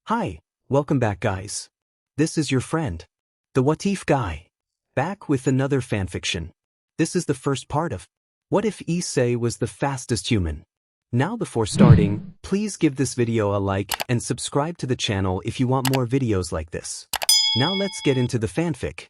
Hi, welcome back guys. This is your friend, the What If guy, back with another fanfiction. This is the first part of What If Issei was the fastest human. Now before starting, please give this video a like and subscribe to the channel if you want more videos like this. Now let's get into the fanfic.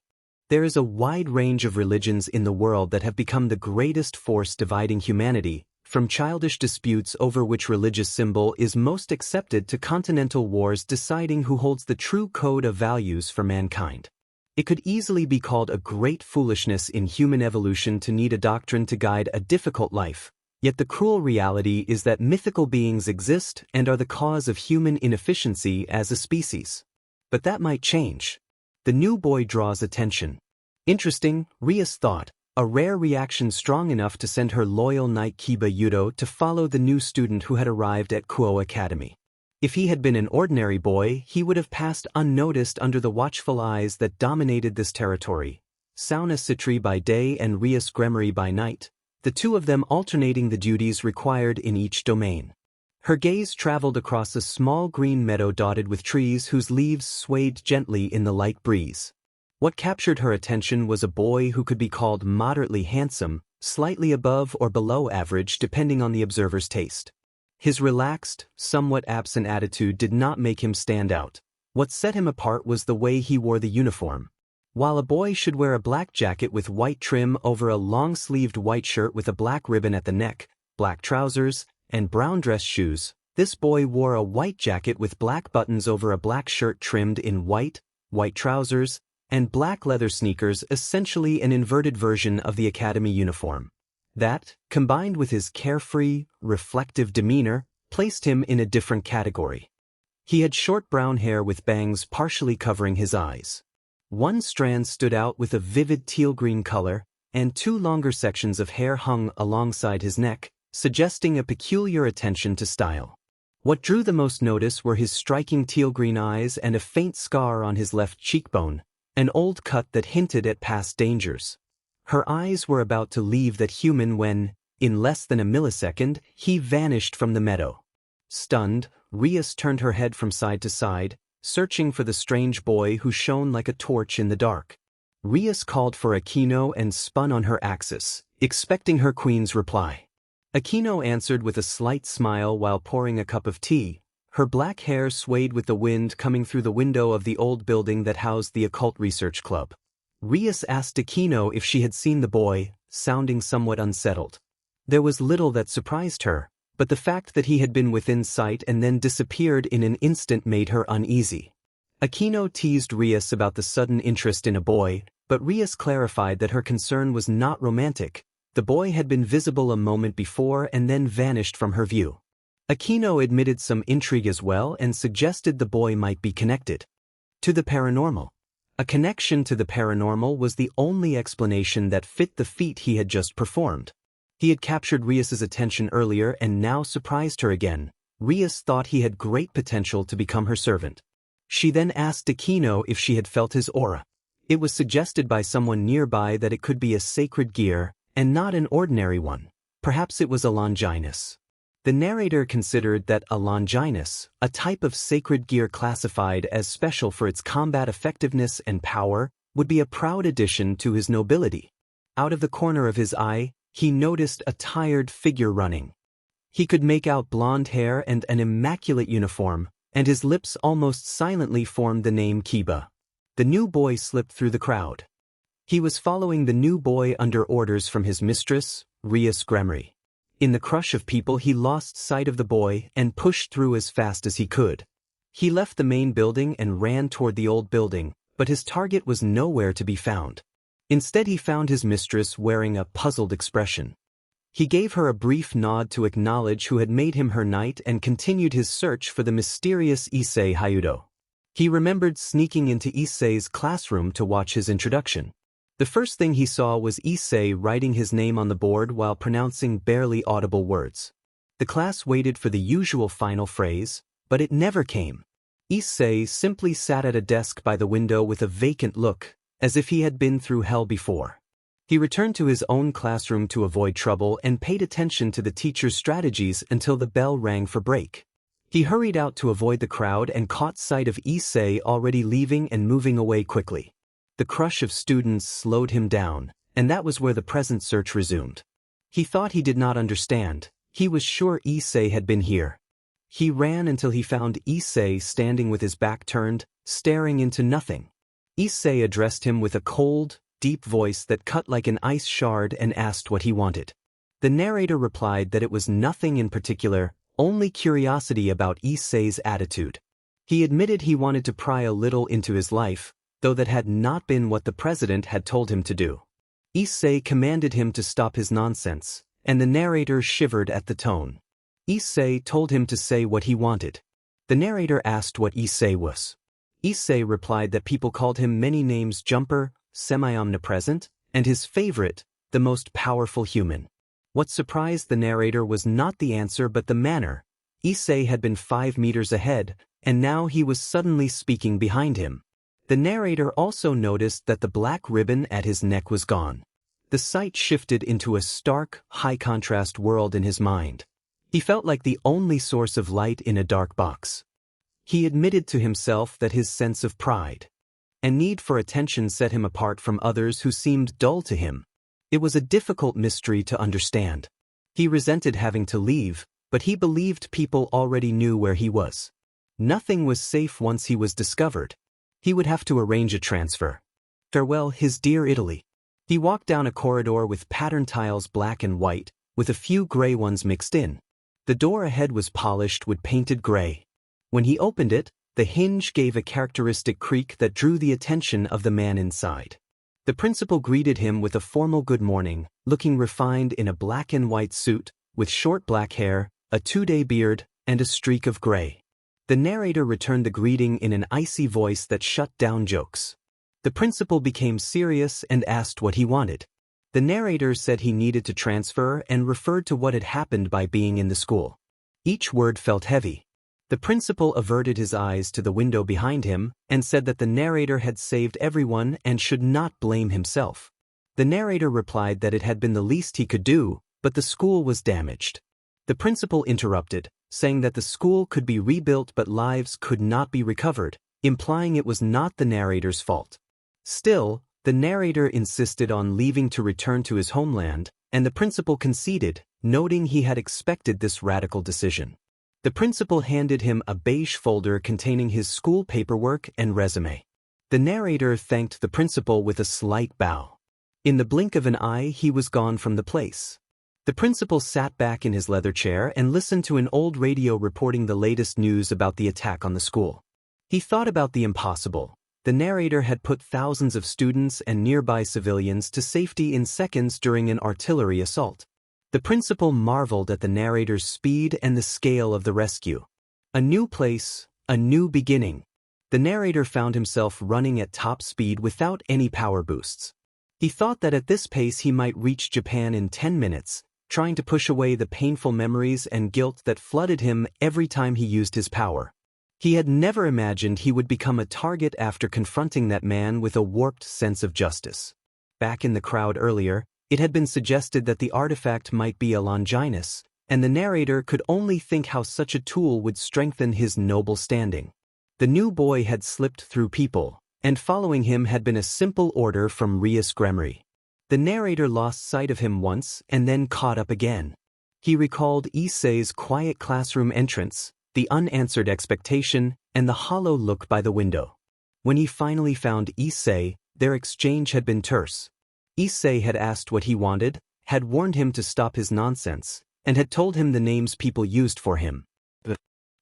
There is a wide range of religions in the world that have become the greatest force dividing humanity, from childish disputes over which religious symbol is most accepted to continental wars deciding who holds the true code of values for mankind. It could easily be called a great foolishness in human evolution to need a doctrine to guide a difficult life, yet the cruel reality is that mythical beings exist and are the cause of human inefficiency as a species. But that might change. The new boy draws attention. Interesting, Rias thought. A rare reaction strong enough to send her loyal knight Kiba Hyoudo to follow the new student who had arrived at Cómo Academy. If he had been an ordinary boy, he would have passed unnoticed under the watchful eyes that dominated this territory. Sauna Citri by day and Rias Gremory by night, the two of them alternating the duties required in each domain. Her gaze traveled across a small green meadow dotted with trees whose leaves swayed gently in the light breeze. What captured her attention was a boy who could be called moderately handsome, slightly above or below average depending on the observer's taste. His relaxed, somewhat absent attitude did not make him stand out. What set him apart was the way he wore the uniform. While a boy should wear a black jacket with white trim over a long-sleeved white shirt with a black ribbon at the neck, black trousers, and brown dress shoes, this boy wore a white jacket with black buttons over a black shirt trimmed in white trousers, and black leather sneakers, essentially an inverted version of the academy uniform. That, combined with his carefree, reflective demeanor, placed him in a different category. He had short brown hair with bangs partially covering his eyes. One strand stood out with a vivid teal-green color, and two longer sections of hair hung alongside his neck, suggesting a peculiar attention to style. What drew the most notice were his striking teal-green eyes and a faint scar on his left cheekbone, an old cut that hinted at past dangers. Her eyes were about to leave that human when, in less than a millisecond, he vanished from the meadow. Stunned, Rias turned her head from side to side, searching for the strange boy who shone like a torch in the dark. Rias called for Aquino and spun on her axis, expecting her queen's reply. Aquino answered with a slight smile while pouring a cup of tea. Her black hair swayed with the wind coming through the window of the old building that housed the Occult Research Club. Rias asked Aquino if she had seen the boy, sounding somewhat unsettled. There was little that surprised her, but the fact that he had been within sight and then disappeared in an instant made her uneasy. Aquino teased Rias about the sudden interest in a boy, but Rias clarified that her concern was not romantic. The boy had been visible a moment before and then vanished from her view. Aquino admitted some intrigue as well and suggested the boy might be connected to the paranormal. A connection to the paranormal was the only explanation that fit the feat he had just performed. He had captured Rias's attention earlier and now surprised her again. Rias thought he had great potential to become her servant. She then asked Aquino if she had felt his aura. It was suggested by someone nearby that it could be a sacred gear and not an ordinary one. Perhaps it was a Longinus. The narrator considered that a Longinus, a type of sacred gear classified as special for its combat effectiveness and power, would be a proud addition to his nobility. Out of the corner of his eye, he noticed a tired figure running. He could make out blonde hair and an immaculate uniform, and his lips almost silently formed the name Kiba. The new boy slipped through the crowd. He was following the new boy under orders from his mistress, Rias Gremory. In the crush of people he lost sight of the boy and pushed through as fast as he could. He left the main building and ran toward the old building, but his target was nowhere to be found. Instead he found his mistress wearing a puzzled expression. He gave her a brief nod to acknowledge who had made him her knight and continued his search for the mysterious Issei Hyoudo. He remembered sneaking into Issei's classroom to watch his introduction. The first thing he saw was Issei writing his name on the board while pronouncing barely audible words. The class waited for the usual final phrase, but it never came. Issei simply sat at a desk by the window with a vacant look, as if he had been through hell before. He returned to his own classroom to avoid trouble and paid attention to the teacher's strategies until the bell rang for break. He hurried out to avoid the crowd and caught sight of Issei already leaving and moving away quickly. The crush of students slowed him down, and that was where the present search resumed. He thought he did not understand. He was sure Issei had been here. He ran until he found Issei standing with his back turned, staring into nothing. Issei addressed him with a cold, deep voice that cut like an ice shard and asked what he wanted. The narrator replied that it was nothing in particular, only curiosity about Issei's attitude. He admitted he wanted to pry a little into his life, though that had not been what the president had told him to do. Issei commanded him to stop his nonsense, and the narrator shivered at the tone. Issei told him to say what he wanted. The narrator asked what Issei was. Issei replied that people called him many names: jumper, semi-omnipresent, and his favorite, the most powerful human. What surprised the narrator was not the answer but the manner. Issei had been 5 meters ahead, and now he was suddenly speaking behind him. The narrator also noticed that the black ribbon at his neck was gone. The sight shifted into a stark, high-contrast world in his mind. He felt like the only source of light in a dark box. He admitted to himself that his sense of pride and need for attention set him apart from others who seemed dull to him. It was a difficult mystery to understand. He resented having to leave, but he believed people already knew where he was. Nothing was safe once he was discovered. He would have to arrange a transfer. Farewell, his dear Italy. He walked down a corridor with patterned tiles, black and white, with a few gray ones mixed in. The door ahead was polished wood painted gray. When he opened it, the hinge gave a characteristic creak that drew the attention of the man inside. The principal greeted him with a formal good morning, looking refined in a black and white suit, with short black hair, a 2-day beard, and a streak of gray. The narrator returned the greeting in an icy voice that shut down jokes. The principal became serious and asked what he wanted. The narrator said he needed to transfer and referred to what had happened by being in the school. Each word felt heavy. The principal averted his eyes to the window behind him and said that the narrator had saved everyone and should not blame himself. The narrator replied that it had been the least he could do, but the school was damaged. The principal interrupted, saying that the school could be rebuilt but lives could not be recovered, implying it was not the narrator's fault. Still, the narrator insisted on leaving to return to his homeland, and the principal conceded, noting he had expected this radical decision. The principal handed him a beige folder containing his school paperwork and resume. The narrator thanked the principal with a slight bow. In the blink of an eye, he was gone from the place. The principal sat back in his leather chair and listened to an old radio reporting the latest news about the attack on the school. He thought about the impossible. The narrator had put thousands of students and nearby civilians to safety in seconds during an artillery assault. The principal marveled at the narrator's speed and the scale of the rescue. A new place, a new beginning. The narrator found himself running at top speed without any power boosts. He thought that at this pace he might reach Japan in 10 minutes, trying to push away the painful memories and guilt that flooded him every time he used his power. He had never imagined he would become a target after confronting that man with a warped sense of justice. Back in the crowd earlier, it had been suggested that the artifact might be a Longinus, and the narrator could only think how such a tool would strengthen his noble standing. The new boy had slipped through people, and following him had been a simple order from Rias Gremory. The narrator lost sight of him once and then caught up again. He recalled Issei's quiet classroom entrance, the unanswered expectation, and the hollow look by the window. When he finally found Issei, their exchange had been terse. Issei had asked what he wanted, had warned him to stop his nonsense, and had told him the names people used for him. The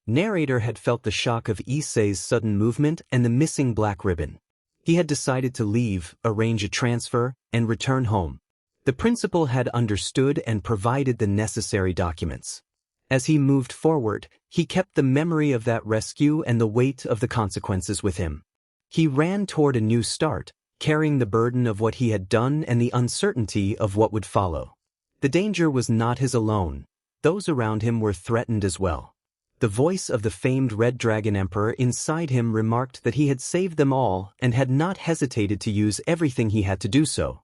narrator had felt the shock of Issei's sudden movement and the missing black ribbon. He had decided to leave, arrange a transfer, and return home. The principal had understood and provided the necessary documents. As he moved forward, he kept the memory of that rescue and the weight of the consequences with him. He ran toward a new start, carrying the burden of what he had done and the uncertainty of what would follow. The danger was not his alone. Those around him were threatened as well. The voice of the famed Red Dragon Emperor inside him remarked that he had saved them all and had not hesitated to use everything he had to do so.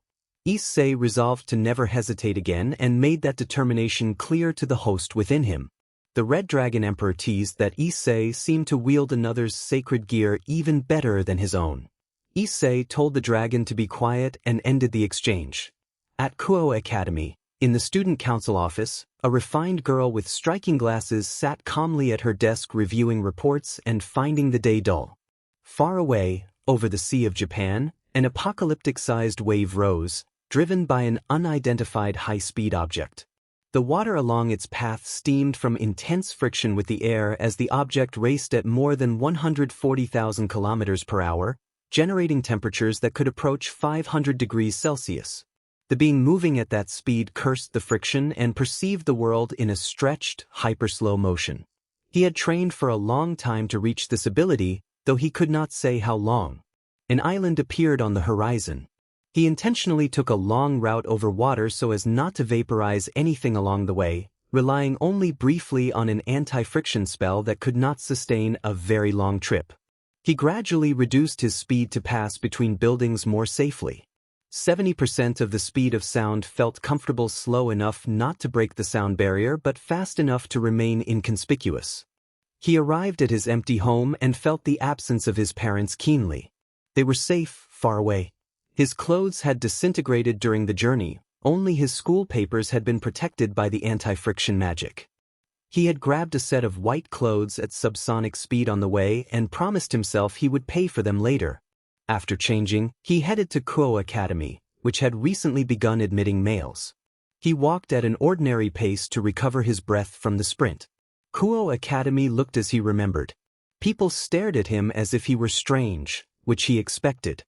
Issei resolved to never hesitate again and made that determination clear to the host within him. The Red Dragon Emperor teased that Issei seemed to wield another's sacred gear even better than his own. Issei told the dragon to be quiet and ended the exchange. At Kuo Academy, in the student council office, a refined girl with striking glasses sat calmly at her desk reviewing reports and finding the day dull. Far away, over the Sea of Japan, an apocalyptic-sized wave rose, driven by an unidentified high-speed object. The water along its path steamed from intense friction with the air as the object raced at more than 140,000 kilometers per hour, generating temperatures that could approach 500 degrees Celsius. The being moving at that speed cursed the friction and perceived the world in a stretched, hyper-slow motion. He had trained for a long time to reach this ability, though he could not say how long. An island appeared on the horizon. He intentionally took a long route over water so as not to vaporize anything along the way, relying only briefly on an anti-friction spell that could not sustain a very long trip. He gradually reduced his speed to pass between buildings more safely. 70% of the speed of sound felt comfortable, slow enough not to break the sound barrier but fast enough to remain inconspicuous. He arrived at his empty home and felt the absence of his parents keenly. They were safe, far away. His clothes had disintegrated during the journey, only his school papers had been protected by the anti-friction magic. He had grabbed a set of white clothes at subsonic speed on the way and promised himself he would pay for them later. After changing, he headed to Kuo Academy, which had recently begun admitting males. He walked at an ordinary pace to recover his breath from the sprint. Kuo Academy looked as he remembered. People stared at him as if he were strange, which he expected.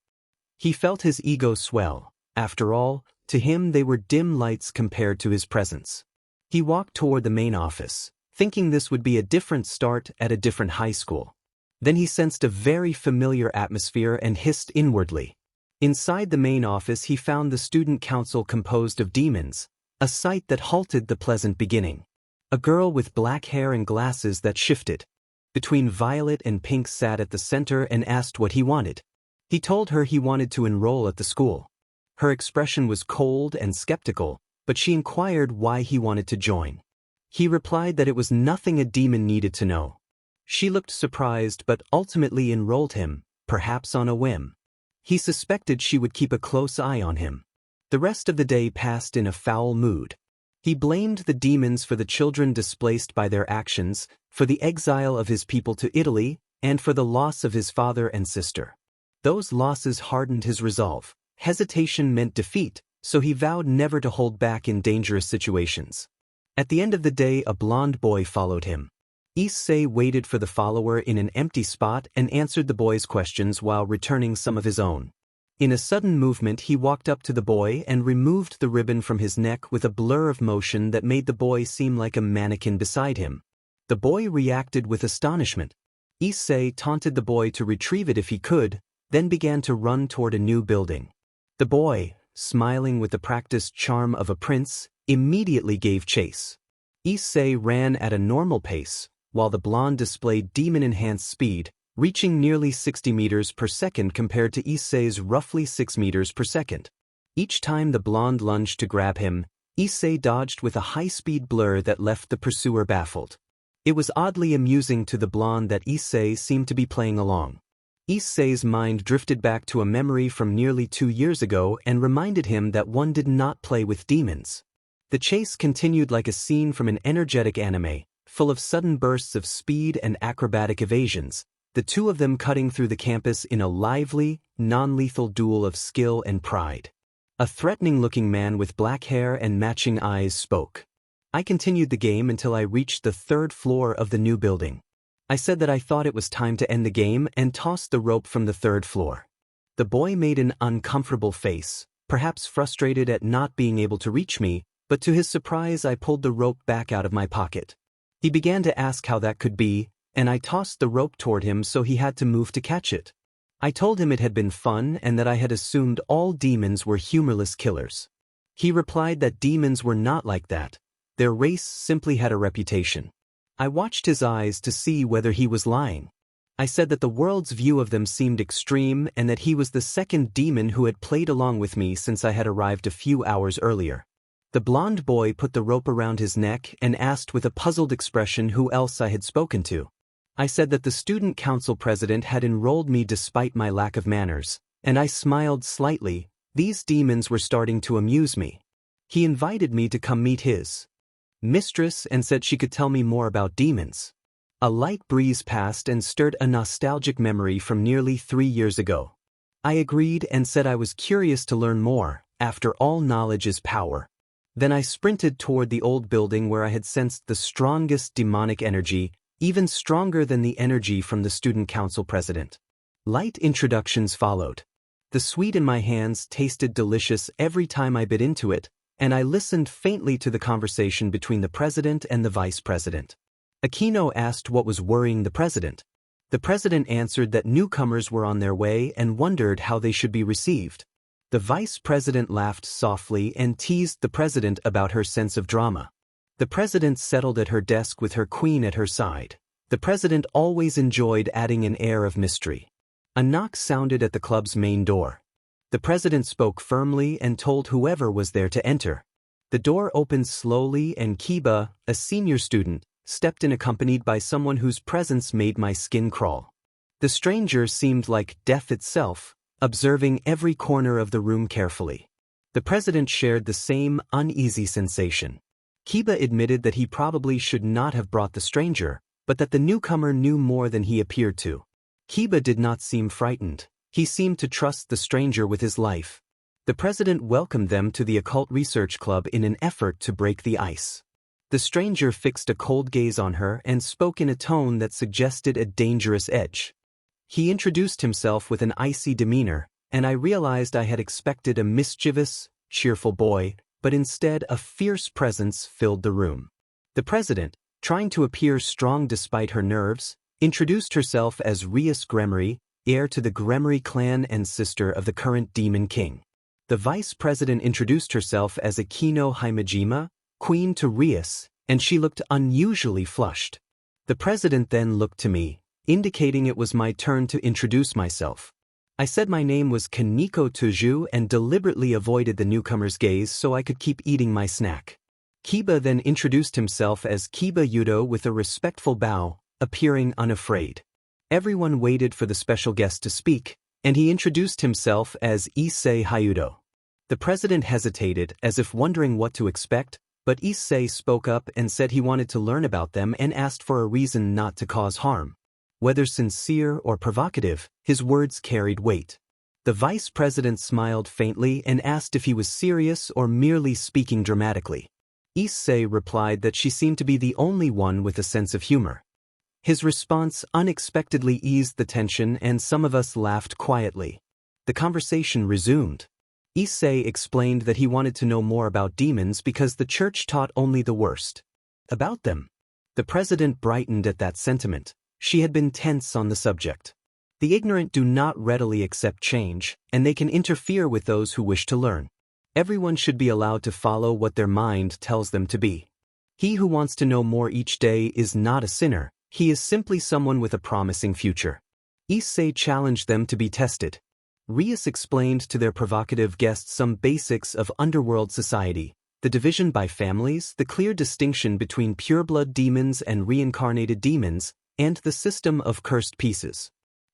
He felt his ego swell. After all, to him they were dim lights compared to his presence. He walked toward the main office, thinking this would be a different start at a different high school. Then he sensed a very familiar atmosphere and hissed inwardly. Inside the main office he found the student council composed of demons, a sight that halted the pleasant beginning. A girl with black hair and glasses that shifted between violet and pink sat at the center and asked what he wanted. He told her he wanted to enroll at the school. Her expression was cold and skeptical, but she inquired why he wanted to join. He replied that it was nothing a demon needed to know. She looked surprised but ultimately enrolled him, perhaps on a whim. He suspected she would keep a close eye on him. The rest of the day passed in a foul mood. He blamed the demons for the children displaced by their actions, for the exile of his people to Italy, and for the loss of his father and sister. Those losses hardened his resolve. Hesitation meant defeat, so he vowed never to hold back in dangerous situations. At the end of the day, a blond boy followed him. Issei waited for the follower in an empty spot and answered the boy's questions while returning some of his own. In a sudden movement he walked up to the boy and removed the ribbon from his neck with a blur of motion that made the boy seem like a mannequin beside him. The boy reacted with astonishment. Issei taunted the boy to retrieve it if he could, then began to run toward a new building. The boy, smiling with the practiced charm of a prince, immediately gave chase. Issei ran at a normal pace, while the blonde displayed demon-enhanced speed, reaching nearly 60 meters per second compared to Issei's roughly 6 meters per second. Each time the blonde lunged to grab him, Issei dodged with a high-speed blur that left the pursuer baffled. It was oddly amusing to the blonde that Issei seemed to be playing along. Issei's mind drifted back to a memory from nearly 2 years ago and reminded him that one did not play with demons. The chase continued like a scene from an energetic anime, full of sudden bursts of speed and acrobatic evasions, the two of them cutting through the campus in a lively, non-lethal duel of skill and pride. A threatening-looking man with black hair and matching eyes spoke. I continued the game until I reached the 3rd floor of the new building. I said that I thought it was time to end the game and tossed the rope from the 3rd floor. The boy made an uncomfortable face, perhaps frustrated at not being able to reach me, but to his surprise I pulled the rope back out of my pocket. He began to ask how that could be, and I tossed the rope toward him so he had to move to catch it. I told him it had been fun and that I had assumed all demons were humorless killers. He replied that demons were not like that. Their race simply had a reputation. I watched his eyes to see whether he was lying. I said that the world's view of them seemed extreme and that he was the second demon who had played along with me since I had arrived a few hours earlier. The blond boy put the rope around his neck and asked with a puzzled expression who else I had spoken to. I said that the student council president had enrolled me despite my lack of manners, and I smiled slightly. These demons were starting to amuse me. He invited me to come meet his mistress and said she could tell me more about demons. A light breeze passed and stirred a nostalgic memory from nearly 3 years ago. I agreed and said I was curious to learn more. After all, knowledge is power. Then I sprinted toward the old building where I had sensed the strongest demonic energy, even stronger than the energy from the student council president. Light introductions followed. The sweet in my hands tasted delicious every time I bit into it, and I listened faintly to the conversation between the president and the vice president. Aquino asked what was worrying the president. The president answered that newcomers were on their way and wondered how they should be received. The vice president laughed softly and teased the president about her sense of drama. The president settled at her desk with her queen at her side. The president always enjoyed adding an air of mystery. A knock sounded at the club's main door. The president spoke firmly and told whoever was there to enter. The door opened slowly and Kiba, a senior student, stepped in accompanied by someone whose presence made my skin crawl. The stranger seemed like death itself, observing every corner of the room carefully. The president shared the same uneasy sensation. Kiba admitted that he probably should not have brought the stranger, but that the newcomer knew more than he appeared to. Kiba did not seem frightened. He seemed to trust the stranger with his life. The president welcomed them to the Occult Research Club in an effort to break the ice. The stranger fixed a cold gaze on her and spoke in a tone that suggested a dangerous edge. He introduced himself with an icy demeanor, and I realized I had expected a mischievous, cheerful boy, but instead a fierce presence filled the room. The president, trying to appear strong despite her nerves, introduced herself as Rias Gremory, heir to the Gremory clan and sister of the current demon king. The vice president introduced herself as Aquino Himejima, queen to Rias, and she looked unusually flushed. The president then looked to me, indicating it was my turn to introduce myself. I said my name was Kaneko Tuju and deliberately avoided the newcomer's gaze so I could keep eating my snack. Kiba then introduced himself as Kiba Yudo with a respectful bow, appearing unafraid. Everyone waited for the special guest to speak, and he introduced himself as Issei Hyoudo. The president hesitated, as if wondering what to expect, but Issei spoke up and said he wanted to learn about them and asked for a reason not to cause harm. Whether sincere or provocative, his words carried weight. The vice president smiled faintly and asked if he was serious or merely speaking dramatically. Issei replied that she seemed to be the only one with a sense of humor. His response unexpectedly eased the tension and some of us laughed quietly. The conversation resumed. Issei explained that he wanted to know more about demons because the church taught only the worst about them. The president brightened at that sentiment. She had been tense on the subject. The ignorant do not readily accept change, and they can interfere with those who wish to learn. Everyone should be allowed to follow what their mind tells them to be. He who wants to know more each day is not a sinner. He is simply someone with a promising future. Issei challenged them to be tested. Rias explained to their provocative guests some basics of underworld society, the division by families, the clear distinction between pureblood demons and reincarnated demons, and the system of cursed pieces.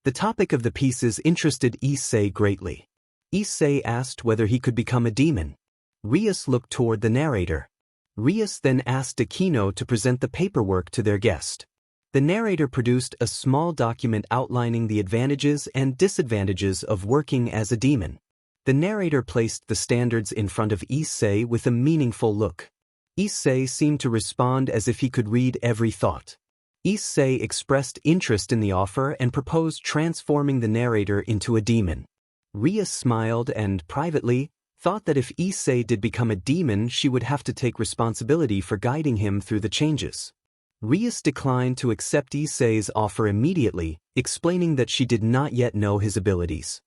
The topic of the pieces interested Issei greatly. Issei asked whether he could become a demon. Rias looked toward the narrator. Rias then asked Aquino to present the paperwork to their guest. The narrator produced a small document outlining the advantages and disadvantages of working as a demon. The narrator placed the standards in front of Issei with a meaningful look. Issei seemed to respond as if he could read every thought. Issei expressed interest in the offer and proposed transforming the narrator into a demon. Rias smiled and, privately, thought that if Issei did become a demon she would have to take responsibility for guiding him through the changes. Rias declined to accept Issei's offer immediately, explaining that she did not yet know his abilities.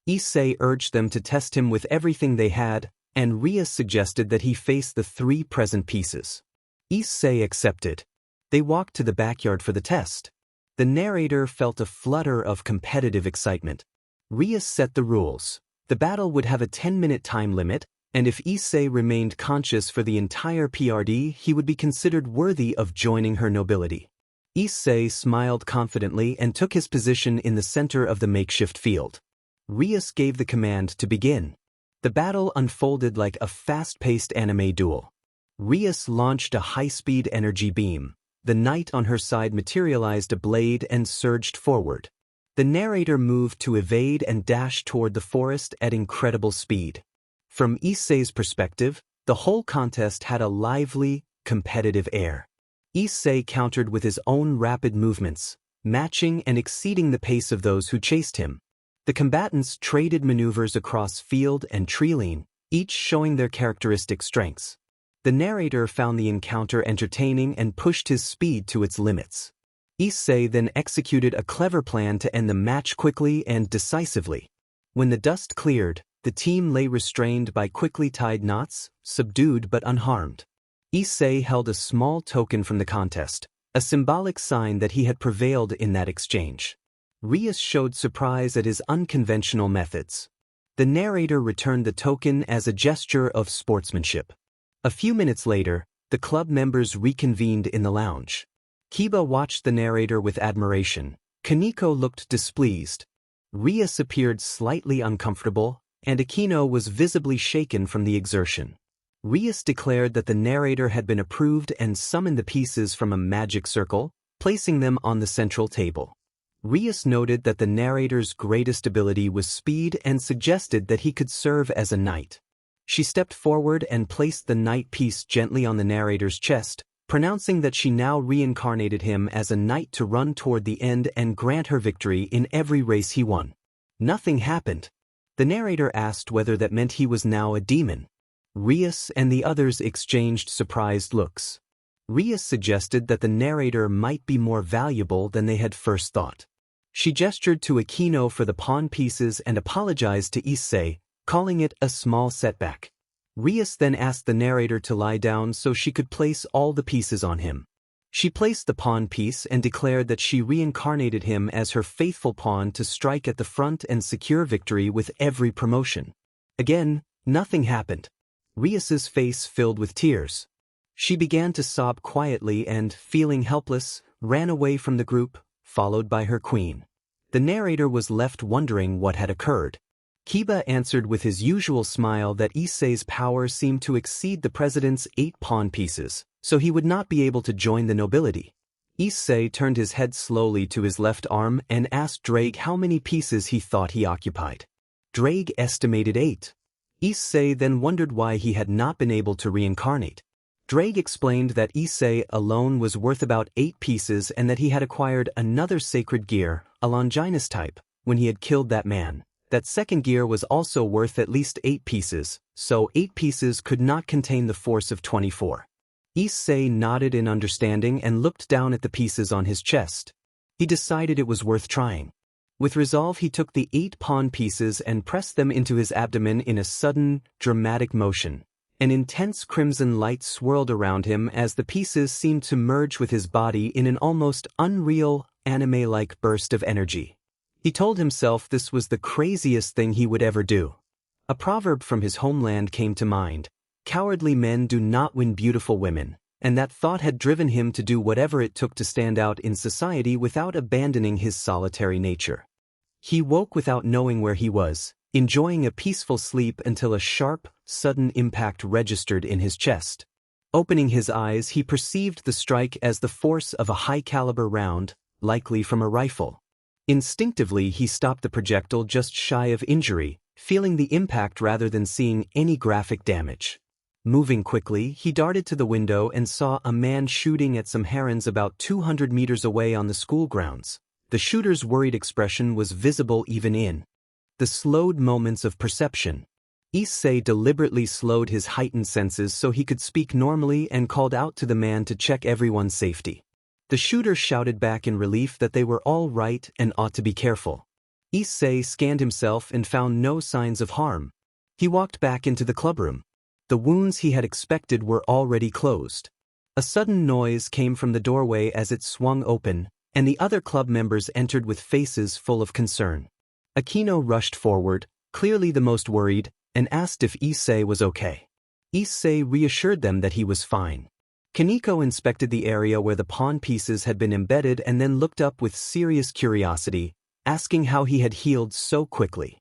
Issei urged them to test him with everything they had, and Rias suggested that he face the 3 present pieces. Issei accepted. They walked to the backyard for the test. The narrator felt a flutter of competitive excitement. Rias set the rules. The battle would have a 10-minute time limit, and if Issei remained conscious for the entire PRD, he would be considered worthy of joining her nobility. Issei smiled confidently and took his position in the center of the makeshift field. Rias gave the command to begin. The battle unfolded like a fast-paced anime duel. Rias launched a high-speed energy beam. The knight on her side materialized a blade and surged forward. The narrator moved to evade and dash toward the forest at incredible speed. From Issei's perspective, the whole contest had a lively, competitive air. Issei countered with his own rapid movements, matching and exceeding the pace of those who chased him. The combatants traded maneuvers across field and tree line, each showing their characteristic strengths. The narrator found the encounter entertaining and pushed his speed to its limits. Issei then executed a clever plan to end the match quickly and decisively. When the dust cleared, the team lay restrained by quickly tied knots, subdued but unharmed. Issei held a small token from the contest, a symbolic sign that he had prevailed in that exchange. Rias showed surprise at his unconventional methods. The narrator returned the token as a gesture of sportsmanship. A few minutes later, the club members reconvened in the lounge. Kiba watched the narrator with admiration. Kaneko looked displeased. Rias appeared slightly uncomfortable, and Akino was visibly shaken from the exertion. Rias declared that the narrator had been approved and summoned the pieces from a magic circle, placing them on the central table. Rias noted that the narrator's greatest ability was speed and suggested that he could serve as a knight. She stepped forward and placed the knight piece gently on the narrator's chest, pronouncing that she now reincarnated him as a knight to run toward the end and grant her victory in every race he won. Nothing happened. The narrator asked whether that meant he was now a demon. Rias and the others exchanged surprised looks. Rias suggested that the narrator might be more valuable than they had first thought. She gestured to Akino for the pawn pieces and apologized to Issei, calling it a small setback. Rias then asked the narrator to lie down so she could place all the pieces on him. She placed the pawn piece and declared that she reincarnated him as her faithful pawn to strike at the front and secure victory with every promotion. Again, nothing happened. Rias's face filled with tears. She began to sob quietly and, feeling helpless, ran away from the group, followed by her queen. The narrator was left wondering what had occurred. Kiba answered with his usual smile that Issei's power seemed to exceed the president's 8 pawn pieces, so he would not be able to join the nobility. Issei turned his head slowly to his left arm and asked Drake how many pieces he thought he occupied. Drake estimated 8. Issei then wondered why he had not been able to reincarnate. Drake explained that Issei alone was worth about 8 pieces and that he had acquired another sacred gear, a Longinus type, when he had killed that man. That second gear was also worth at least 8 pieces, so 8 pieces could not contain the force of 24. Issei nodded in understanding and looked down at the pieces on his chest. He decided it was worth trying. With resolve he took the 8 pawn pieces and pressed them into his abdomen in a sudden, dramatic motion. An intense crimson light swirled around him as the pieces seemed to merge with his body in an almost unreal, anime-like burst of energy. He told himself this was the craziest thing he would ever do. A proverb from his homeland came to mind: cowardly men do not win beautiful women, and that thought had driven him to do whatever it took to stand out in society without abandoning his solitary nature. He woke without knowing where he was, enjoying a peaceful sleep until a sharp, sudden impact registered in his chest. Opening his eyes, he perceived the strike as the force of a high-caliber round, likely from a rifle. Instinctively, he stopped the projectile just shy of injury, feeling the impact rather than seeing any graphic damage. Moving quickly, he darted to the window and saw a man shooting at some herons about 200 meters away on the school grounds. The shooter's worried expression was visible even in the slowed moments of perception. Issei deliberately slowed his heightened senses so he could speak normally and called out to the man to check everyone's safety. The shooter shouted back in relief that they were all right and ought to be careful. Issei scanned himself and found no signs of harm. He walked back into the clubroom. The wounds he had expected were already closed. A sudden noise came from the doorway as it swung open, and the other club members entered with faces full of concern. Akino rushed forward, clearly the most worried, and asked if Issei was okay. Issei reassured them that he was fine. Kaneko inspected the area where the pawn pieces had been embedded and then looked up with serious curiosity, asking how he had healed so quickly.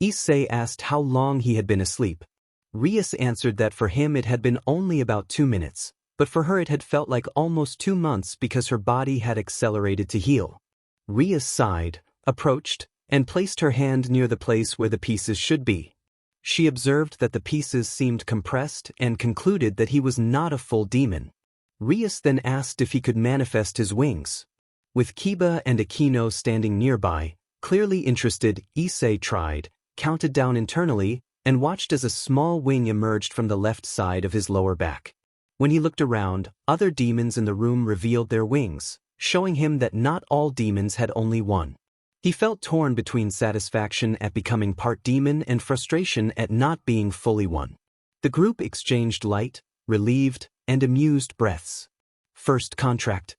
Issei asked how long he had been asleep. Rias answered that for him it had been only about 2 minutes, but for her it had felt like almost 2 months because her body had accelerated to heal. Rias sighed, approached, and placed her hand near the place where the pieces should be. She observed that the pieces seemed compressed and concluded that he was not a full demon. Rias then asked if he could manifest his wings. With Kiba and Akino standing nearby, clearly interested, Issei tried, counted down internally, and watched as a small wing emerged from the left side of his lower back. When he looked around, other demons in the room revealed their wings, showing him that not all demons had only one. He felt torn between satisfaction at becoming part demon and frustration at not being fully one. The group exchanged light, relieved, and amused breaths. First contract.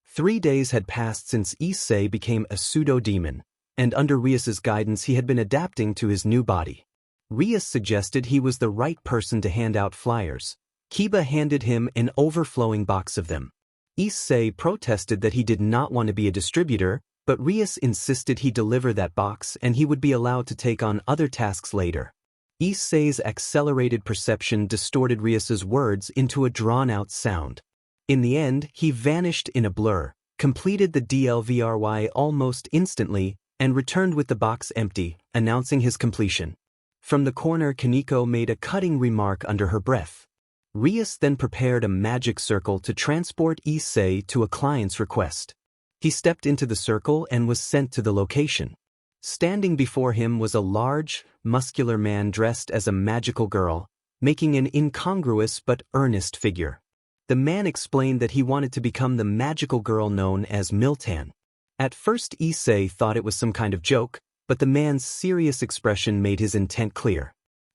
3 days had passed since Issei became a pseudo-demon, and under Rias's guidance he had been adapting to his new body. Rias suggested he was the right person to hand out flyers. Kiba handed him an overflowing box of them. Issei protested that he did not want to be a distributor, but Rias insisted he deliver that box and he would be allowed to take on other tasks later. Issei's accelerated perception distorted Rias's words into a drawn-out sound. In the end, he vanished in a blur, completed the DLVRY almost instantly, and returned with the box empty, announcing his completion. From the corner, Kaneko made a cutting remark under her breath. Rias then prepared a magic circle to transport Issei to a client's request. He stepped into the circle and was sent to the location. Standing before him was a large, muscular man dressed as a magical girl, making an incongruous but earnest figure. The man explained that he wanted to become the magical girl known as Miltan. At first Issei thought it was some kind of joke, but the man's serious expression made his intent clear.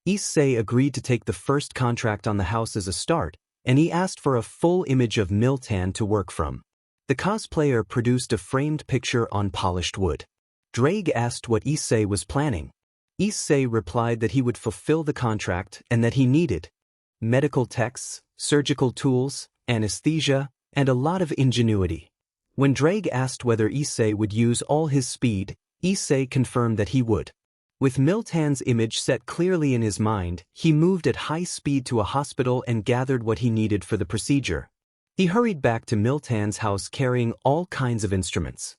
Issei agreed to take the first contract on the house as a start, and he asked for a full image of Miltan to work from. The cosplayer produced a framed picture on polished wood. Drake asked what Issei was planning. Issei replied that he would fulfill the contract and that he needed medical texts, surgical tools, anesthesia, and a lot of ingenuity. When Drake asked whether Issei would use all his speed, Issei confirmed that he would. With Miltan's image set clearly in his mind, he moved at high speed to a hospital and gathered what he needed for the procedure. He hurried back to Miltan's house carrying all kinds of instruments.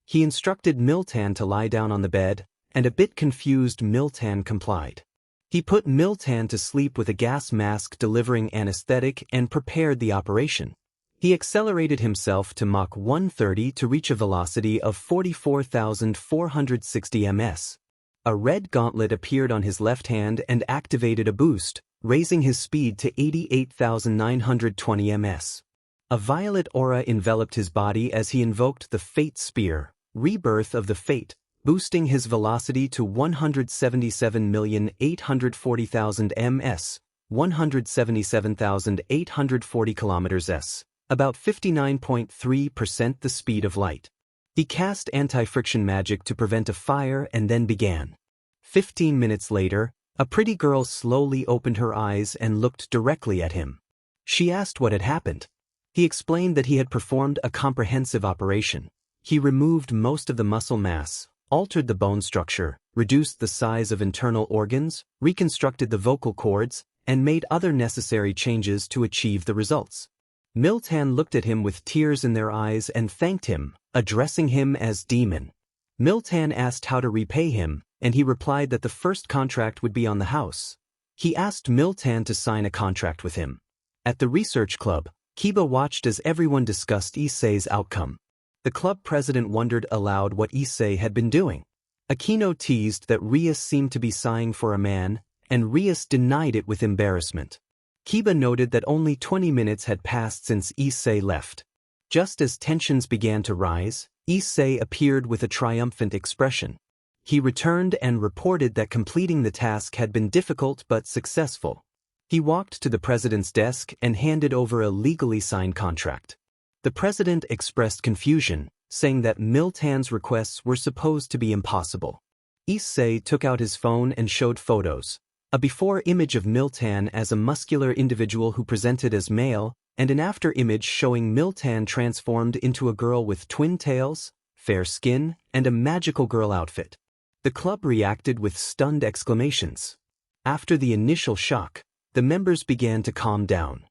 He instructed Miltan to lie down on the bed, and a bit confused Miltan complied. He put Miltan to sleep with a gas mask delivering anesthetic and prepared the operation. He accelerated himself to Mach 130 to reach a velocity of 44,460 ms. A red gauntlet appeared on his left hand and activated a boost, raising his speed to 88,920 ms. A violet aura enveloped his body as he invoked the Fate Spear, Rebirth of the Fate, boosting his velocity to 177,840,000 ms, 177,840 km/s, about 59.3% the speed of light. He cast anti-friction magic to prevent a fire and then began. 15 minutes later, a pretty girl slowly opened her eyes and looked directly at him. She asked what had happened. He explained that he had performed a comprehensive operation. He removed most of the muscle mass, altered the bone structure, reduced the size of internal organs, reconstructed the vocal cords, and made other necessary changes to achieve the results. Miltan looked at him with tears in their eyes and thanked him, addressing him as Demon. Miltan asked how to repay him, and he replied that the first contract would be on the house. He asked Miltan to sign a contract with him. At the research club, Kiba watched as everyone discussed Issei's outcome. The club president wondered aloud what Issei had been doing. Akino teased that Rias seemed to be sighing for a man, and Rias denied it with embarrassment. Kiba noted that only 20 minutes had passed since Issei left. Just as tensions began to rise, Issei appeared with a triumphant expression. He returned and reported that completing the task had been difficult but successful. He walked to the president's desk and handed over a legally signed contract. The president expressed confusion, saying that Miltan's requests were supposed to be impossible. Issei took out his phone and showed photos. A before image of Miltan as a muscular individual who presented as male, and an after image showing Miltan transformed into a girl with twin tails, fair skin, and a magical girl outfit. The club reacted with stunned exclamations. After the initial shock, the members began to calm down.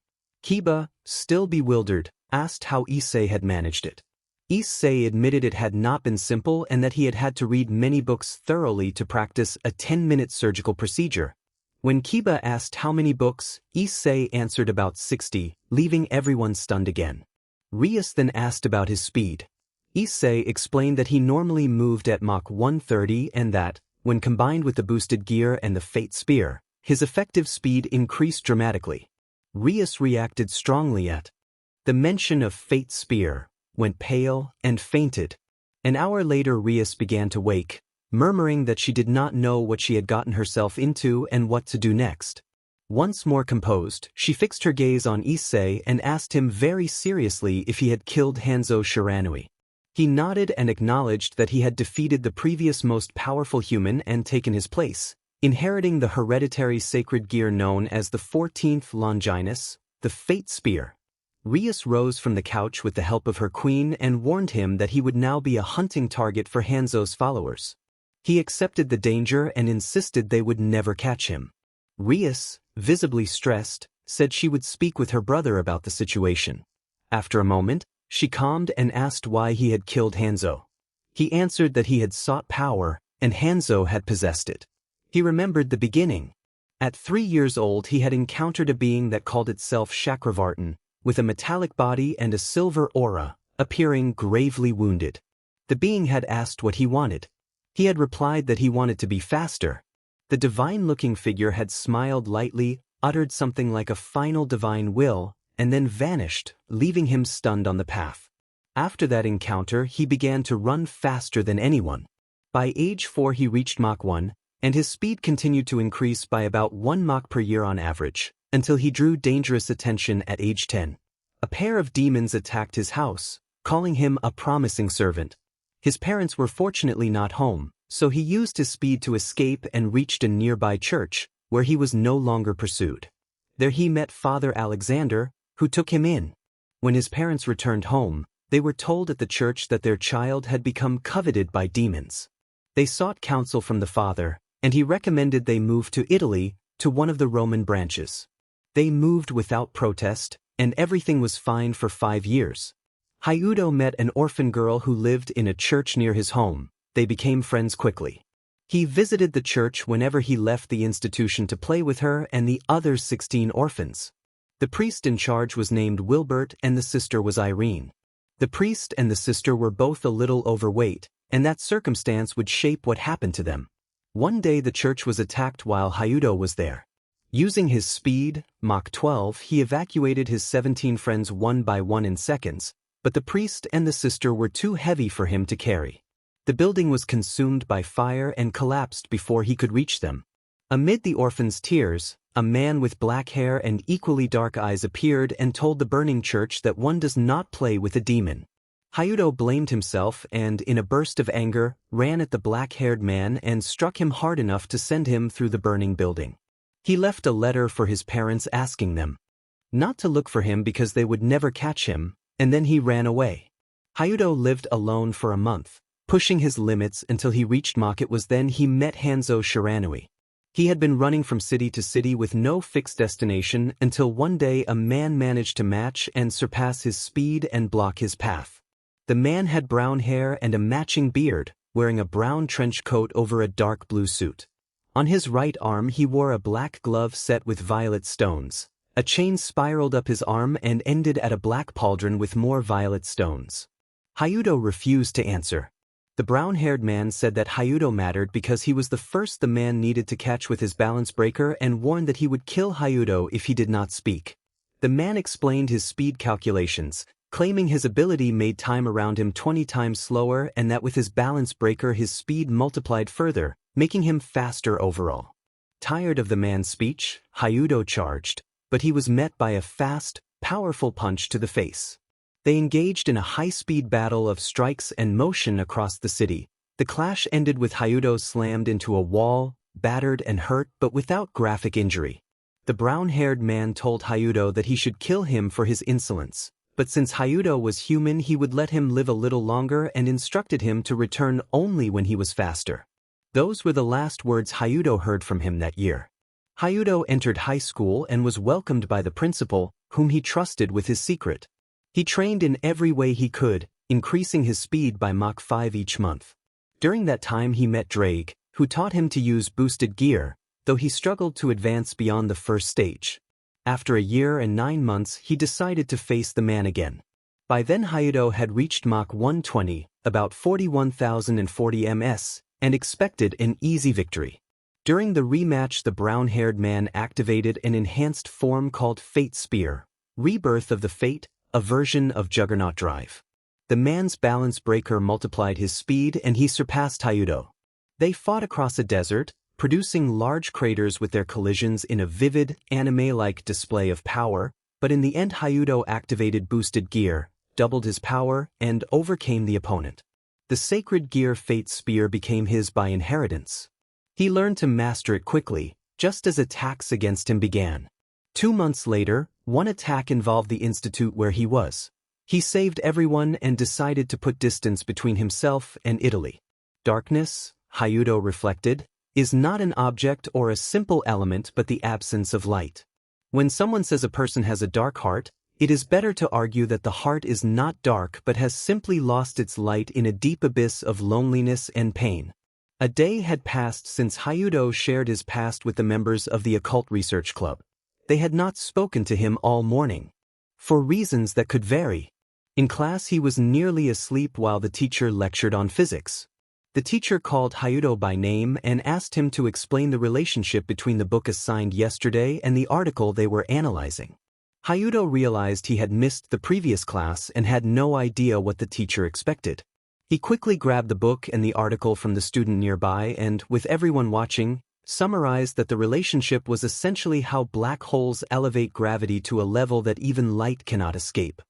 Kiba, still bewildered, asked how Issei had managed it. Issei admitted it had not been simple and that he had had to read many books thoroughly to practice a 10-minute surgical procedure. When Kiba asked how many books, Issei answered about 60, leaving everyone stunned again. Rias then asked about his speed. Issei explained that he normally moved at Mach 130 and that, when combined with the boosted gear and the Fate Spear, his effective speed increased dramatically. Rias reacted strongly at the mention of Fate Spear, went pale, and fainted. An hour later Rias began to wake, murmuring that she did not know what she had gotten herself into and what to do next. Once more composed, she fixed her gaze on Issei and asked him very seriously if he had killed Hanzo Shiranui. He nodded and acknowledged that he had defeated the previous most powerful human and taken his place, inheriting the hereditary sacred gear known as the 14th Longinus, the Fate Spear. Rias rose from the couch with the help of her queen and warned him that he would now be a hunting target for Hanzo's followers. He accepted the danger and insisted they would never catch him. Rias, visibly stressed, said she would speak with her brother about the situation. After a moment, she calmed and asked why he had killed Hanzo. He answered that he had sought power, and Hanzo had possessed it. He remembered the beginning. At 3 years old he had encountered a being that called itself Chakravartin, with a metallic body and a silver aura, appearing gravely wounded. The being had asked what he wanted. He had replied that he wanted to be faster. The divine-looking figure had smiled lightly, uttered something like a final divine will, and then vanished, leaving him stunned on the path. After that encounter he began to run faster than anyone. By age 4 he reached Mach 1, and his speed continued to increase by about 1 Mach per year on average, until he drew dangerous attention at age 10. A pair of demons attacked his house, calling him a promising servant. His parents were fortunately not home, so he used his speed to escape and reached a nearby church, where he was no longer pursued. There he met Father Alexander, who took him in. When his parents returned home, they were told at the church that their child had become coveted by demons. They sought counsel from the father, and he recommended they move to Italy, to one of the Roman branches. They moved without protest, and everything was fine for 5 years. Hyoudo met an orphan girl who lived in a church near his home. They became friends quickly. He visited the church whenever he left the institution to play with her and the other 16 orphans. The priest in charge was named Wilbert and the sister was Irene. The priest and the sister were both a little overweight, and that circumstance would shape what happened to them. One day the church was attacked while Hyoudo was there. Using his speed, Mach 12, he evacuated his 17 friends one by one in seconds, but the priest and the sister were too heavy for him to carry. The building was consumed by fire and collapsed before he could reach them. Amid the orphans' tears, a man with black hair and equally dark eyes appeared and told the burning church that one does not play with a demon. Hyoudo blamed himself and, in a burst of anger, ran at the black-haired man and struck him hard enough to send him through the burning building. He left a letter for his parents asking them not to look for him because they would never catch him, and then he ran away. Hyoudo lived alone for a month, pushing his limits until he reached Mach. It was then he met Hanzo Shiranui. He had been running from city to city with no fixed destination until one day a man managed to match and surpass his speed and block his path. The man had brown hair and a matching beard, wearing a brown trench coat over a dark blue suit. On his right arm he wore a black glove set with violet stones. A chain spiraled up his arm and ended at a black pauldron with more violet stones. Hyoudo refused to answer. The brown-haired man said that Hyoudo mattered because he was the first the man needed to catch with his balance breaker and warned that he would kill Hyoudo if he did not speak. The man explained his speed calculations, claiming his ability made time around him 20 times slower and that with his balance breaker his speed multiplied further, making him faster overall. Tired of the man's speech, Hyoudo charged, but he was met by a fast, powerful punch to the face. They engaged in a high-speed battle of strikes and motion across the city. The clash ended with Hyoudo slammed into a wall, battered and hurt but without graphic injury. The brown-haired man told Hyoudo that he should kill him for his insolence, but since Hyoudo was human he would let him live a little longer and instructed him to return only when he was faster. Those were the last words Hyoudo heard from him that year. Hyoudo entered high school and was welcomed by the principal, whom he trusted with his secret. He trained in every way he could, increasing his speed by Mach 5 each month. During that time he met Drake, who taught him to use boosted gear, though he struggled to advance beyond the first stage. After a year and 9 months he decided to face the man again. By then Hyoudo had reached Mach 120, about 41,040 ms, and expected an easy victory. During the rematch the brown-haired man activated an enhanced form called Fate Spear, Rebirth of the Fate, a version of Juggernaut Drive. The man's balance breaker multiplied his speed and he surpassed Hyoudo. They fought across a desert, producing large craters with their collisions in a vivid, anime-like display of power, but in the end Hyoudo activated boosted gear, doubled his power, and overcame the opponent. The sacred gear Fate Spear became his by inheritance. He learned to master it quickly, just as attacks against him began. 2 months later, one attack involved the institute where he was. He saved everyone and decided to put distance between himself and Italy. Darkness, Hyoudo reflected, is not an object or a simple element but the absence of light. When someone says a person has a dark heart, it is better to argue that the heart is not dark but has simply lost its light in a deep abyss of loneliness and pain. A day had passed since Hyoudo shared his past with the members of the Occult Research Club. They had not spoken to him all morning. For reasons that could vary. In class he was nearly asleep while the teacher lectured on physics. The teacher called Hyoudo by name and asked him to explain the relationship between the book assigned yesterday and the article they were analyzing. Hyoudo realized he had missed the previous class and had no idea what the teacher expected. He quickly grabbed the book and the article from the student nearby and, with everyone watching, summarized that the relationship was essentially how black holes elevate gravity to a level that even light cannot escape.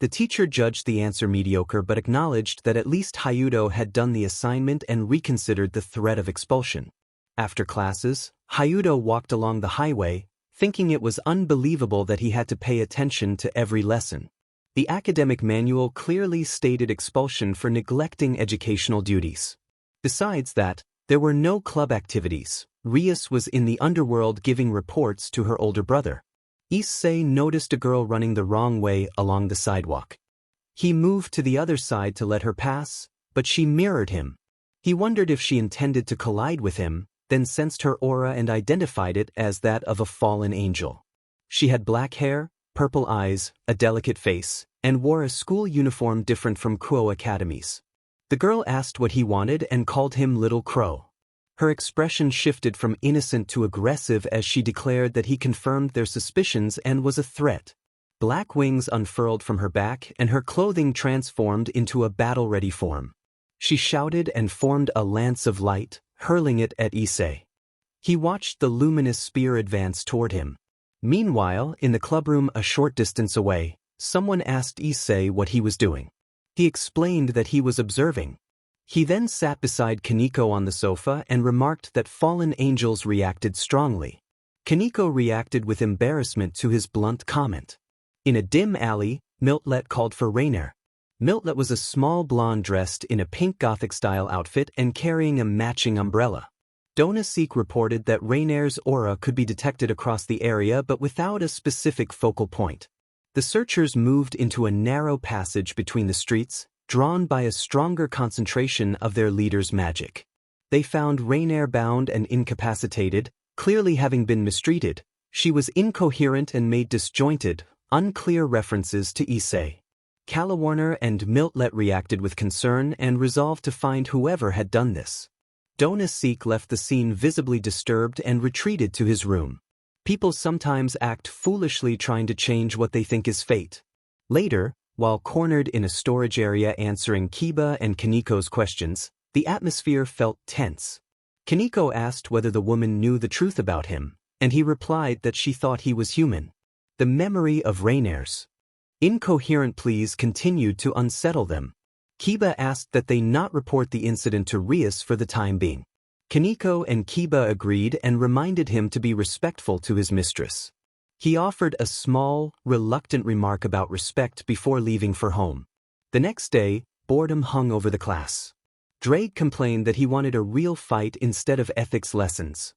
The teacher judged the answer mediocre but acknowledged that at least Hyoudo had done the assignment and reconsidered the threat of expulsion. After classes, Hyoudo walked along the highway, thinking it was unbelievable that he had to pay attention to every lesson. The academic manual clearly stated expulsion for neglecting educational duties. Besides that, there were no club activities. Rias was in the underworld giving reports to her older brother. Issei noticed a girl running the wrong way along the sidewalk. He moved to the other side to let her pass, but she mirrored him. He wondered if she intended to collide with him, then sensed her aura and identified it as that of a fallen angel. She had black hair, purple eyes, a delicate face, and wore a school uniform different from Kuo Academy's. The girl asked what he wanted and called him Little Crow. Her expression shifted from innocent to aggressive as she declared that he confirmed their suspicions and was a threat. Black wings unfurled from her back and her clothing transformed into a battle-ready form. She shouted and formed a lance of light, hurling it at Issei. He watched the luminous spear advance toward him. Meanwhile, in the clubroom a short distance away, someone asked Issei what he was doing. He explained that he was observing. He then sat beside Kaneko on the sofa and remarked that fallen angels reacted strongly. Kaneko reacted with embarrassment to his blunt comment. In a dim alley, Miltlet called for Rainer. Miltlet was a small blonde dressed in a pink Gothic-style outfit and carrying a matching umbrella. Donasik reported that Rainer's aura could be detected across the area but without a specific focal point. The searchers moved into a narrow passage between the streets, drawn by a stronger concentration of their leader's magic. They found Rainer bound and incapacitated, clearly having been mistreated. She was incoherent and made disjointed, unclear references to Issei. Calawarner and Miltlet reacted with concern and resolved to find whoever had done this. Donasik left the scene visibly disturbed and retreated to his room. People sometimes act foolishly trying to change what they think is fate. Later, while cornered in a storage area answering Kiba and Kaneko's questions, the atmosphere felt tense. Kaneko asked whether the woman knew the truth about him, and he replied that she thought he was human. The memory of Rainer's incoherent pleas continued to unsettle them. Kiba asked that they not report the incident to Rias for the time being. Kaneko and Kiba agreed and reminded him to be respectful to his mistress. He offered a small, reluctant remark about respect before leaving for home. The next day, boredom hung over the class. Drake complained that he wanted a real fight instead of ethics lessons.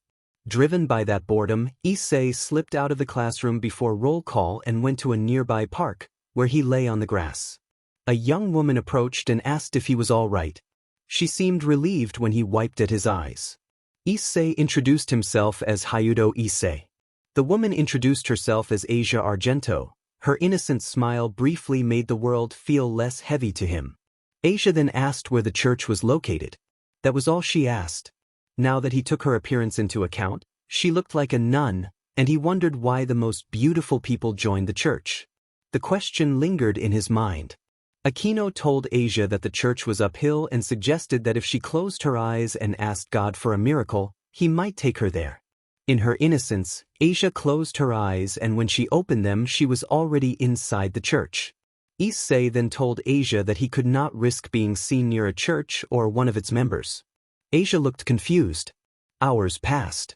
Driven by that boredom, Issei slipped out of the classroom before roll call and went to a nearby park, where he lay on the grass. A young woman approached and asked if he was all right. She seemed relieved when he wiped at his eyes. Issei introduced himself as Hyoudo Issei. The woman introduced herself as Asia Argento. Her innocent smile briefly made the world feel less heavy to him. Asia then asked where the church was located. That was all she asked. Now that he took her appearance into account, she looked like a nun, and he wondered why the most beautiful people joined the church. The question lingered in his mind. Aquino told Asia that the church was uphill and suggested that if she closed her eyes and asked God for a miracle, he might take her there. In her innocence, Asia closed her eyes, and when she opened them she was already inside the church. Issei then told Asia that he could not risk being seen near a church or one of its members. Asia looked confused. Hours passed.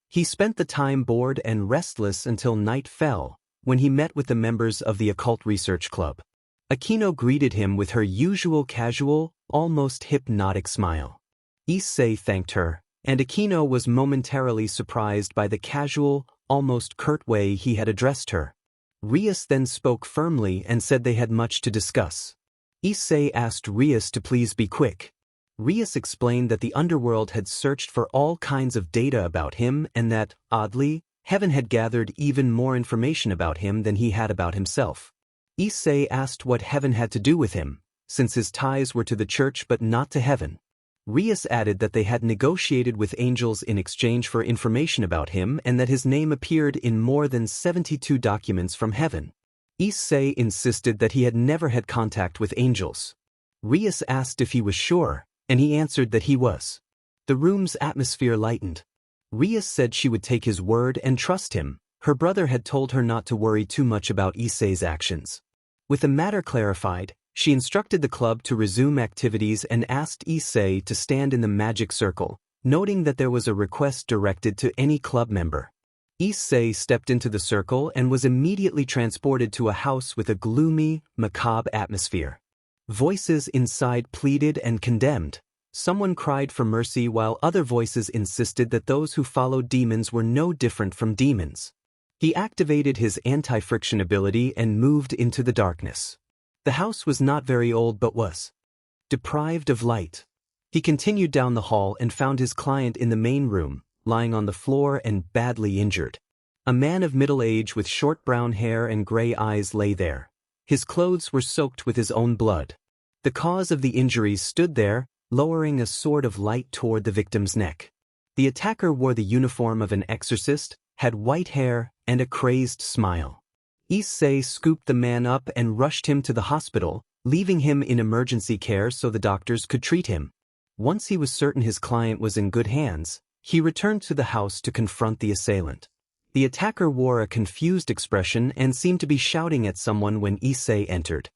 He spent the time bored and restless until night fell, when he met with the members of the Occult Research Club. Aquino greeted him with her usual casual, almost hypnotic smile. Issei thanked her, and Aquino was momentarily surprised by the casual, almost curt way he had addressed her. Rias then spoke firmly and said they had much to discuss. Issei asked Rias to please be quick. Rias explained that the underworld had searched for all kinds of data about him and that, oddly, heaven had gathered even more information about him than he had about himself. Issei asked what heaven had to do with him, since his ties were to the church but not to heaven. Rias added that they had negotiated with angels in exchange for information about him and that his name appeared in more than 72 documents from heaven. Issei insisted that he had never had contact with angels. Rias asked if he was sure, and he answered that he was. The room's atmosphere lightened. Rias said she would take his word and trust him. Her brother had told her not to worry too much about Issei's actions. With the matter clarified, she instructed the club to resume activities and asked Issei to stand in the magic circle, noting that there was a request directed to any club member. Issei stepped into the circle and was immediately transported to a house with a gloomy, macabre atmosphere. Voices inside pleaded and condemned. Someone cried for mercy while other voices insisted that those who followed demons were no different from demons. He activated his anti-friction ability and moved into the darkness. The house was not very old but was deprived of light. He continued down the hall and found his client in the main room, lying on the floor and badly injured. A man of middle age with short brown hair and gray eyes lay there. His clothes were soaked with his own blood. The cause of the injuries stood there, lowering a sword of light toward the victim's neck. The attacker wore the uniform of an exorcist, had white hair, and a crazed smile. Issei scooped the man up and rushed him to the hospital, leaving him in emergency care so the doctors could treat him. Once he was certain his client was in good hands, he returned to the house to confront the assailant. The attacker wore a confused expression and seemed to be shouting at someone when Issei entered.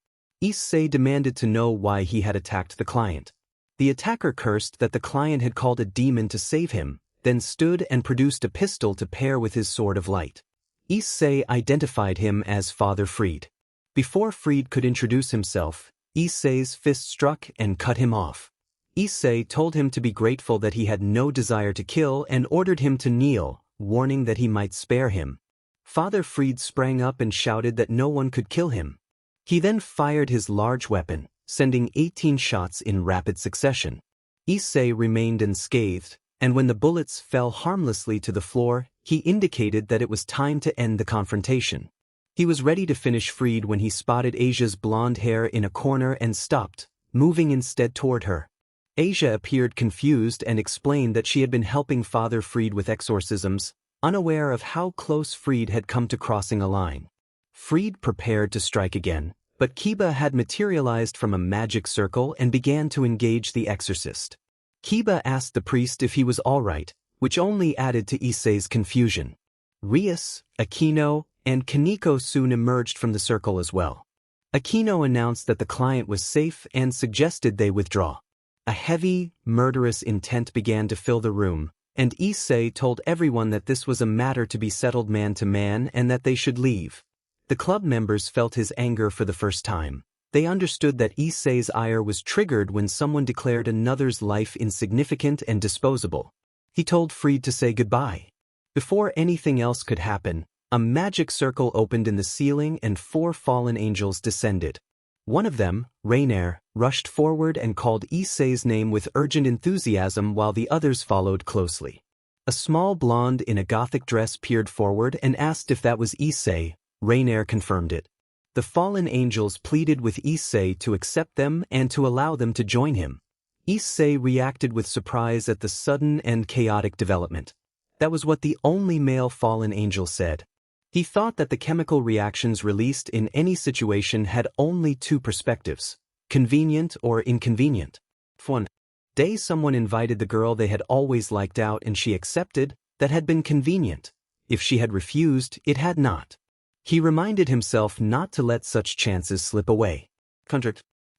Issei demanded to know why he had attacked the client. The attacker cursed that the client had called a demon to save him, then stood and produced a pistol to pair with his sword of light. Issei identified him as Father Fried. Before Fried could introduce himself, Issei's fist struck and cut him off. Issei told him to be grateful that he had no desire to kill and ordered him to kneel, warning that he might spare him. Father Fried sprang up and shouted that no one could kill him. He then fired his large weapon, sending 18 shots in rapid succession. Issei remained unscathed, and when the bullets fell harmlessly to the floor, he indicated that it was time to end the confrontation. He was ready to finish Fried when he spotted Asia's blonde hair in a corner and stopped, moving instead toward her. Asia appeared confused and explained that she had been helping Father Fried with exorcisms, unaware of how close Fried had come to crossing a line. Fried prepared to strike again, but Kiba had materialized from a magic circle and began to engage the exorcist. Kiba asked the priest if he was all right, which only added to Issei's confusion. Rias, Aquino, and Kaneko soon emerged from the circle as well. Aquino announced that the client was safe and suggested they withdraw. A heavy, murderous intent began to fill the room, and Issei told everyone that this was a matter to be settled man to man and that they should leave. The club members felt his anger for the first time. They understood that Issei's ire was triggered when someone declared another's life insignificant and disposable. He told Fried to say goodbye. Before anything else could happen, a magic circle opened in the ceiling and 4 fallen angels descended. One of them, Rainier, rushed forward and called Issei's name with urgent enthusiasm while the others followed closely. A small blonde in a gothic dress peered forward and asked if that was Issei. Rainier confirmed it. The fallen angels pleaded with Issei to accept them and to allow them to join him. Issei reacted with surprise at the sudden and chaotic development. That was what the only male fallen angel said. He thought that the chemical reactions released in any situation had only 2 perspectives, convenient or inconvenient. One day someone invited the girl they had always liked out and she accepted. That had been convenient. If she had refused, it had not. He reminded himself not to let such chances slip away.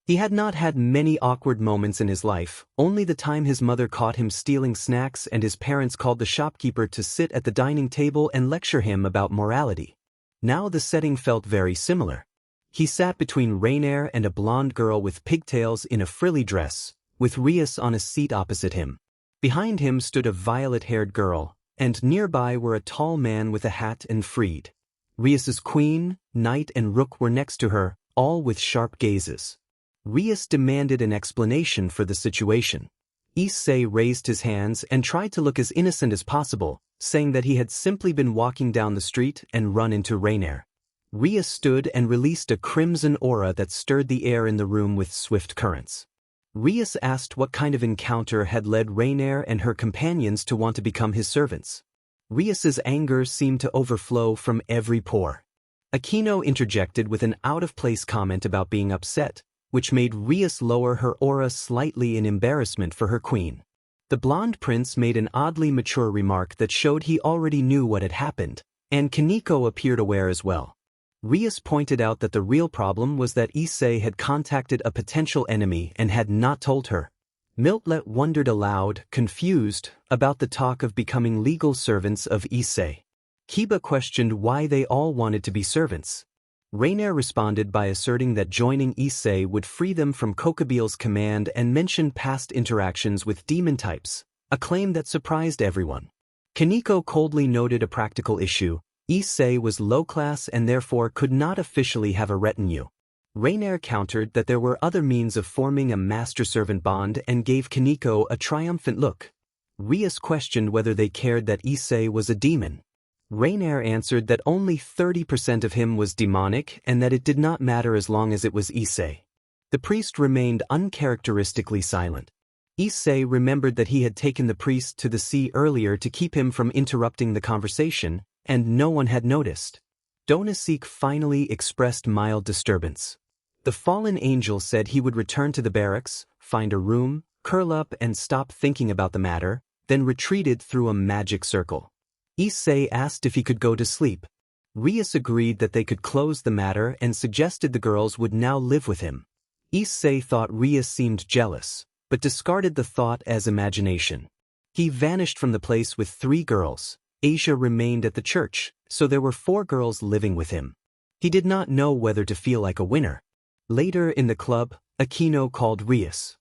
He had not had many awkward moments in his life, only the time his mother caught him stealing snacks and his parents called the shopkeeper to sit at the dining table and lecture him about morality. Now the setting felt very similar. He sat between Rainier and a blonde girl with pigtails in a frilly dress, with Rias on a seat opposite him. Behind him stood a violet-haired girl, and nearby were a tall man with a hat and Fried. Rias's queen, knight and rook were next to her, all with sharp gazes. Rias demanded an explanation for the situation. Issei raised his hands and tried to look as innocent as possible, saying that he had simply been walking down the street and run into Rainier. Rias stood and released a crimson aura that stirred the air in the room with swift currents. Rias asked what kind of encounter had led Rainier and her companions to want to become his servants. Rias's anger seemed to overflow from every pore. Aquino interjected with an out-of-place comment about being upset, which made Rias lower her aura slightly in embarrassment for her queen. The blonde prince made an oddly mature remark that showed he already knew what had happened, and Kaneko appeared aware as well. Rias pointed out that the real problem was that Issei had contacted a potential enemy and had not told her. Miltlet wondered aloud, confused, about the talk of becoming legal servants of Issei. Kiba questioned why they all wanted to be servants. Rainier responded by asserting that joining Issei would free them from Kokobeel's command and mentioned past interactions with demon types, a claim that surprised everyone. Kaneko coldly noted a practical issue: Issei was low-class and therefore could not officially have a retinue. Rainier countered that there were other means of forming a master-servant bond and gave Kaneko a triumphant look. Rias questioned whether they cared that Issei was a demon. Rainier answered that only 30% of him was demonic and that it did not matter as long as it was Issei. The priest remained uncharacteristically silent. Issei remembered that he had taken the priest to the sea earlier to keep him from interrupting the conversation, and no one had noticed. Donasik finally expressed mild disturbance. The fallen angel said he would return to the barracks, find a room, curl up and stop thinking about the matter, then retreated through a magic circle. Issei asked if he could go to sleep. Rias agreed that they could close the matter and suggested the girls would now live with him. Issei thought Rias seemed jealous, but discarded the thought as imagination. He vanished from the place with 3 girls. Asia remained at the church, so there were 4 girls living with him. He did not know whether to feel like a winner. Later in the club, Aquino called Rias.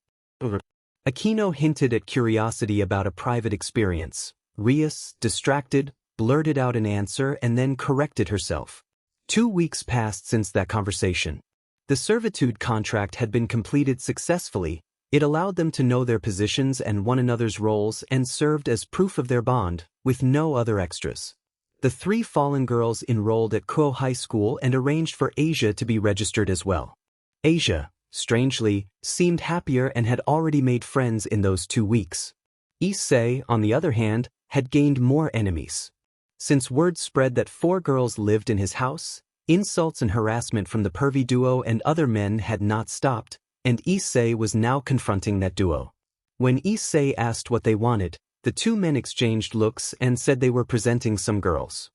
Aquino hinted at curiosity about a private experience. Rias, distracted, blurted out an answer and then corrected herself. 2 weeks passed since that conversation. The servitude contract had been completed successfully. It allowed them to know their positions and one another's roles and served as proof of their bond, with no other extras. The 3 fallen girls enrolled at Kuo High School and arranged for Asia to be registered as well. Asia, strangely, seemed happier and had already made friends in those 2 weeks. Issei, on the other hand, had gained more enemies. Since word spread that 4 girls lived in his house, insults and harassment from the pervy duo and other men had not stopped, and Issei was now confronting that duo. When Issei asked what they wanted, the 2 men exchanged looks and said they were presenting some girls.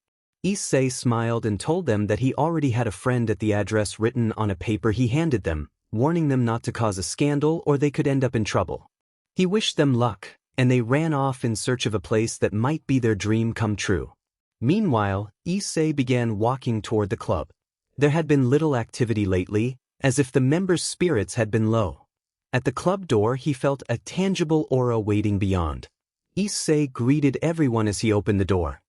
Issei smiled and told them that he already had a friend at the address written on a paper he handed them, warning them not to cause a scandal or they could end up in trouble. He wished them luck, and they ran off in search of a place that might be their dream come true. Meanwhile, Issei began walking toward the club. There had been little activity lately, as if the members' spirits had been low. At the club door he felt a tangible aura waiting beyond. Issei greeted everyone as he opened the door.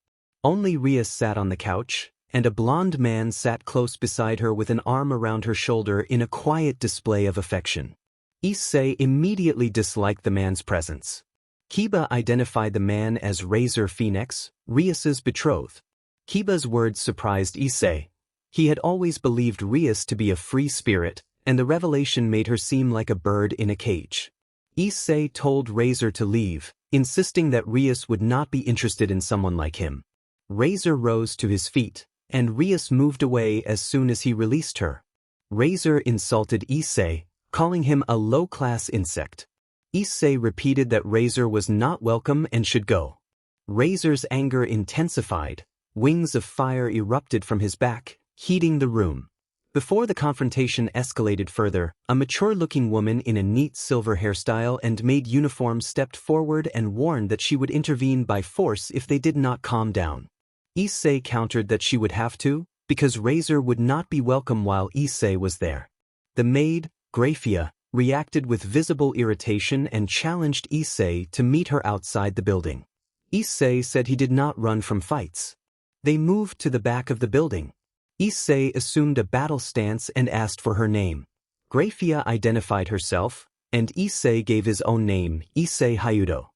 Only Ria sat on the couch, and a blond man sat close beside her with an arm around her shoulder in a quiet display of affection. Issei immediately disliked the man's presence. Kiba identified the man as Razor Phoenix, Rias's betrothed. Kiba's words surprised Issei. He had always believed Rias to be a free spirit, and the revelation made her seem like a bird in a cage. Issei told Razor to leave, insisting that Rias would not be interested in someone like him. Razor rose to his feet, and Rias moved away as soon as he released her. Razor insulted Issei, calling him a low-class insect. Issei repeated that Razor was not welcome and should go. Razor's anger intensified. Wings of fire erupted from his back, heating the room. Before the confrontation escalated further, a mature-looking woman in a neat silver hairstyle and maid uniform stepped forward and warned that she would intervene by force if they did not calm down. Issei countered that she would have to, because Razor would not be welcome while Issei was there. The maid, Grafia, reacted with visible irritation and challenged Issei to meet her outside the building. Issei said he did not run from fights. They moved to the back of the building. Issei assumed a battle stance and asked for her name. Grafia identified herself, and Issei gave his own name, Issei Hyoudo.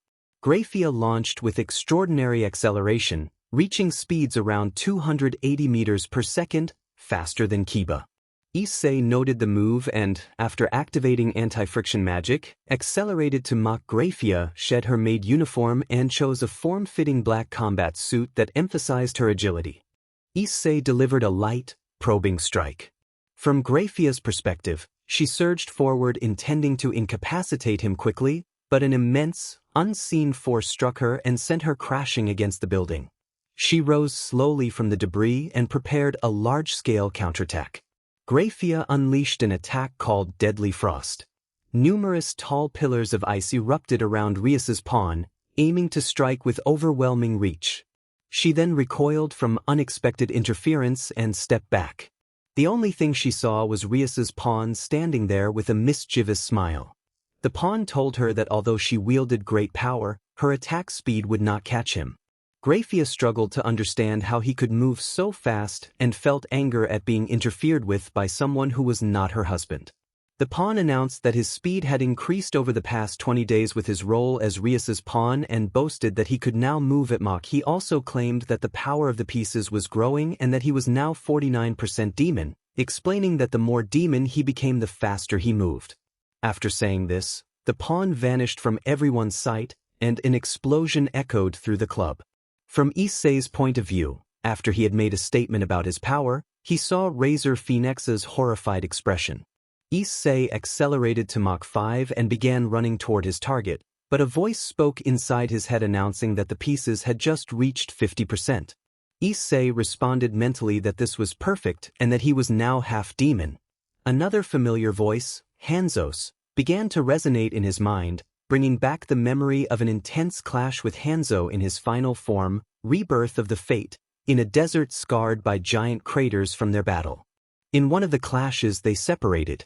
Grafia launched with extraordinary acceleration, reaching speeds around 280 meters per second, faster than Kiba. Issei noted the move and, after activating anti-friction magic, accelerated to mock Grafia, shed her maid uniform and chose a form-fitting black combat suit that emphasized her agility. Issei delivered a light, probing strike. From Grafia's perspective, she surged forward intending to incapacitate him quickly, but an immense, unseen force struck her and sent her crashing against the building. She rose slowly from the debris and prepared a large-scale counterattack. Grafia unleashed an attack called Deadly Frost. Numerous tall pillars of ice erupted around Rias's pawn, aiming to strike with overwhelming reach. She then recoiled from unexpected interference and stepped back. The only thing she saw was Rias's pawn standing there with a mischievous smile. The pawn told her that although she wielded great power, her attack speed would not catch him. Grafia struggled to understand how he could move so fast and felt anger at being interfered with by someone who was not her husband. The pawn announced that his speed had increased over the past 20 days with his role as Rias's pawn and boasted that he could now move at Mach. He also claimed that the power of the pieces was growing and that he was now 49% demon, explaining that the more demon he became the faster he moved. After saying this, the pawn vanished from everyone's sight, and an explosion echoed through the club. From Issei's point of view, after he had made a statement about his power, he saw Razor Phoenix's horrified expression. Issei accelerated to Mach 5 and began running toward his target, but a voice spoke inside his head announcing that the pieces had just reached 50%. Issei responded mentally that this was perfect and that he was now half demon. Another familiar voice, Hanzos, began to resonate in his mind, bringing back the memory of an intense clash with Hanzo in his final form, Rebirth of the Fate, in a desert scarred by giant craters from their battle. In one of the clashes they separated.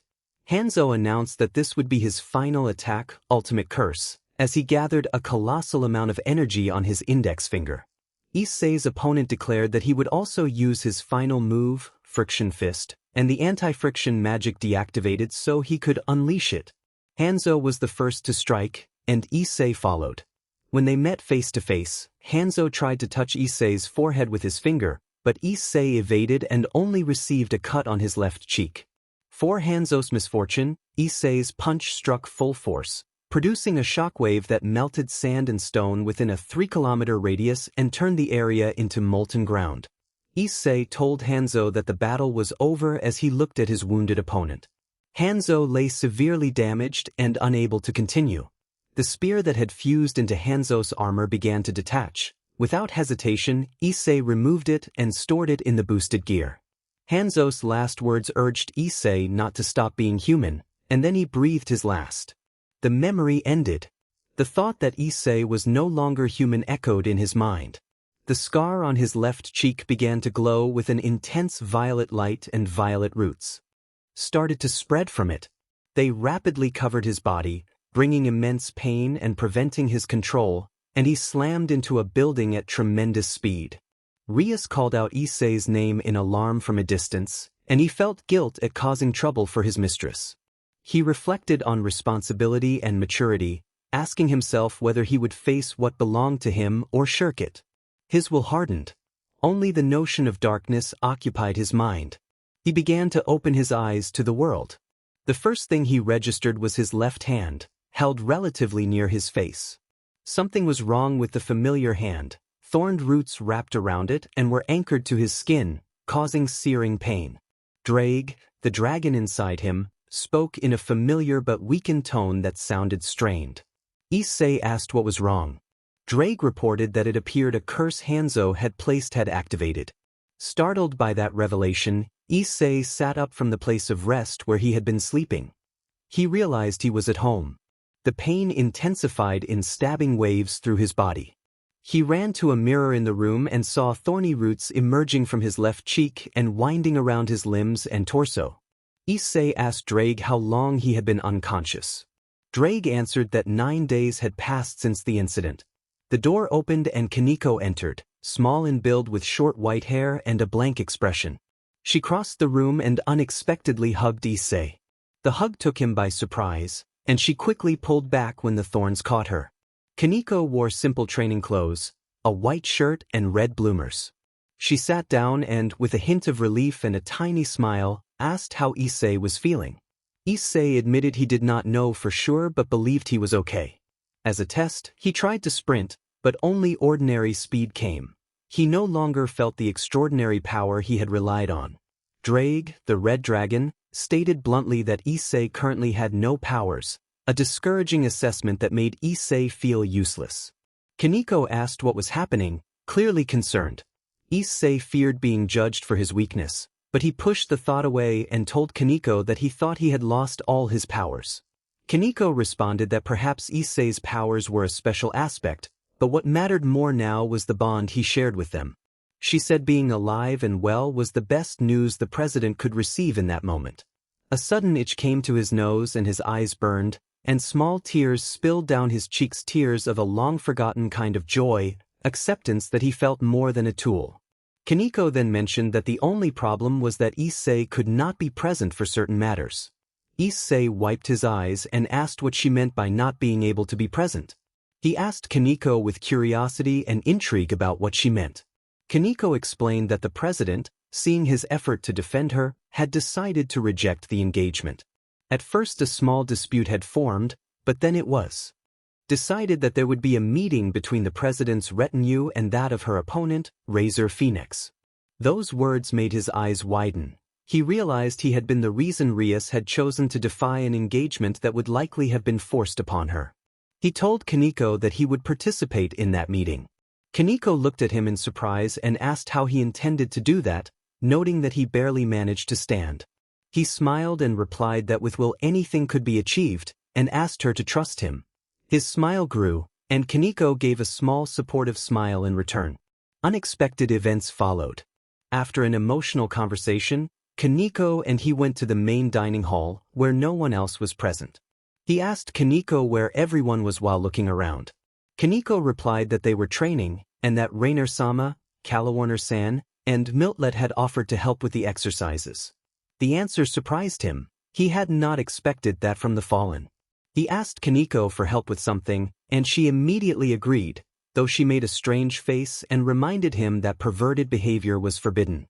Hanzo announced that this would be his final attack, Ultimate Curse, as he gathered a colossal amount of energy on his index finger. Issei's opponent declared that he would also use his final move, Friction Fist, and the anti-friction magic deactivated so he could unleash it. Hanzo was the first to strike, and Issei followed. When they met face to face, Hanzo tried to touch Issei's forehead with his finger, but Issei evaded and only received a cut on his left cheek. For Hanzo's misfortune, Issei's punch struck full force, producing a shockwave that melted sand and stone within a 3-kilometer radius and turned the area into molten ground. Issei told Hanzo that the battle was over as he looked at his wounded opponent. Hanzo lay severely damaged and unable to continue. The spear that had fused into Hanzo's armor began to detach. Without hesitation, Issei removed it and stored it in the boosted gear. Hanzo's last words urged Issei not to stop being human, and then he breathed his last. The memory ended. The thought that Issei was no longer human echoed in his mind. The scar on his left cheek began to glow with an intense violet light, and violet roots started to spread from it. They rapidly covered his body, bringing immense pain and preventing his control, and he slammed into a building at tremendous speed. Rias called out Issei's name in alarm from a distance, and he felt guilt at causing trouble for his mistress. He reflected on responsibility and maturity, asking himself whether he would face what belonged to him or shirk it. His will hardened. Only the notion of darkness occupied his mind. He began to open his eyes to the world. The first thing he registered was his left hand, held relatively near his face. Something was wrong with the familiar hand. Thorned roots wrapped around it and were anchored to his skin, causing searing pain. Drake, the dragon inside him, spoke in a familiar but weakened tone that sounded strained. Issei asked what was wrong. Drake reported that it appeared a curse Hanzo had placed had activated. Startled by that revelation, Issei sat up from the place of rest where he had been sleeping. He realized he was at home. The pain intensified in stabbing waves through his body. He ran to a mirror in the room and saw thorny roots emerging from his left cheek and winding around his limbs and torso. Issei asked Drake how long he had been unconscious. Drake answered that 9 days had passed since the incident. The door opened and Kaneko entered, small in build with short white hair and a blank expression. She crossed the room and unexpectedly hugged Issei. The hug took him by surprise, and she quickly pulled back when the thorns caught her. Kaneko wore simple training clothes, a white shirt and red bloomers. She sat down and, with a hint of relief and a tiny smile, asked how Issei was feeling. Issei admitted he did not know for sure but believed he was okay. As a test, he tried to sprint, but only ordinary speed came. He no longer felt the extraordinary power he had relied on. Drake, the red dragon, stated bluntly that Issei currently had no powers, a discouraging assessment that made Issei feel useless. Kaneko asked what was happening, clearly concerned. Issei feared being judged for his weakness, but he pushed the thought away and told Kaneko that he thought he had lost all his powers. Kaneko responded that perhaps Issei's powers were a special aspect, but what mattered more now was the bond he shared with them. She said being alive and well was the best news the president could receive in that moment. A sudden itch came to his nose and his eyes burned, and small tears spilled down his cheeks, tears of a long-forgotten kind of joy, acceptance that he felt more than a tool. Kaneko then mentioned that the only problem was that Issei could not be present for certain matters. Issei wiped his eyes and asked what she meant by not being able to be present. He asked Kaneko with curiosity and intrigue about what she meant. Kaneko explained that the president, seeing his effort to defend her, had decided to reject the engagement. At first a small dispute had formed, but then it was decided that there would be a meeting between the president's retinue and that of her opponent, Razor Phoenix. Those words made his eyes widen. He realized he had been the reason Rias had chosen to defy an engagement that would likely have been forced upon her. He told Kaneko that he would participate in that meeting. Kaneko looked at him in surprise and asked how he intended to do that, noting that he barely managed to stand. He smiled and replied that with will anything could be achieved, and asked her to trust him. His smile grew, and Kaneko gave a small supportive smile in return. Unexpected events followed. After an emotional conversation, Kaneko and he went to the main dining hall, where no one else was present. He asked Kaneko where everyone was while looking around. Kaneko replied that they were training, and that Rainer-sama, Kalawarner-san, and Miltlet had offered to help with the exercises. The answer surprised him. He had not expected that from the fallen. He asked Kaneko for help with something, and she immediately agreed, though she made a strange face and reminded him that perverted behavior was forbidden.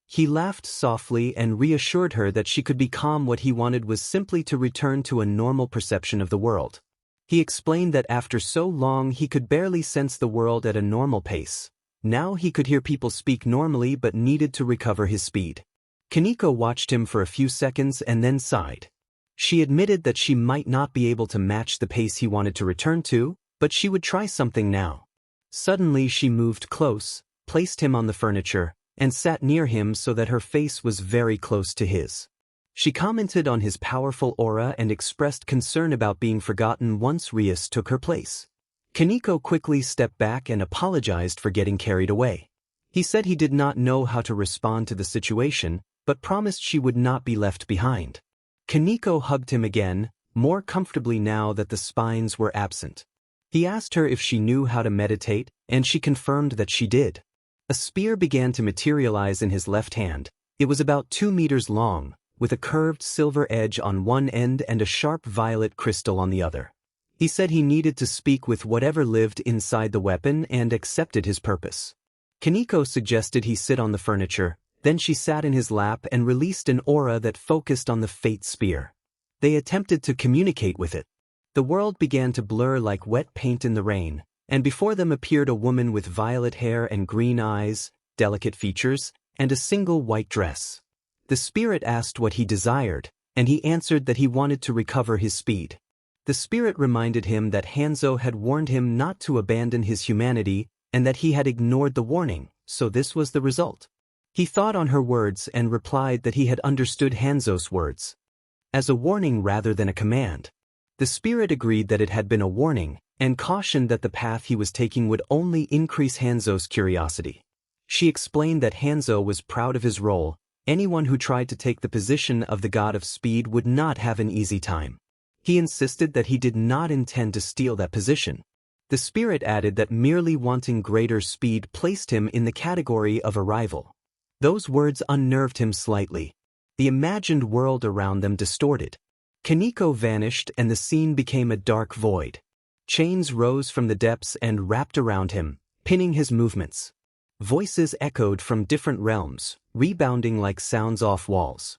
He laughed softly and reassured her that she could be calm. What he wanted was simply to return to a normal perception of the world. He explained that after so long he could barely sense the world at a normal pace. Now he could hear people speak normally but needed to recover his speed. Kaneko watched him for a few seconds and then sighed. She admitted that she might not be able to match the pace he wanted to return to, but she would try something now. Suddenly she moved close, placed him on the furniture, and sat near him so that her face was very close to his. She commented on his powerful aura and expressed concern about being forgotten once Rias took her place. Kaneko quickly stepped back and apologized for getting carried away. He said he did not know how to respond to the situation, but promised she would not be left behind. Kaneko hugged him again, more comfortably now that the spines were absent. He asked her if she knew how to meditate, and she confirmed that she did. A spear began to materialize in his left hand. It was about 2 meters long, with a curved silver edge on one end and a sharp violet crystal on the other. He said he needed to speak with whatever lived inside the weapon and accepted his purpose. Kaneko suggested he sit on the furniture, then she sat in his lap and released an aura that focused on the fate spear. They attempted to communicate with it. The world began to blur like wet paint in the rain, and before them appeared a woman with violet hair and green eyes, delicate features, and a single white dress. The spirit asked what he desired, and he answered that he wanted to recover his speed. The spirit reminded him that Hanzo had warned him not to abandon his humanity and that he had ignored the warning, so this was the result. He thought on her words and replied that he had understood Hanzo's words as a warning rather than a command. The spirit agreed that it had been a warning and cautioned that the path he was taking would only increase Hanzo's curiosity. She explained that Hanzo was proud of his role. Anyone who tried to take the position of the god of speed would not have an easy time. He insisted that he did not intend to steal that position. The spirit added that merely wanting greater speed placed him in the category of a rival. Those words unnerved him slightly. The imagined world around them distorted. Kaneko vanished and the scene became a dark void. Chains rose from the depths and wrapped around him, pinning his movements. Voices echoed from different realms, rebounding like sounds off walls.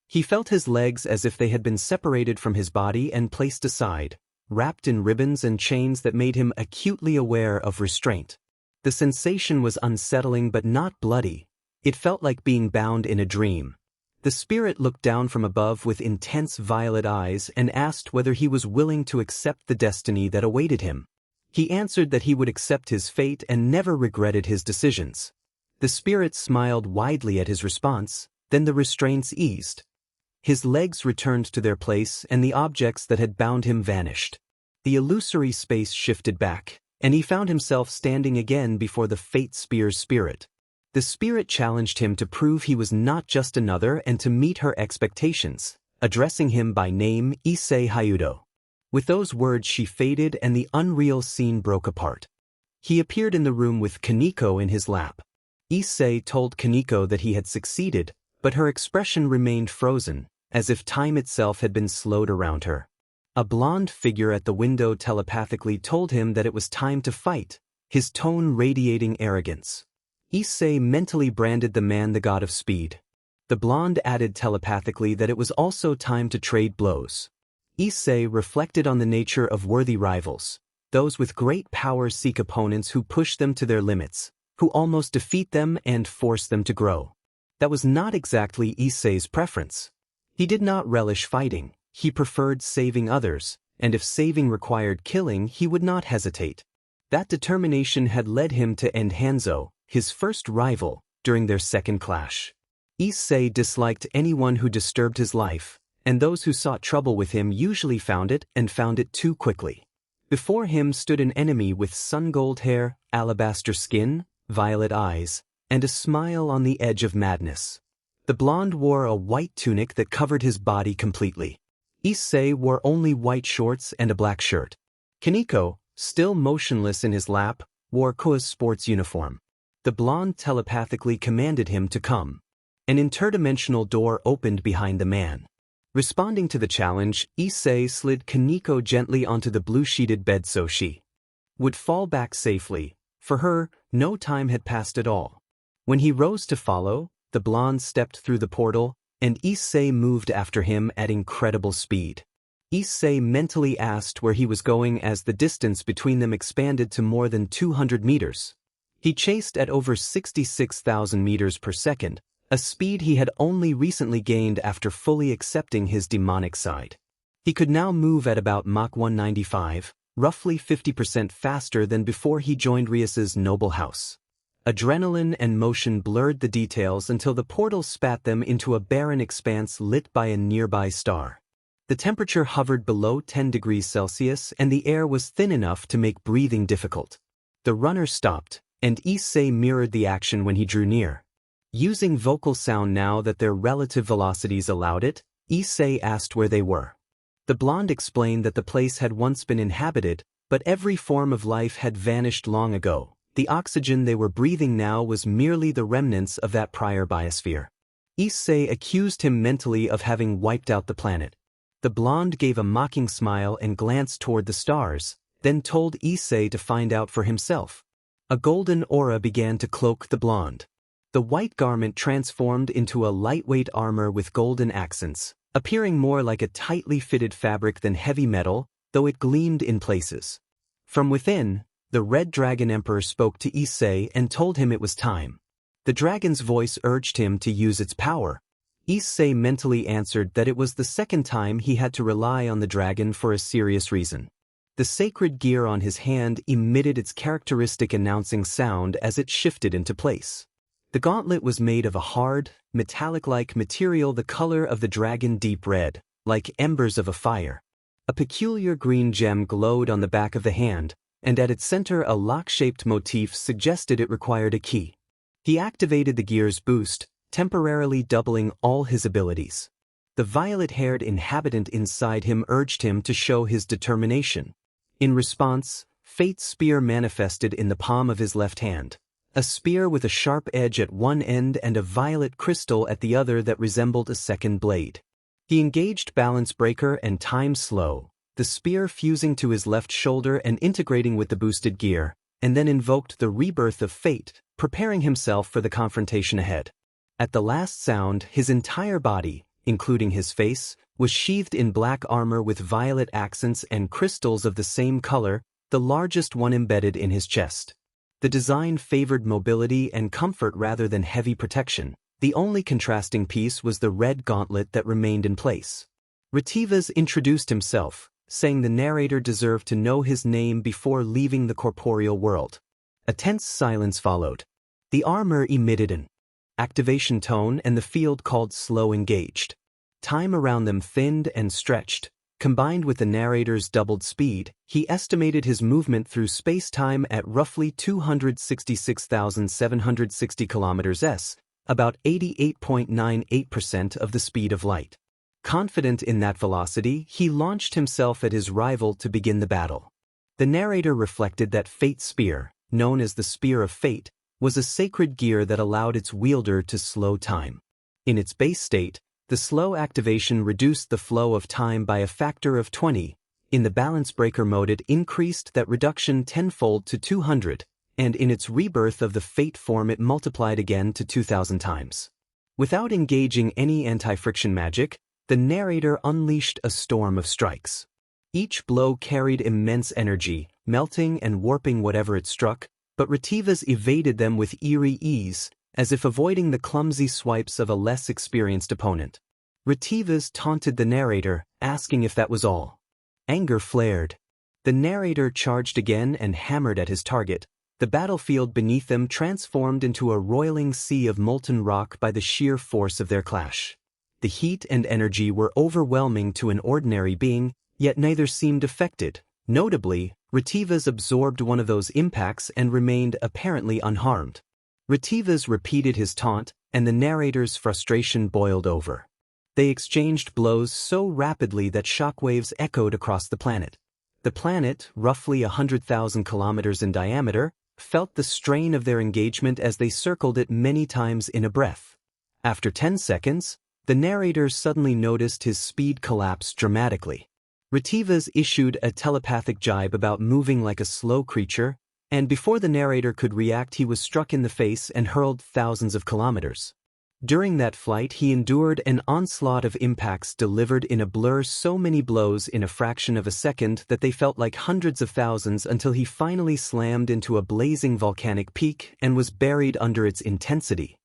He felt his legs as if they had been separated from his body and placed aside, wrapped in ribbons and chains that made him acutely aware of restraint. The sensation was unsettling but not bloody. It felt like being bound in a dream. The spirit looked down from above with intense violet eyes and asked whether he was willing to accept the destiny that awaited him. He answered that he would accept his fate and never regretted his decisions. The spirit smiled widely at his response, then the restraints eased. His legs returned to their place and the objects that had bound him vanished. The illusory space shifted back, and he found himself standing again before the fate spear's spirit. The spirit challenged him to prove he was not just another and to meet her expectations, addressing him by name Issei Hyoudo. With those words she faded and the unreal scene broke apart. He appeared in the room with Kaneko in his lap. Issei told Kaneko that he had succeeded, but her expression remained frozen, as if time itself had been slowed around her. A blonde figure at the window telepathically told him that it was time to fight, his tone radiating arrogance. Issei mentally branded the man the god of speed. The blonde added telepathically that it was also time to trade blows. Issei reflected on the nature of worthy rivals. Those with great power seek opponents who push them to their limits, who almost defeat them and force them to grow. That was not exactly Issei's preference. He did not relish fighting, he preferred saving others, and if saving required killing he would not hesitate. That determination had led him to end Hanzo, his first rival, during their second clash. Issei disliked anyone who disturbed his life, and those who sought trouble with him usually found it and found it too quickly. Before him stood an enemy with sun-gold hair, alabaster skin, violet eyes, and a smile on the edge of madness. The blonde wore a white tunic that covered his body completely. Issei wore only white shorts and a black shirt. Kaneko, still motionless in his lap, wore Koa's sports uniform. The blonde telepathically commanded him to come. An interdimensional door opened behind the man. Responding to the challenge, Issei slid Kaneko gently onto the blue-sheeted bed so she would fall back safely. For her, no time had passed at all. When he rose to follow, the blonde stepped through the portal, and Issei moved after him at incredible speed. Issei mentally asked where he was going as the distance between them expanded to more than 200 meters. He chased at over 66,000 meters per second, a speed he had only recently gained after fully accepting his demonic side. He could now move at about Mach 195, roughly 50% faster than before he joined Rias's noble house. Adrenaline and motion blurred the details until the portal spat them into a barren expanse lit by a nearby star. The temperature hovered below 10 degrees Celsius and the air was thin enough to make breathing difficult. The runner stopped, and Issei mirrored the action when he drew near. Using vocal sound now that their relative velocities allowed it, Issei asked where they were. The blonde explained that the place had once been inhabited, but every form of life had vanished long ago. The oxygen they were breathing now was merely the remnants of that prior biosphere. Issei accused him mentally of having wiped out the planet. The blonde gave a mocking smile and glanced toward the stars, then told Issei to find out for himself. A golden aura began to cloak the blonde. The white garment transformed into a lightweight armor with golden accents, appearing more like a tightly fitted fabric than heavy metal, though it gleamed in places. From within, the Red Dragon Emperor spoke to Issei and told him it was time. The dragon's voice urged him to use its power. Issei mentally answered that it was the second time he had to rely on the dragon for a serious reason. The sacred gear on his hand emitted its characteristic announcing sound as it shifted into place. The gauntlet was made of a hard, metallic-like material the color of the dragon deep red, like embers of a fire. A peculiar green gem glowed on the back of the hand, and at its center a lock-shaped motif suggested it required a key. He activated the gear's boost, temporarily doubling all his abilities. The violet-haired inhabitant inside him urged him to show his determination. In response, Fate's spear manifested in the palm of his left hand. A spear with a sharp edge at one end and a violet crystal at the other that resembled a second blade. He engaged Balance Breaker and Time Slow, the spear fusing to his left shoulder and integrating with the boosted gear, and then invoked the Rebirth of Fate, preparing himself for the confrontation ahead. At the last sound, his entire body, including his face, was sheathed in black armor with violet accents and crystals of the same color, the largest one embedded in his chest. The design favored mobility and comfort rather than heavy protection. The only contrasting piece was the red gauntlet that remained in place. Retivas introduced himself, saying the narrator deserved to know his name before leaving the corporeal world. A tense silence followed. The armor emitted an activation tone and the field called slow engaged. Time around them thinned and stretched. Combined with the narrator's doubled speed, he estimated his movement through space-time at roughly 266,760 km/s, about 88.98% of the speed of light. Confident in that velocity, he launched himself at his rival to begin the battle. The narrator reflected that Fate's spear, known as the Spear of Fate, was a sacred gear that allowed its wielder to slow time. In its base state, the slow activation reduced the flow of time by a factor of 20. In the Balance Breaker mode it increased that reduction tenfold to 200, and in its rebirth of the Fate form it multiplied again to 2,000 times. Without engaging any anti-friction magic, the narrator unleashed a storm of strikes. Each blow carried immense energy, melting and warping whatever it struck, but Retivas evaded them with eerie ease, as if avoiding the clumsy swipes of a less experienced opponent. Retivas taunted the narrator, asking if that was all. Anger flared. The narrator charged again and hammered at his target. The battlefield beneath them transformed into a roiling sea of molten rock by the sheer force of their clash. The heat and energy were overwhelming to an ordinary being, yet neither seemed affected. Notably, Retivas absorbed one of those impacts and remained apparently unharmed. Retivas repeated his taunt, and the narrator's frustration boiled over. They exchanged blows so rapidly that shockwaves echoed across the planet. The planet, roughly 100,000 kilometers in diameter, felt the strain of their engagement as they circled it many times in a breath. After 10 seconds, the narrator suddenly noticed his speed collapse dramatically. Retivas issued a telepathic jibe about moving like a slow creature, and before the narrator could react he was struck in the face and hurled thousands of kilometers. During that flight he endured an onslaught of impacts delivered in a blur, so many blows in a fraction of a second that they felt like hundreds of thousands, until he finally slammed into a blazing volcanic peak and was buried under its intensity.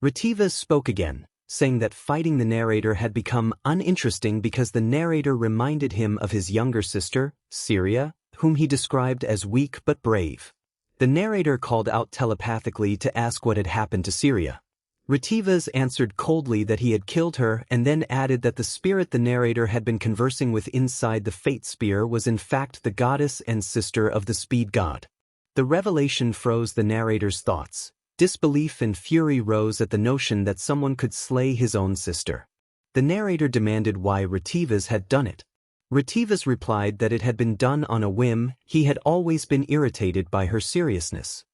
Retivas spoke again, saying that fighting the narrator had become uninteresting because the narrator reminded him of his younger sister, Syria, whom he described as weak but brave. The narrator called out telepathically to ask what had happened to Syria. Retivas answered coldly that he had killed her and then added that the spirit the narrator had been conversing with inside the fate spear was in fact the goddess and sister of the speed god. The revelation froze the narrator's thoughts. Disbelief and fury rose at the notion that someone could slay his own sister. The narrator demanded why Retivas had done it. Retivas replied that it had been done on a whim. He had always been irritated by her seriousness.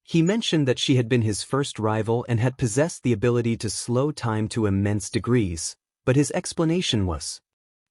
He mentioned that she had been his first rival and had possessed the ability to slow time to immense degrees, but his explanation was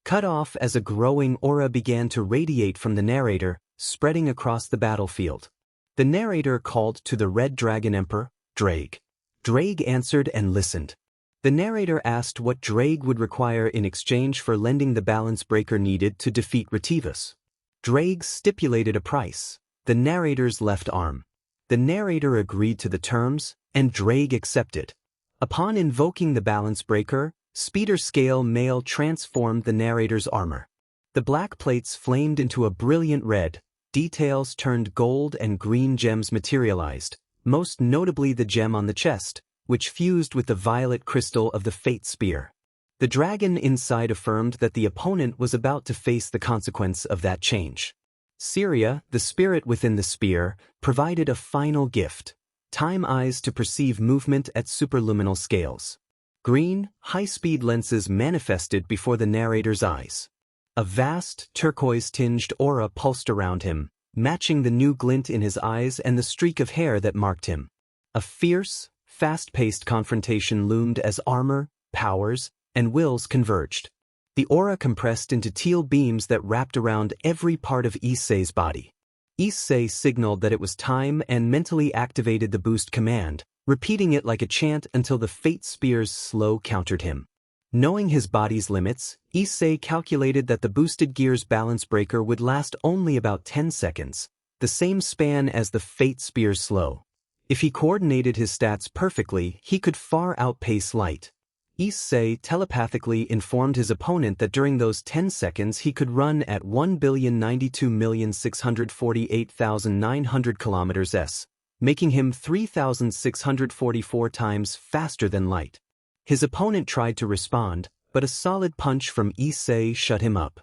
cut off as a growing aura began to radiate from the narrator, spreading across the battlefield. The narrator called to the Red Dragon Emperor, Drake. Drake answered and listened. The narrator asked what Drake would require in exchange for lending the balance breaker needed to defeat Retivas. Drake stipulated a price, the narrator's left arm. The narrator agreed to the terms, and Drake accepted. Upon invoking the balance breaker, Speeder Scale Mail transformed the narrator's armor. The black plates flamed into a brilliant red, details turned gold and green gems materialized, most notably the gem on the chest, which fused with the violet crystal of the fate spear. The dragon inside affirmed that the opponent was about to face the consequence of that change. Syria, the spirit within the spear, provided a final gift: time eyes to perceive movement at superluminal scales. Green, high-speed lenses manifested before the narrator's eyes. A vast, turquoise-tinged aura pulsed around him, matching the new glint in his eyes and the streak of hair that marked him. A fierce, fast-paced confrontation loomed as armor, powers, and wills converged. The aura compressed into teal beams that wrapped around every part of Issei's body. Issei signaled that it was time and mentally activated the boost command, repeating it like a chant until the fate spear's slow countered him. Knowing his body's limits, Issei calculated that the boosted gear's balance breaker would last only about 10 seconds, the same span as the fate spear's slow. If he coordinated his stats perfectly, he could far outpace light. Issei telepathically informed his opponent that during those 10 seconds he could run at 1,092,648,900 km/s, making him 3,644 times faster than light. His opponent tried to respond, but a solid punch from Issei shut him up.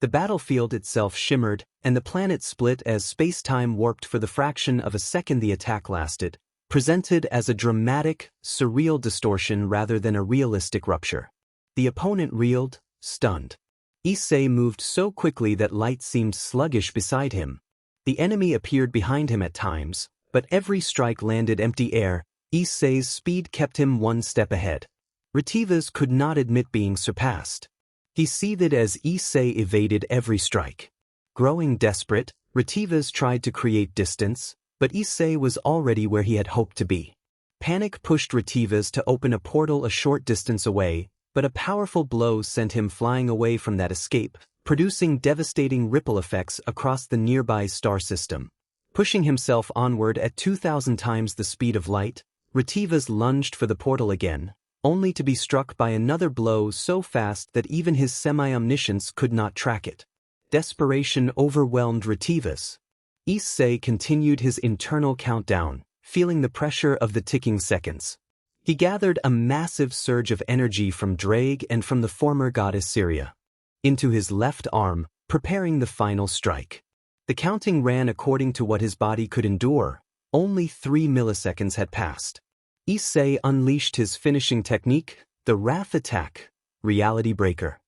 The battlefield itself shimmered, and the planet split as space-time warped for the fraction of a second the attack lasted, presented as a dramatic, surreal distortion rather than a realistic rupture. The opponent reeled, stunned. Issei moved so quickly that light seemed sluggish beside him. The enemy appeared behind him at times, but every strike landed empty air. Issei's speed kept him one step ahead. Retivas could not admit being surpassed. He seethed as Issei evaded every strike. Growing desperate, Retivas tried to create distance, but Issei was already where he had hoped to be. Panic pushed Retivas to open a portal a short distance away, but a powerful blow sent him flying away from that escape, producing devastating ripple effects across the nearby star system. Pushing himself onward at 2,000 times the speed of light, Retivas lunged for the portal again, only to be struck by another blow so fast that even his semi-omniscience could not track it. Desperation overwhelmed Retivas. Issei continued his internal countdown, feeling the pressure of the ticking seconds. He gathered a massive surge of energy from Drake and from the former goddess Syria into his left arm, preparing the final strike. The counting ran according to what his body could endure. Only 3 milliseconds had passed. Issei unleashed his finishing technique, the Wrath Attack, Reality Breaker.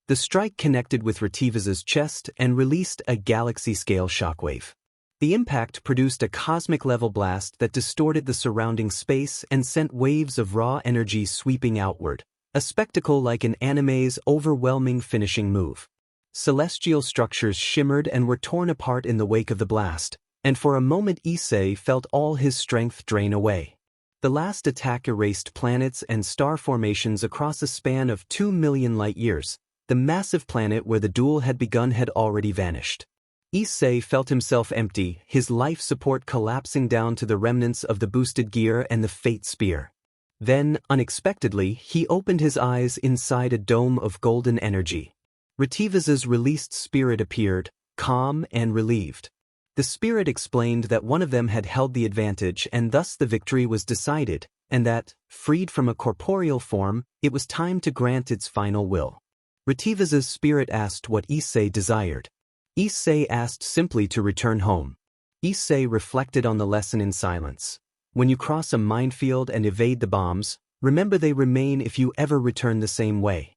The strike connected with Retivas's chest and released a galaxy-scale shockwave. The impact produced a cosmic-level blast that distorted the surrounding space and sent waves of raw energy sweeping outward, a spectacle like an anime's overwhelming finishing move. Celestial structures shimmered and were torn apart in the wake of the blast, and for a moment Issei felt all his strength drain away. The last attack erased planets and star formations across a span of 2 million light-years. The massive planet where the duel had begun had already vanished. Issei felt himself empty, his life support collapsing down to the remnants of the boosted gear and the fate spear. Then, unexpectedly, he opened his eyes inside a dome of golden energy. Retivas's released spirit appeared, calm and relieved. The spirit explained that one of them had held the advantage and thus the victory was decided, and that, freed from a corporeal form, it was time to grant its final will. Retiva's spirit asked what Issei desired. Issei asked simply to return home. Issei reflected on the lesson in silence. When you cross a minefield and evade the bombs, remember they remain if you ever return the same way.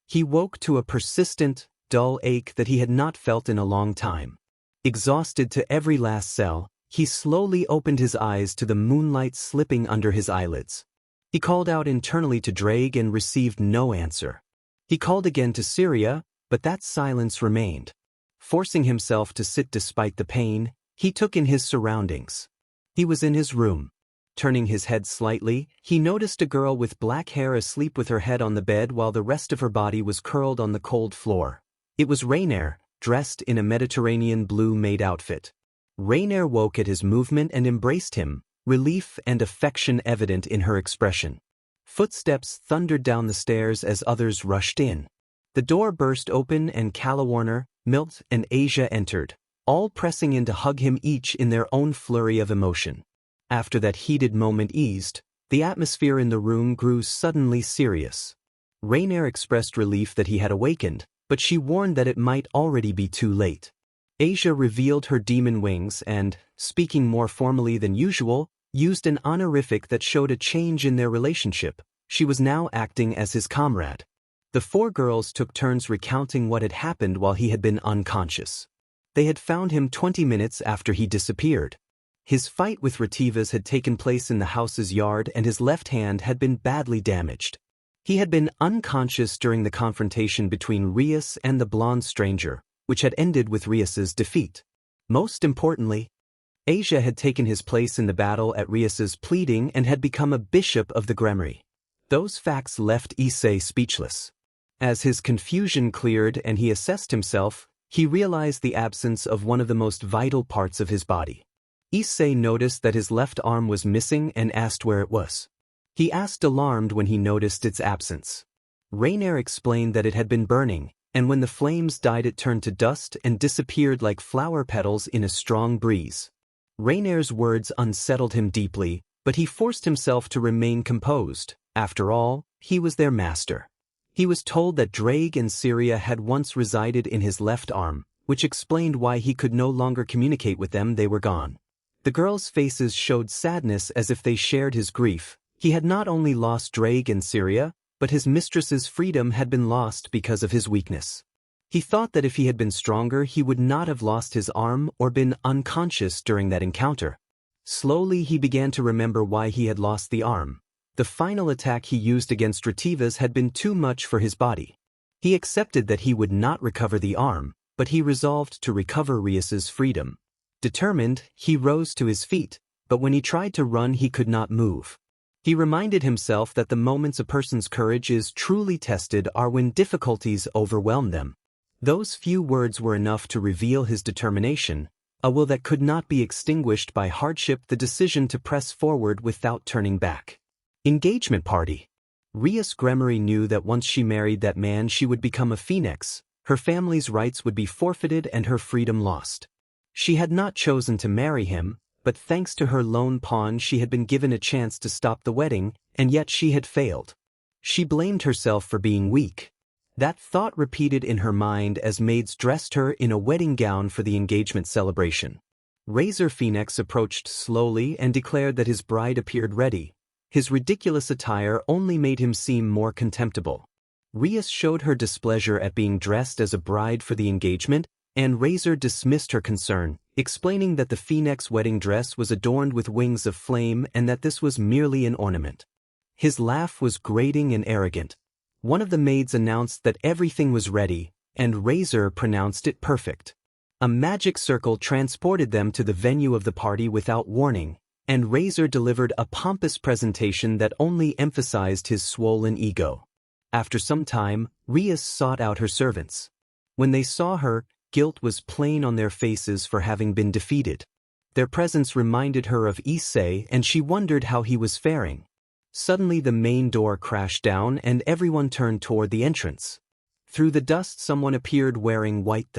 He woke to a persistent, dull ache that he had not felt in a long time. Exhausted to every last cell, he slowly opened his eyes to the moonlight slipping under his eyelids. He called out internally to Drake and received no answer. He called again to Syria, but that silence remained. Forcing himself to sit despite the pain, he took in his surroundings. He was in his room. Turning his head slightly, he noticed a girl with black hair asleep with her head on the bed while the rest of her body was curled on the cold floor. It was Rainier, dressed in a Mediterranean blue-maid outfit. Rainier woke at his movement and embraced him, relief and affection evident in her expression. Footsteps thundered down the stairs as others rushed in. The door burst open and Calawarner, Milt, and Asia entered, all pressing in to hug him each in their own flurry of emotion. After that heated moment eased, the atmosphere in the room grew suddenly serious. Rainier expressed relief that he had awakened, but she warned that it might already be too late. Asia revealed her demon wings and, speaking more formally than usual, used an honorific that showed a change in their relationship. She was now acting as his comrade. The four girls took turns recounting what had happened while he had been unconscious. They had found him 20 minutes after he disappeared. His fight with Retivas had taken place in the house's yard and his left hand had been badly damaged. He had been unconscious during the confrontation between Rias and the blonde stranger, which had ended with Rias's defeat. Most importantly, Asia had taken his place in the battle at Rias's pleading and had become a bishop of the Gremry. Those facts left Issei speechless. As his confusion cleared and he assessed himself, he realized the absence of one of the most vital parts of his body. Issei noticed that his left arm was missing and asked where it was. He asked alarmed when he noticed its absence. Rainier explained that it had been burning, and when the flames died it turned to dust and disappeared like flower petals in a strong breeze. Rainier's words unsettled him deeply, but he forced himself to remain composed. After all, he was their master. He was told that Drake and Syria had once resided in his left arm, which explained why he could no longer communicate with them. They were gone. The girls' faces showed sadness as if they shared his grief. He had not only lost Drake and Syria, but his mistress's freedom had been lost because of his weakness. He thought that if he had been stronger he would not have lost his arm or been unconscious during that encounter. Slowly he began to remember why he had lost the arm. The final attack he used against Retivas had been too much for his body. He accepted that he would not recover the arm, but he resolved to recover Rias's freedom. Determined, he rose to his feet, but when he tried to run he could not move. He reminded himself that the moments a person's courage is truly tested are when difficulties overwhelm them. Those few words were enough to reveal his determination, a will that could not be extinguished by hardship, the decision to press forward without turning back. Engagement party. Rias Gremery knew that once she married that man she would become a phoenix, her family's rights would be forfeited and her freedom lost. She had not chosen to marry him, but thanks to her lone pawn she had been given a chance to stop the wedding, and yet she had failed. She blamed herself for being weak. That thought repeated in her mind as maids dressed her in a wedding gown for the engagement celebration. Razor Phoenix approached slowly and declared that his bride appeared ready. His ridiculous attire only made him seem more contemptible. Rias showed her displeasure at being dressed as a bride for the engagement, and Razor dismissed her concern, explaining that the Phoenix wedding dress was adorned with wings of flame and that this was merely an ornament. His laugh was grating and arrogant. One of the maids announced that everything was ready, and Razor pronounced it perfect. A magic circle transported them to the venue of the party without warning, and Razor delivered a pompous presentation that only emphasized his swollen ego. After some time, Rias sought out her servants. When they saw her, guilt was plain on their faces for having been defeated. Their presence reminded her of Issei and she wondered how he was faring. Suddenly the main door crashed down and everyone turned toward the entrance. Through the dust someone appeared wearing white.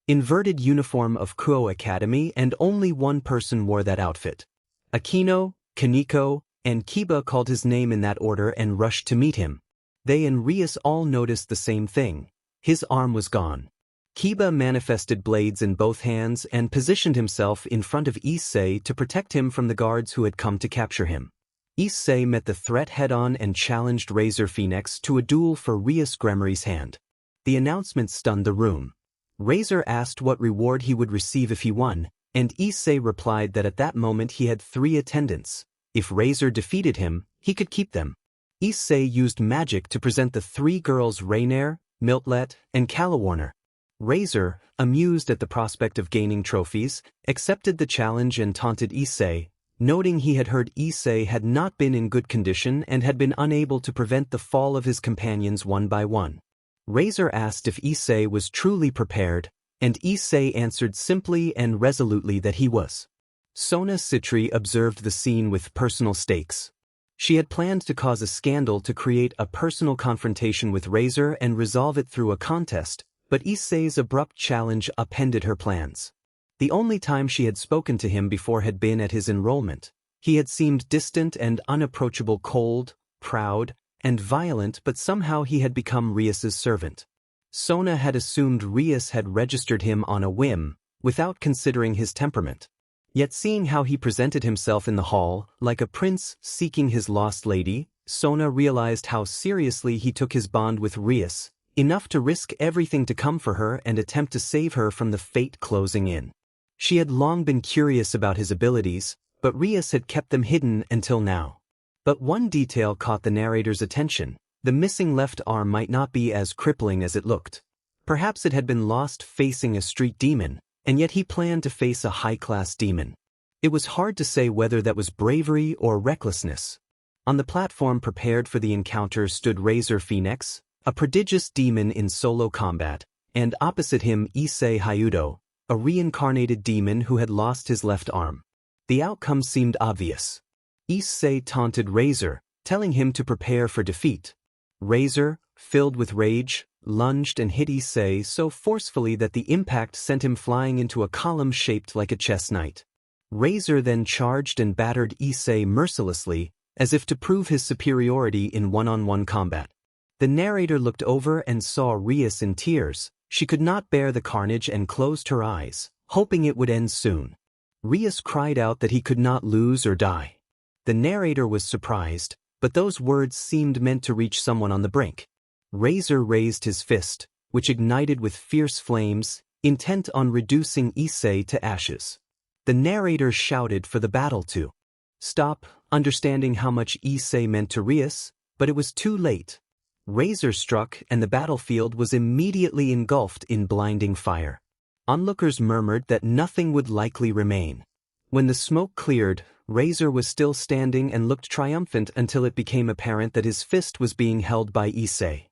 Inverted uniform of Kuo Academy, and only one person wore that outfit. Akino, Kaneko, and Kiba called his name in that order and rushed to meet him. They and Rias all noticed the same thing. His arm was gone. Kiba manifested blades in both hands and positioned himself in front of Issei to protect him from the guards who had come to capture him. Issei met the threat head-on and challenged Razor Phoenix to a duel for Rias Gremory's hand. The announcement stunned the room. Razor asked what reward he would receive if he won, and Issei replied that at that moment he had 3 attendants. If Razor defeated him, he could keep them. Issei used magic to present the 3 girls Rainier, Miltlet, and Calawarner. Razor, amused at the prospect of gaining trophies, accepted the challenge and taunted Issei, noting he had heard Issei had not been in good condition and had been unable to prevent the fall of his companions one by one. Razor asked if Issei was truly prepared, and Issei answered simply and resolutely that he was. Sona Citri observed the scene with personal stakes. She had planned to cause a scandal to create a personal confrontation with Razor and resolve it through a contest, but Issei's abrupt challenge upended her plans. The only time she had spoken to him before had been at his enrollment. He had seemed distant and unapproachable, cold, proud, and violent, but somehow he had become Rias's servant. Sona had assumed Rias had registered him on a whim, without considering his temperament. Yet seeing how he presented himself in the hall, like a prince seeking his lost lady, Sona realized how seriously he took his bond with Rias, enough to risk everything to come for her and attempt to save her from the fate closing in. She had long been curious about his abilities, but Rias had kept them hidden until now. But one detail caught the narrator's attention. The missing left arm might not be as crippling as it looked. Perhaps it had been lost facing a street demon, and yet he planned to face a high-class demon. It was hard to say whether that was bravery or recklessness. On the platform prepared for the encounter stood Razor Phoenix, a prodigious demon in solo combat, and opposite him Issei Hyoudo, a reincarnated demon who had lost his left arm. The outcome seemed obvious. Issei taunted Razor, telling him to prepare for defeat. Razor, filled with rage, lunged and hit Issei so forcefully that the impact sent him flying into a column shaped like a chess knight. Razor then charged and battered Issei mercilessly, as if to prove his superiority in one-on-one combat. The narrator looked over and saw Rias in tears. She could not bear the carnage and closed her eyes, hoping it would end soon. Rias cried out that he could not lose or die. The narrator was surprised, but those words seemed meant to reach someone on the brink. Razor raised his fist, which ignited with fierce flames, intent on reducing Issei to ashes. The narrator shouted for the battle to stop, understanding how much Issei meant to Rias, but it was too late. Razor struck and the battlefield was immediately engulfed in blinding fire. Onlookers murmured that nothing would likely remain. When the smoke cleared, Razor was still standing and looked triumphant until it became apparent that his fist was being held by Issei.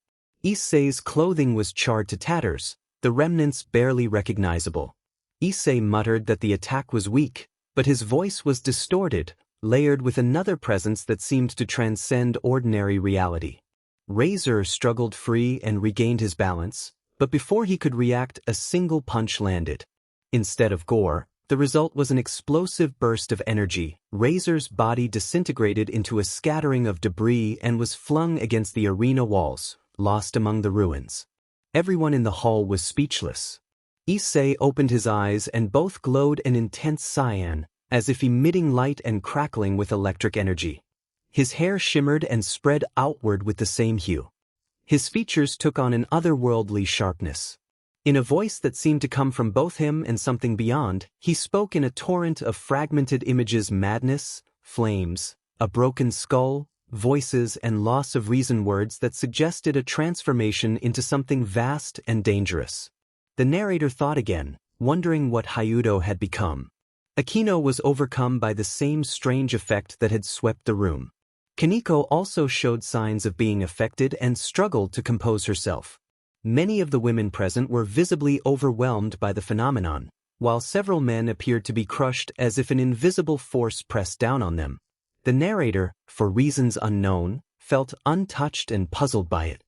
Issei's clothing was charred to tatters, the remnants barely recognizable. Issei muttered that the attack was weak, but his voice was distorted, layered with another presence that seemed to transcend ordinary reality. Razor struggled free and regained his balance, but before he could react, a single punch landed. Instead of gore, the result was an explosive burst of energy. Razor's body disintegrated into a scattering of debris and was flung against the arena walls, lost among the ruins. Everyone in the hall was speechless. Issei opened his eyes and both glowed an intense cyan, as if emitting light and crackling with electric energy. His hair shimmered and spread outward with the same hue. His features took on an otherworldly sharpness. In a voice that seemed to come from both him and something beyond, he spoke in a torrent of fragmented images: madness, flames, a broken skull, voices, and loss of reason, words that suggested a transformation into something vast and dangerous. The narrator thought again, wondering what Hyoudo had become. Akino was overcome by the same strange effect that had swept the room. Kaneko also showed signs of being affected and struggled to compose herself. Many of the women present were visibly overwhelmed by the phenomenon, while several men appeared to be crushed as if an invisible force pressed down on them. The narrator, for reasons unknown, felt untouched and puzzled by it.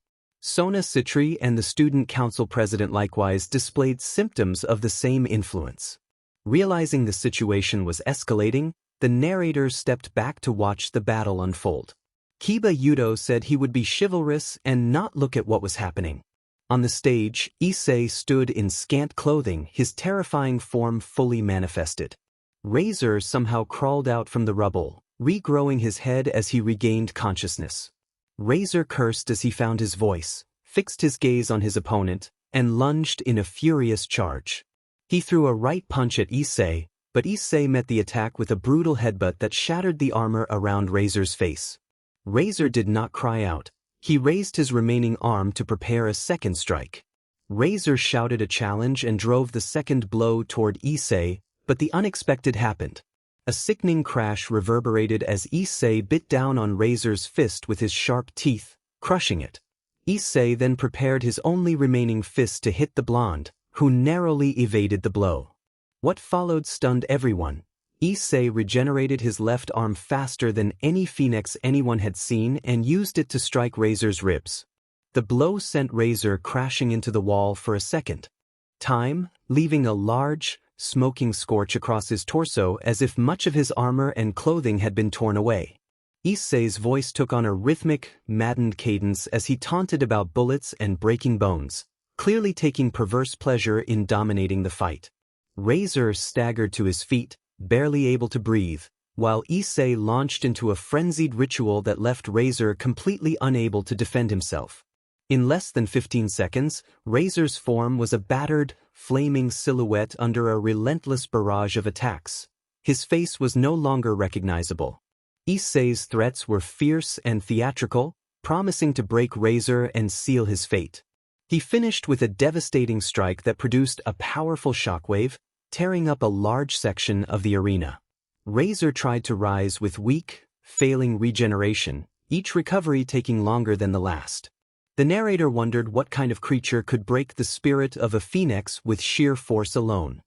Sona Citri and the student council president likewise displayed symptoms of the same influence. Realizing the situation was escalating, the narrator stepped back to watch the battle unfold. Kiba Hyoudo said he would be chivalrous and not look at what was happening. On the stage, Issei stood in scant clothing, his terrifying form fully manifested. Razor somehow crawled out from the rubble, regrowing his head as he regained consciousness. Razor cursed as he found his voice, fixed his gaze on his opponent, and lunged in a furious charge. He threw a right punch at Issei, but Issei met the attack with a brutal headbutt that shattered the armor around Razor's face. Razor did not cry out. He raised his remaining arm to prepare a second strike. Razor shouted a challenge and drove the second blow toward Issei, but the unexpected happened. A sickening crash reverberated as Issei bit down on Razor's fist with his sharp teeth, crushing it. Issei then prepared his only remaining fist to hit the blonde, who narrowly evaded the blow. What followed stunned everyone. Issei regenerated his left arm faster than any phoenix anyone had seen and used it to strike Razor's ribs. The blow sent Razor crashing into the wall for a second time, leaving a large, smoking scorch across his torso as if much of his armor and clothing had been torn away. Issei's voice took on a rhythmic, maddened cadence as he taunted about bullets and breaking bones, clearly taking perverse pleasure in dominating the fight. Razor staggered to his feet, barely able to breathe, while Issei launched into a frenzied ritual that left Razor completely unable to defend himself. In less than 15 seconds, Razor's form was a battered, flaming silhouette under a relentless barrage of attacks. His face was no longer recognizable. Issei's threats were fierce and theatrical, promising to break Razor and seal his fate. He finished with a devastating strike that produced a powerful shockwave, tearing up a large section of the arena. Razor tried to rise with weak, failing regeneration, each recovery taking longer than the last. The narrator wondered what kind of creature could break the spirit of a phoenix with sheer force alone.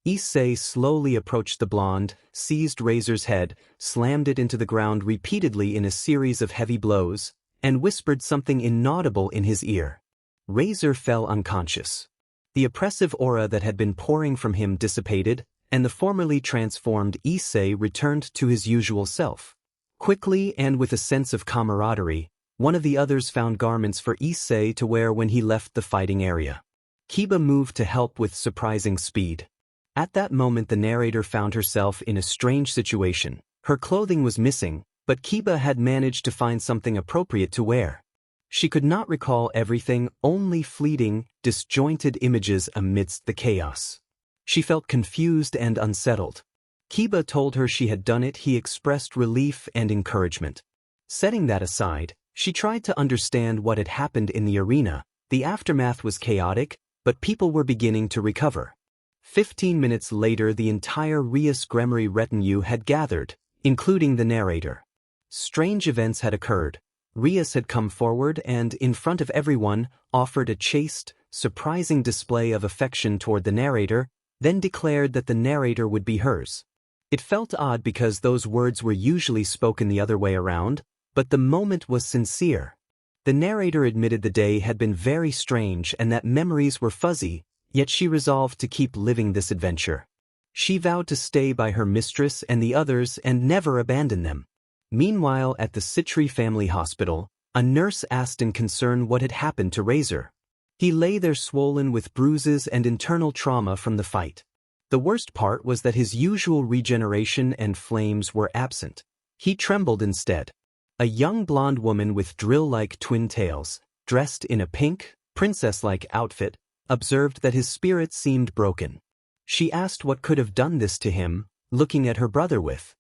Issei slowly approached the blonde, seized Razor's head, slammed it into the ground repeatedly in a series of heavy blows, and whispered something inaudible in his ear. Razor fell unconscious. The oppressive aura that had been pouring from him dissipated, and the formerly transformed Issei returned to his usual self. Quickly and with a sense of camaraderie, one of the others found garments for Issei to wear when he left the fighting area. Kiba moved to help with surprising speed. At that moment the narrator found herself in a strange situation. Her clothing was missing, but Kiba had managed to find something appropriate to wear. She could not recall everything, only fleeting, disjointed images amidst the chaos. She felt confused and unsettled. Kiba told her she had done it. He expressed relief and encouragement. Setting that aside, she tried to understand what had happened in the arena. The aftermath was chaotic, but people were beginning to recover. 15 minutes later the entire Rias Gremory retinue had gathered, including the narrator. Strange events had occurred. Rias had come forward and, in front of everyone, offered a chaste, surprising display of affection toward the narrator, then declared that the narrator would be hers. It felt odd because those words were usually spoken the other way around, but the moment was sincere. The narrator admitted the day had been very strange and that memories were fuzzy, yet she resolved to keep living this adventure. She vowed to stay by her mistress and the others and never abandon them. Meanwhile, at the Citri family hospital, a nurse asked in concern what had happened to Razor. He lay there swollen with bruises and internal trauma from the fight. The worst part was that his usual regeneration and flames were absent. He trembled instead. A young blonde woman with drill-like twin tails, dressed in a pink, princess-like outfit, observed that his spirit seemed broken. She asked what could have done this to him, looking at her brother with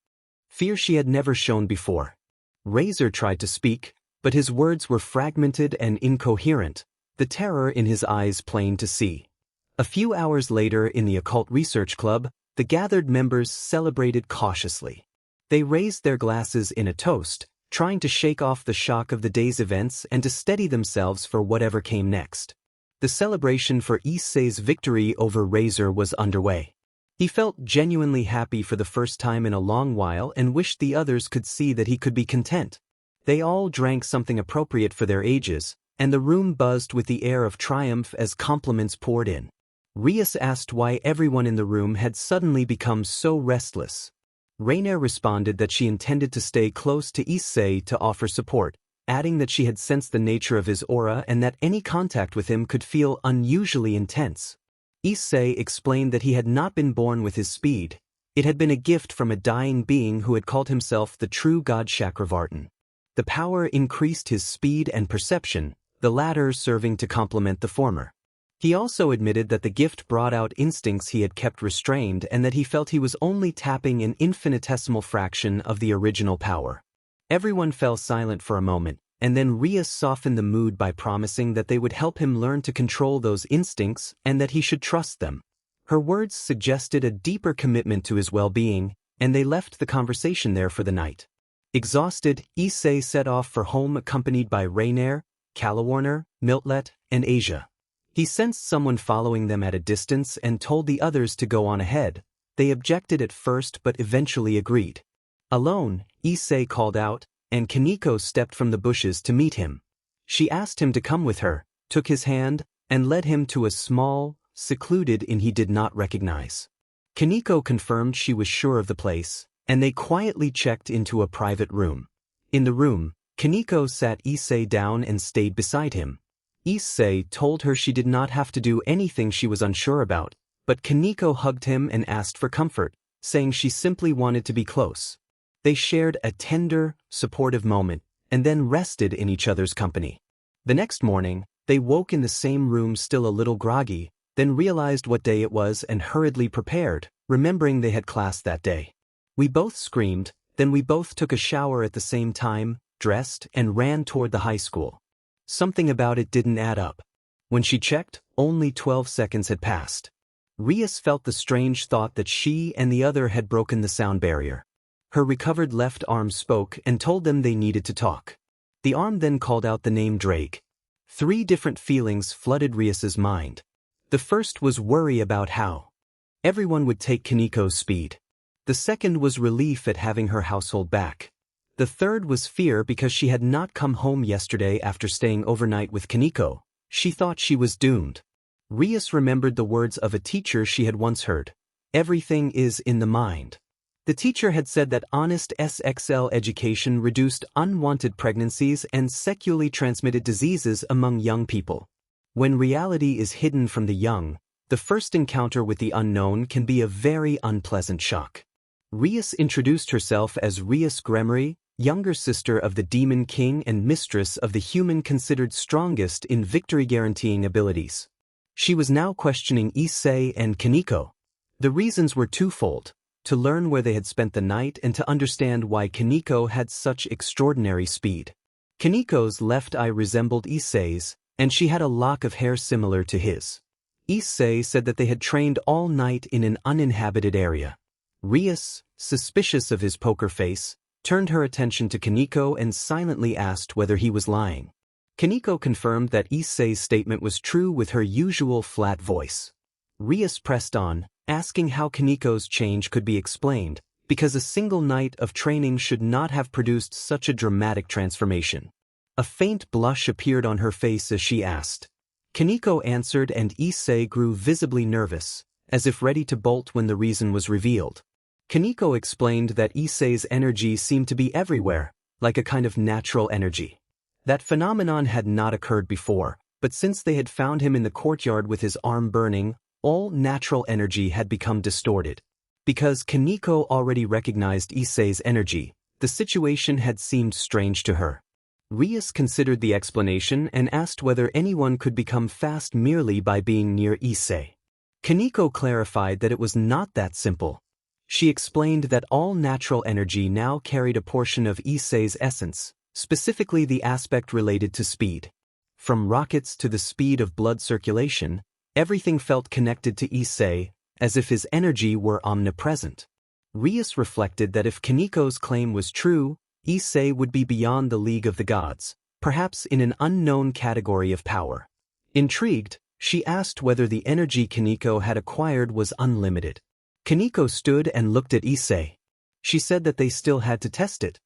fear she had never shown before. Razor tried to speak, but his words were fragmented and incoherent, the terror in his eyes plain to see. A few hours later in the Occult Research Club, the gathered members celebrated cautiously. They raised their glasses in a toast, trying to shake off the shock of the day's events and to steady themselves for whatever came next. The celebration for Issei's victory over Razor was underway. He felt genuinely happy for the first time in a long while and wished the others could see that he could be content. They all drank something appropriate for their ages, and the room buzzed with the air of triumph as compliments poured in. Rias asked why everyone in the room had suddenly become so restless. Rainier responded that she intended to stay close to Issei to offer support, adding that she had sensed the nature of his aura and that any contact with him could feel unusually intense. Issei explained that he had not been born with his speed. It had been a gift from a dying being who had called himself the true god Chakravartin. The power increased his speed and perception, the latter serving to complement the former. He also admitted that the gift brought out instincts he had kept restrained and that he felt he was only tapping an infinitesimal fraction of the original power. Everyone fell silent for a moment, and then Rias softened the mood by promising that they would help him learn to control those instincts and that he should trust them. Her words suggested a deeper commitment to his well-being, and they left the conversation there for the night. Exhausted, Issei set off for home accompanied by Rainier, Calawarner, Miltlet, and Asia. He sensed someone following them at a distance and told the others to go on ahead. They objected at first but eventually agreed. Alone, Issei called out, and Kaneko stepped from the bushes to meet him. She asked him to come with her, took his hand, and led him to a small, secluded inn he did not recognize. Kaneko confirmed she was sure of the place, and they quietly checked into a private room. In the room, Kaneko sat Issei down and stayed beside him. Issei told her she did not have to do anything she was unsure about, but Kaneko hugged him and asked for comfort, saying she simply wanted to be close. They shared a tender, supportive moment, and then rested in each other's company. The next morning, they woke in the same room still a little groggy, then realized what day it was and hurriedly prepared, remembering they had class that day. We both screamed, then we both took a shower at the same time, dressed, and ran toward the high school. Something about it didn't add up. When she checked, only 12 seconds had passed. Rias felt the strange thought that she and the other had broken the sound barrier. Her recovered left arm spoke and told them they needed to talk. The arm then called out the name Drake. 3 different feelings flooded Rias's mind. The first was worry about how everyone would take Kaneko's speed. The second was relief at having her household back. The third was fear because she had not come home yesterday after staying overnight with Kaneko. She thought she was doomed. Rias remembered the words of a teacher she had once heard. Everything is in the mind. The teacher had said that honest SXL education reduced unwanted pregnancies and sexually transmitted diseases among young people. When reality is hidden from the young, the first encounter with the unknown can be a very unpleasant shock. Rias introduced herself as Rias Gremory, younger sister of the Demon King and mistress of the human considered strongest in victory-guaranteeing abilities. She was now questioning Issei and Kaneko. The reasons were twofold: to learn where they had spent the night and to understand why Kaneko had such extraordinary speed. Kaneko's left eye resembled Issei's, and she had a lock of hair similar to his. Issei said that they had trained all night in an uninhabited area. Rias, suspicious of his poker face, turned her attention to Kaneko and silently asked whether he was lying. Kaneko confirmed that Issei's statement was true with her usual flat voice. Rias pressed on, asking how Kaneko's change could be explained, because a single night of training should not have produced such a dramatic transformation. A faint blush appeared on her face as she asked. Kaneko answered and Issei grew visibly nervous, as if ready to bolt when the reason was revealed. Kaneko explained that Issei's energy seemed to be everywhere, like a kind of natural energy. That phenomenon had not occurred before, but since they had found him in the courtyard with his arm burning, all natural energy had become distorted. Because Kaneko already recognized Issei's energy, the situation had seemed strange to her. Rias considered the explanation and asked whether anyone could become fast merely by being near Issei. Kaneko clarified that it was not that simple. She explained that all natural energy now carried a portion of Issei's essence, specifically the aspect related to speed. From rockets to the speed of blood circulation, everything felt connected to Issei, as if his energy were omnipresent. Rias reflected that if Kaneko's claim was true, Issei would be beyond the league of the gods, perhaps in an unknown category of power. Intrigued, she asked whether the energy Kaneko had acquired was unlimited. Kaneko stood and looked at Issei. She said that they still had to test it.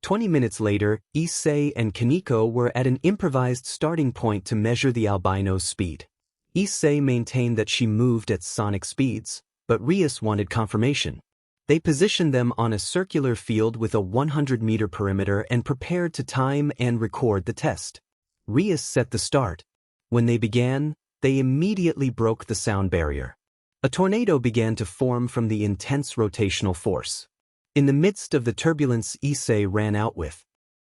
20 minutes later, Issei and Kaneko were at an improvised starting point to measure the albino's speed. Issei maintained that she moved at sonic speeds, but Rias wanted confirmation. They positioned them on a circular field with a 100-meter perimeter and prepared to time and record the test. Rias set the start. When they began, they immediately broke the sound barrier. A tornado began to form from the intense rotational force. In the midst of the turbulence Issei ran out with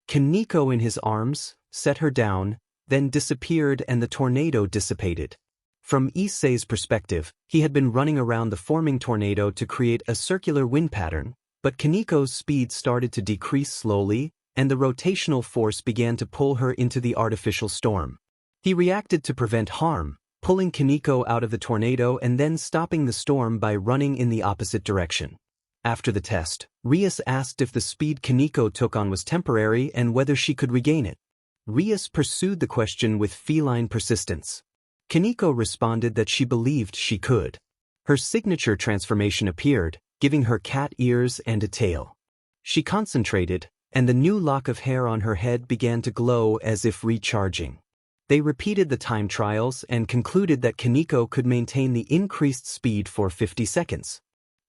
Kaneko in his arms, set her down, then disappeared and the tornado dissipated. From Issei's perspective, he had been running around the forming tornado to create a circular wind pattern, but Kaneko's speed started to decrease slowly, and the rotational force began to pull her into the artificial storm. He reacted to prevent harm, pulling Kaneko out of the tornado and then stopping the storm by running in the opposite direction. After the test, Rias asked if the speed Kaneko took on was temporary and whether she could regain it. Rias pursued the question with feline persistence. Kaneko responded that she believed she could. Her signature transformation appeared, giving her cat ears and a tail. She concentrated, and the new lock of hair on her head began to glow as if recharging. They repeated the time trials and concluded that Kaneko could maintain the increased speed for 50 seconds.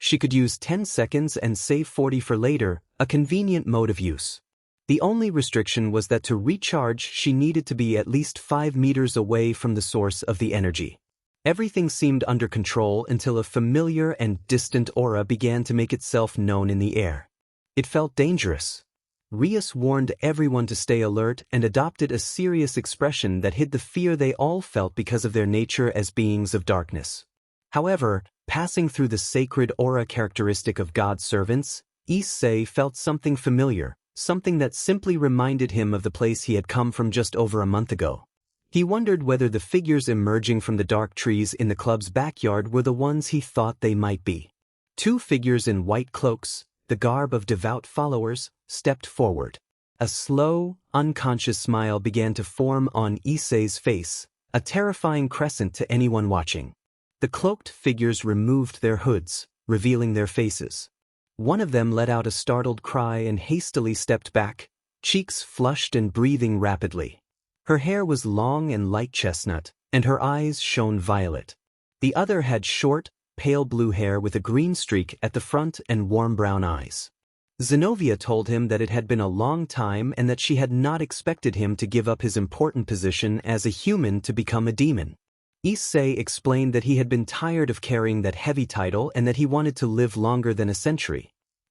She could use 10 seconds and save 40 for later, a convenient mode of use. The only restriction was that to recharge she needed to be at least 5 meters away from the source of the energy. Everything seemed under control until a familiar and distant aura began to make itself known in the air. It felt dangerous. Rias warned everyone to stay alert and adopted a serious expression that hid the fear they all felt because of their nature as beings of darkness. However, passing through the sacred aura characteristic of God's servants, Issei felt something familiar, something that simply reminded him of the place he had come from just over a month ago. He wondered whether the figures emerging from the dark trees in the club's backyard were the ones he thought they might be. 2 figures in white cloaks, the garb of devout followers, stepped forward. A slow, unconscious smile began to form on Issei's face, a terrifying crescent to anyone watching. The cloaked figures removed their hoods, revealing their faces. One of them let out a startled cry and hastily stepped back, cheeks flushed and breathing rapidly. Her hair was long and light chestnut, and her eyes shone violet. The other had short, pale blue hair with a green streak at the front and warm brown eyes. Zenobia told him that it had been a long time and that she had not expected him to give up his important position as a human to become a demon. Issei explained that he had been tired of carrying that heavy title and that he wanted to live longer than a century.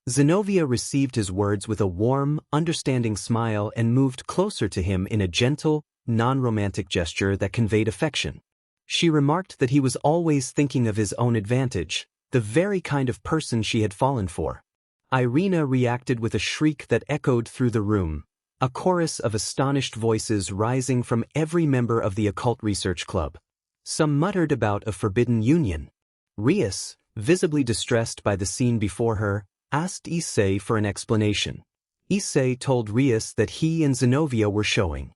Zenobia received his words with a warm, understanding smile and moved closer to him in a gentle, non-romantic gesture that conveyed affection. She remarked that he was always thinking of his own advantage, the very kind of person she had fallen for. Irina reacted with a shriek that echoed through the room, a chorus of astonished voices rising from every member of the occult research club. Some muttered about a forbidden union. Rias, visibly distressed by the scene before her, asked Issei for an explanation. Issei told Rias that he and Zenobia were showing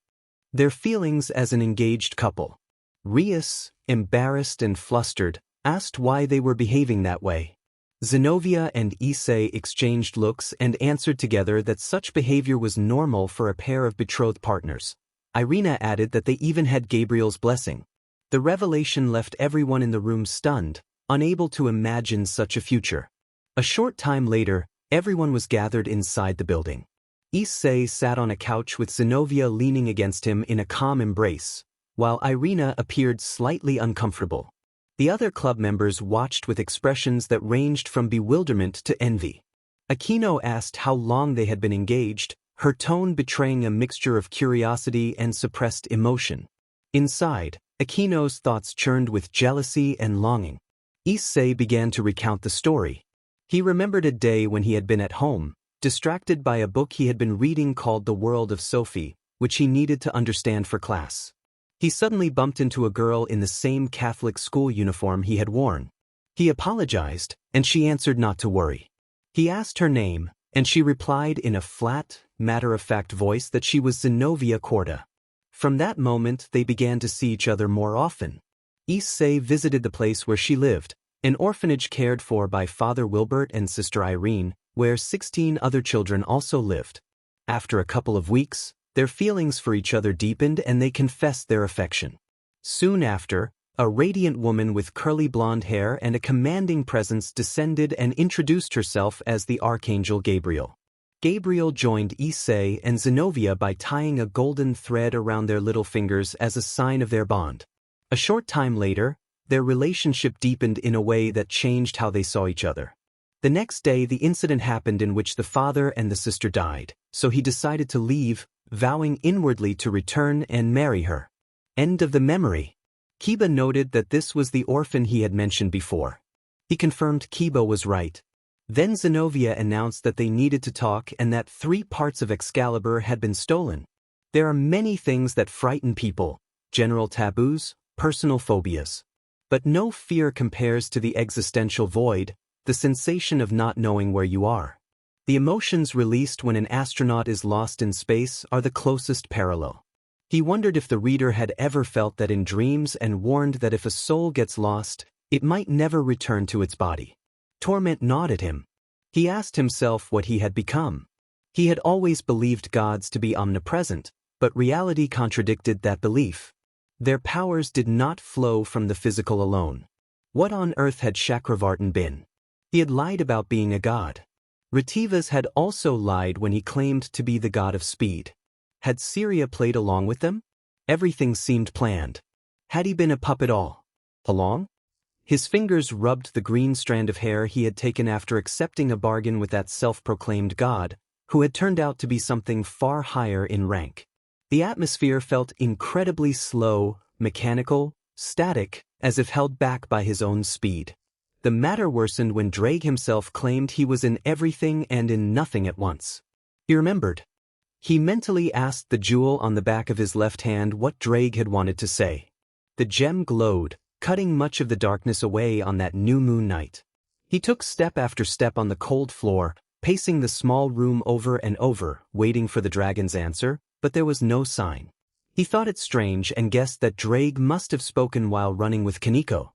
their feelings as an engaged couple. Rias, embarrassed and flustered, asked why they were behaving that way. Zenobia and Issei exchanged looks and answered together that such behavior was normal for a pair of betrothed partners. Irina added that they even had Gabriel's blessing. The revelation left everyone in the room stunned, unable to imagine such a future. A short time later, everyone was gathered inside the building. Issei sat on a couch with Zenobia leaning against him in a calm embrace, while Irina appeared slightly uncomfortable. The other club members watched with expressions that ranged from bewilderment to envy. Aquino asked how long they had been engaged, her tone betraying a mixture of curiosity and suppressed emotion. Inside, Aquino's thoughts churned with jealousy and longing. Issei began to recount the story. He remembered a day when he had been at home, distracted by a book he had been reading called The World of Sophie, which he needed to understand for class. He suddenly bumped into a girl in the same Catholic school uniform he had worn. He apologized, and she answered not to worry. He asked her name, and she replied in a flat, matter-of-fact voice that she was Zenobia Corda. From that moment they began to see each other more often. Issei visited the place where she lived, an orphanage cared for by Father Wilbert and Sister Irene, where 16 other children also lived. After a couple of weeks, their feelings for each other deepened and they confessed their affection. Soon after, a radiant woman with curly blonde hair and a commanding presence descended and introduced herself as the Archangel Gabriel. Gabriel joined Issei and Zenobia by tying a golden thread around their little fingers as a sign of their bond. A short time later, their relationship deepened in a way that changed how they saw each other. The next day the incident happened in which the father and the sister died, so he decided to leave, vowing inwardly to return and marry her. End of the memory. Kiba noted that this was the orphan he had mentioned before. He confirmed Kiba was right. Then Zenobia announced that they needed to talk and that 3 parts of Excalibur had been stolen. There are many things that frighten people, general taboos, personal phobias. But no fear compares to the existential void, the sensation of not knowing where you are. The emotions released when an astronaut is lost in space are the closest parallel. He wondered if the reader had ever felt that in dreams and warned that if a soul gets lost, it might never return to its body. Torment gnawed at him. He asked himself what he had become. He had always believed gods to be omnipresent, but reality contradicted that belief. Their powers did not flow from the physical alone. What on earth had Chakravartin been? He had lied about being a god. Retivas had also lied when he claimed to be the god of speed. Had Syria played along with them? Everything seemed planned. Had he been a puppet all along? His fingers rubbed the green strand of hair he had taken after accepting a bargain with that self-proclaimed god, who had turned out to be something far higher in rank. The atmosphere felt incredibly slow, mechanical, static, as if held back by his own speed. The matter worsened when Drake himself claimed he was in everything and in nothing at once. He remembered. He mentally asked the jewel on the back of his left hand what Drake had wanted to say. The gem glowed, cutting much of the darkness away on that new moon night. He took step after step on the cold floor, pacing the small room over and over, waiting for the dragon's answer, but there was no sign. He thought it strange and guessed that Drake must have spoken while running with Kaneko.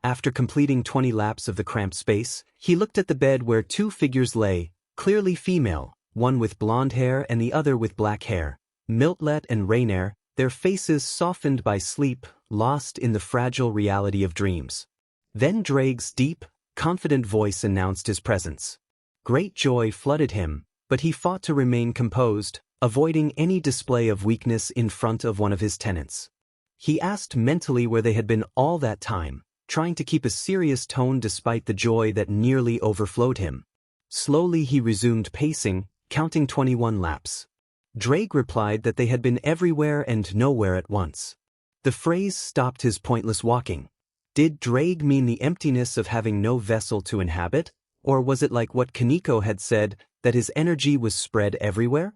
After completing 20 laps of the cramped space, he looked at the bed where 2 figures lay, clearly female, one with blonde hair and the other with black hair, Miltlet and Rainier, their faces softened by sleep, lost in the fragile reality of dreams. Then Drake's deep, confident voice announced his presence. Great joy flooded him, but he fought to remain composed, avoiding any display of weakness in front of one of his tenants. He asked mentally where they had been all that time, trying to keep a serious tone despite the joy that nearly overflowed him. Slowly he resumed pacing, counting 21 laps. Drake replied that they had been everywhere and nowhere at once. The phrase stopped his pointless walking. Did Drake mean the emptiness of having no vessel to inhabit, or was it like what Kaneko had said, that his energy was spread everywhere?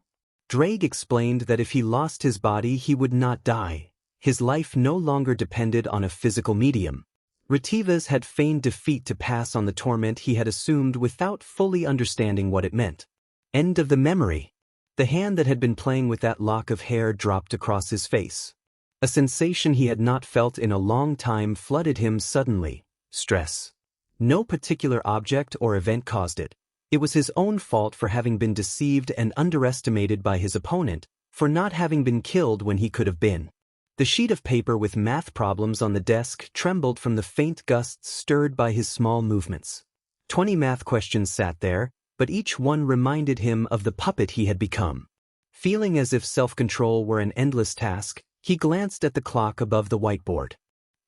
Drake explained that if he lost his body he would not die. His life no longer depended on a physical medium. Retivas had feigned defeat to pass on the torment he had assumed without fully understanding what it meant. End of the memory. The hand that had been playing with that lock of hair dropped across his face. A sensation he had not felt in a long time flooded him suddenly. Stress. No particular object or event caused it. It was his own fault for having been deceived and underestimated by his opponent, for not having been killed when he could have been. The sheet of paper with math problems on the desk trembled from the faint gusts stirred by his small movements. 20 math questions sat there, but each one reminded him of the puppet he had become. Feeling as if self-control were an endless task, he glanced at the clock above the whiteboard.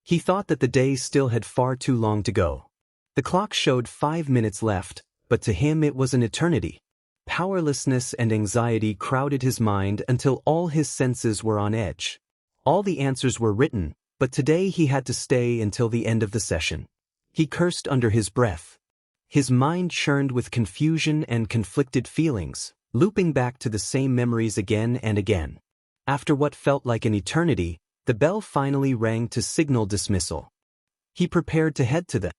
He thought that the day still had far too long to go. The clock showed 5 minutes left, but to him it was an eternity. Powerlessness and anxiety crowded his mind until all his senses were on edge. All the answers were written, but today he had to stay until the end of the session. He cursed under his breath. His mind churned with confusion and conflicted feelings, looping back to the same memories again and again. After what felt like an eternity, the bell finally rang to signal dismissal. He prepared to head to the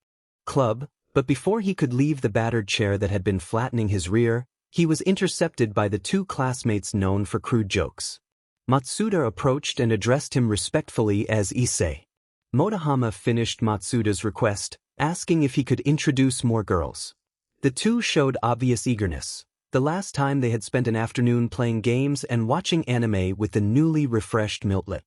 club, but before he could leave the battered chair that had been flattening his rear, he was intercepted by the 2 classmates known for crude jokes. Matsuda approached and addressed him respectfully as Issei. Motohama finished Matsuda's request, asking if he could introduce more girls. The 2 showed obvious eagerness. The last time they had spent an afternoon playing games and watching anime with the newly refreshed Miltlet.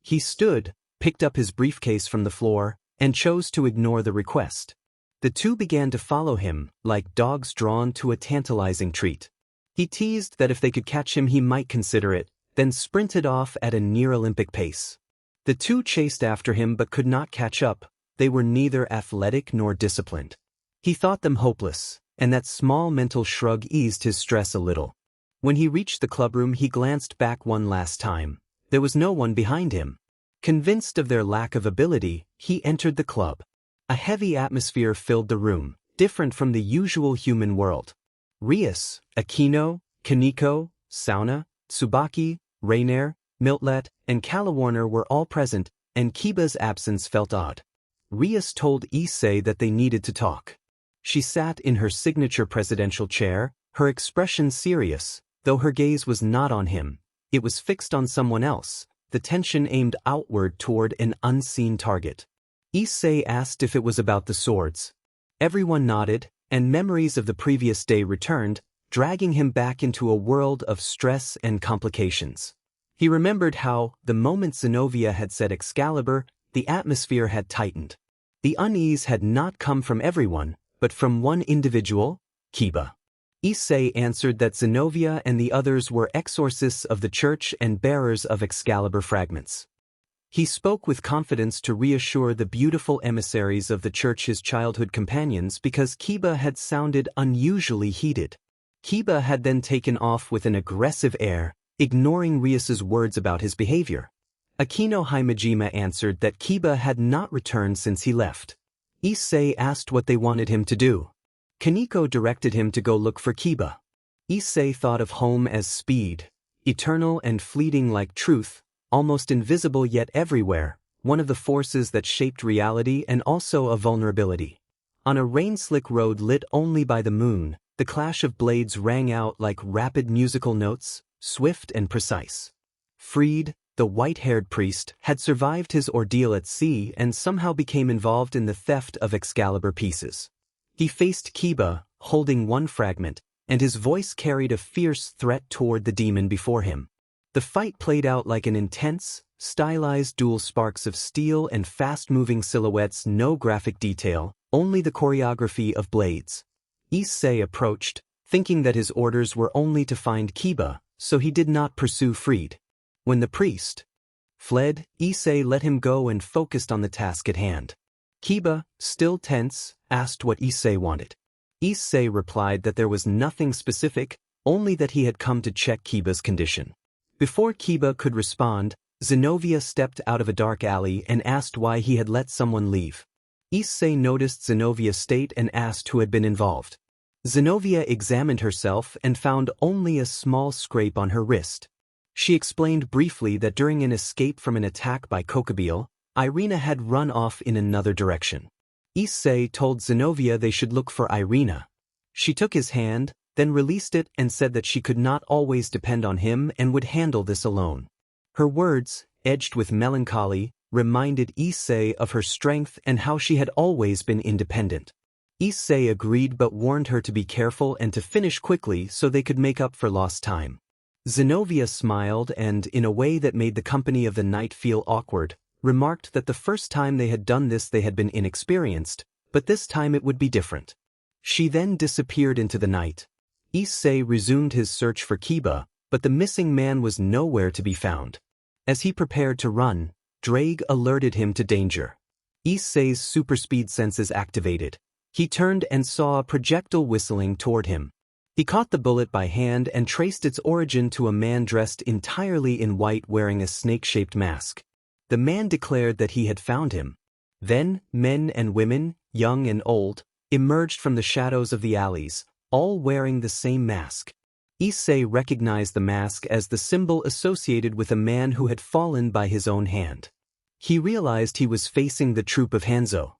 He stood, picked up his briefcase from the floor, and chose to ignore the request. The two began to follow him, like dogs drawn to a tantalizing treat. He teased that if they could catch him he might consider it, then sprinted off at a near-Olympic pace. The two chased after him but could not catch up. They were neither athletic nor disciplined. He thought them hopeless, and that small mental shrug eased his stress a little. When he reached the clubroom he glanced back one last time. There was no one behind him. Convinced of their lack of ability, he entered the club. A heavy atmosphere filled the room, different from the usual human world. Rias, Aquino, Kaneko, Sauna, Tsubaki, Rainier, Miltlet, and Calawarner were all present, and Kiba's absence felt odd. Rias told Issei that they needed to talk. She sat in her signature presidential chair, her expression serious, though her gaze was not on him. It was fixed on someone else, the tension aimed outward toward an unseen target. Issei asked if it was about the swords. Everyone nodded, and memories of the previous day returned, dragging him back into a world of stress and complications. He remembered how, the moment Zenobia had said Excalibur, the atmosphere had tightened. The unease had not come from everyone, but from one individual, Kiba. Issei answered that Zenobia and the others were exorcists of the church and bearers of Excalibur fragments. He spoke with confidence to reassure the beautiful emissaries of the church, his childhood companions, because Kiba had sounded unusually heated. Kiba had then taken off with an aggressive air, ignoring Rias's words about his behavior. Aquino Himejima answered that Kiba had not returned since he left. Issei asked what they wanted him to do. Kaneko directed him to go look for Kiba. Issei thought of home as speed, eternal and fleeting like truth, almost invisible yet everywhere, one of the forces that shaped reality and also a vulnerability. On a rain-slick road lit only by the moon, the clash of blades rang out like rapid musical notes, swift and precise. Freed, the white-haired priest, had survived his ordeal at sea and somehow became involved in the theft of Excalibur pieces. He faced Kiba, holding one fragment, and his voice carried a fierce threat toward the demon before him. The fight played out like an intense, stylized duel, sparks of steel and fast-moving silhouettes, no graphic detail, only the choreography of blades. Issei approached, thinking that his orders were only to find Kiba, so he did not pursue Freed. When the priest fled, Issei let him go and focused on the task at hand. Kiba, still tense, asked what Issei wanted. Issei replied that there was nothing specific, only that he had come to check Kiba's condition. Before Kiba could respond, Zenobia stepped out of a dark alley and asked why he had let someone leave. Issei noticed Zenovia's state and asked who had been involved. Zenobia examined herself and found only a small scrape on her wrist. She explained briefly that during an escape from an attack by Kokobile, Irina had run off in another direction. Issei told Zenobia they should look for Irina. She took his hand, then released it and said that she could not always depend on him and would handle this alone. Her words, edged with melancholy, reminded Issei of her strength and how she had always been independent. Issei agreed but warned her to be careful and to finish quickly so they could make up for lost time. Zenobia smiled and, in a way that made the company of the night feel awkward, remarked that the first time they had done this they had been inexperienced, but this time it would be different. She then disappeared into the night. Issei resumed his search for Kiba, but the missing man was nowhere to be found. As he prepared to run, Drake alerted him to danger. Issei's superspeed senses activated. He turned and saw a projectile whistling toward him. He caught the bullet by hand and traced its origin to a man dressed entirely in white wearing a snake-shaped mask. The man declared that he had found him. Then, men and women, young and old, emerged from the shadows of the alleys, all wearing the same mask. Issei recognized the mask as the symbol associated with a man who had fallen by his own hand. He realized he was facing the troop of Hanzo.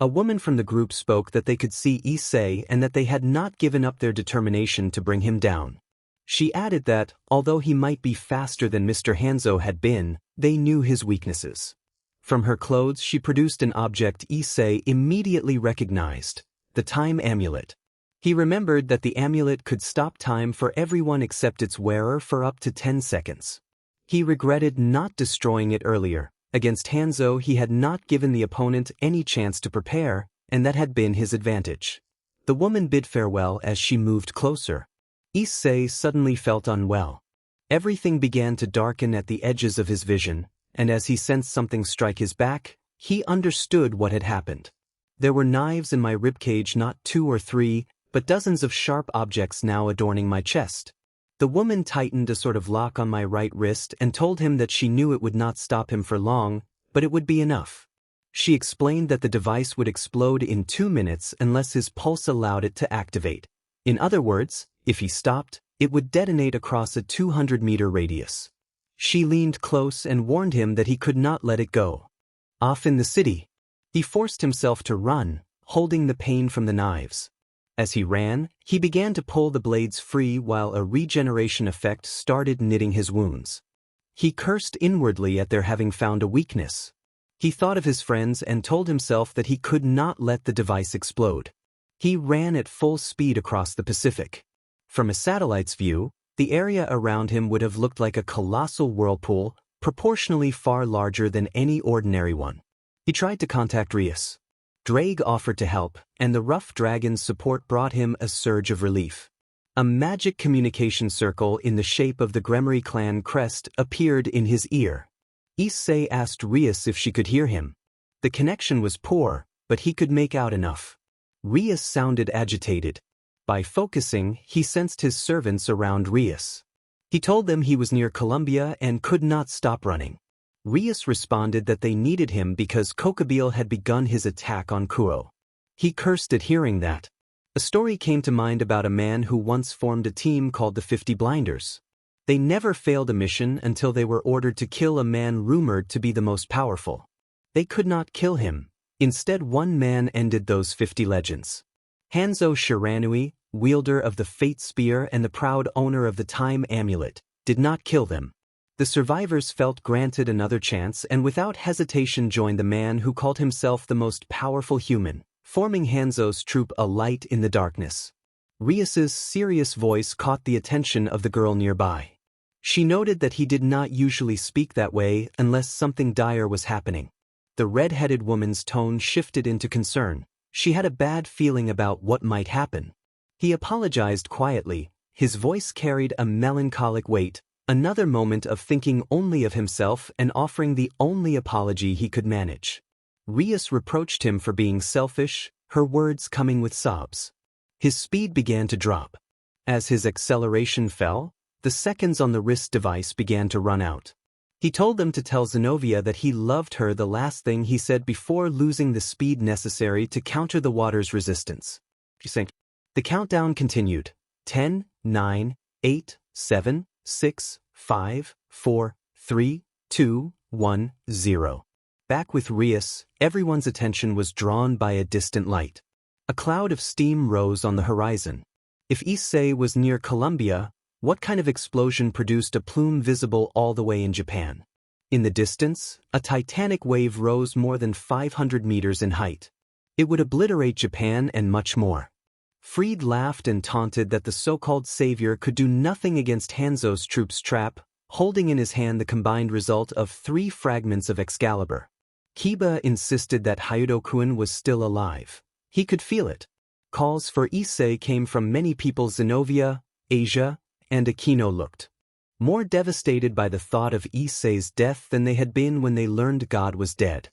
A woman from the group spoke that they could see Issei and that they had not given up their determination to bring him down. She added that, although he might be faster than Mr. Hanzo had been, they knew his weaknesses. From her clothes she produced an object Issei immediately recognized, the time amulet. He remembered that the amulet could stop time for everyone except its wearer for up to 10 seconds. He regretted not destroying it earlier. Against Hanzo he had not given the opponent any chance to prepare, and that had been his advantage. The woman bid farewell as she moved closer. Issei suddenly felt unwell. Everything began to darken at the edges of his vision, and as he sensed something strike his back, he understood what had happened. There were knives in my ribcage, not 2 or 3, but dozens of sharp objects now adorning my chest. The woman tightened a sort of lock on my right wrist and told him that she knew it would not stop him for long, but it would be enough. She explained that the device would explode in 2 minutes unless his pulse allowed it to activate. In other words, if he stopped, it would detonate across a 200-meter radius. She leaned close and warned him that he could not let it go. Off in the city, he forced himself to run, holding the pain from the knives. As he ran, he began to pull the blades free while a regeneration effect started knitting his wounds. He cursed inwardly at their having found a weakness. He thought of his friends and told himself that he could not let the device explode. He ran at full speed across the Pacific. From a satellite's view, the area around him would have looked like a colossal whirlpool, proportionally far larger than any ordinary one. He tried to contact Rias. Drake offered to help, and the rough dragon's support brought him a surge of relief. A magic communication circle in the shape of the Gremory clan crest appeared in his ear. Issei asked Rias if she could hear him. The connection was poor, but he could make out enough. Rias sounded agitated. By focusing, he sensed his servants around Rias. He told them he was near Columbia and could not stop running. Rias responded that they needed him because Kokabil had begun his attack on Kuo. He cursed at hearing that. A story came to mind about a man who once formed a team called the 50 Blinders. They never failed a mission until they were ordered to kill a man rumored to be the most powerful. They could not kill him. Instead, one man ended those 50 legends. Hanzo Shiranui, wielder of the Fate Spear and the proud owner of the Time Amulet, did not kill them. The survivors felt granted another chance and without hesitation joined the man who called himself the most powerful human, forming Hanzo's troop a light in the darkness. Rias's serious voice caught the attention of the girl nearby. She noted that he did not usually speak that way unless something dire was happening. The red-headed woman's tone shifted into concern. She had a bad feeling about what might happen. He apologized quietly. His voice carried a melancholic weight, another moment of thinking only of himself and offering the only apology he could manage. Rias reproached him for being selfish, her words coming with sobs. His speed began to drop. As his acceleration fell, the seconds on the wrist device began to run out. He told them to tell Zenobia that he loved her, the last thing he said before losing the speed necessary to counter the water's resistance. The countdown continued. 10, 9, 8, 7, 6, 5, 4, 3, 2, 1, 0. Back with Rias, everyone's attention was drawn by a distant light. A cloud of steam rose on the horizon. If Issei was near Columbia, what kind of explosion produced a plume visible all the way in Japan? In the distance, a titanic wave rose more than 500 meters in height. It would obliterate Japan and much more. Fried laughed and taunted that the so-called savior could do nothing against Hanzo's troops' trap, holding in his hand the combined result of 3 fragments of Excalibur. Kiba insisted that Hyoudo-kun was still alive. He could feel it. Calls for Issei came from many people. Zenobia, Asia, and Aquino looked more devastated by the thought of Issei's death than they had been when they learned God was dead.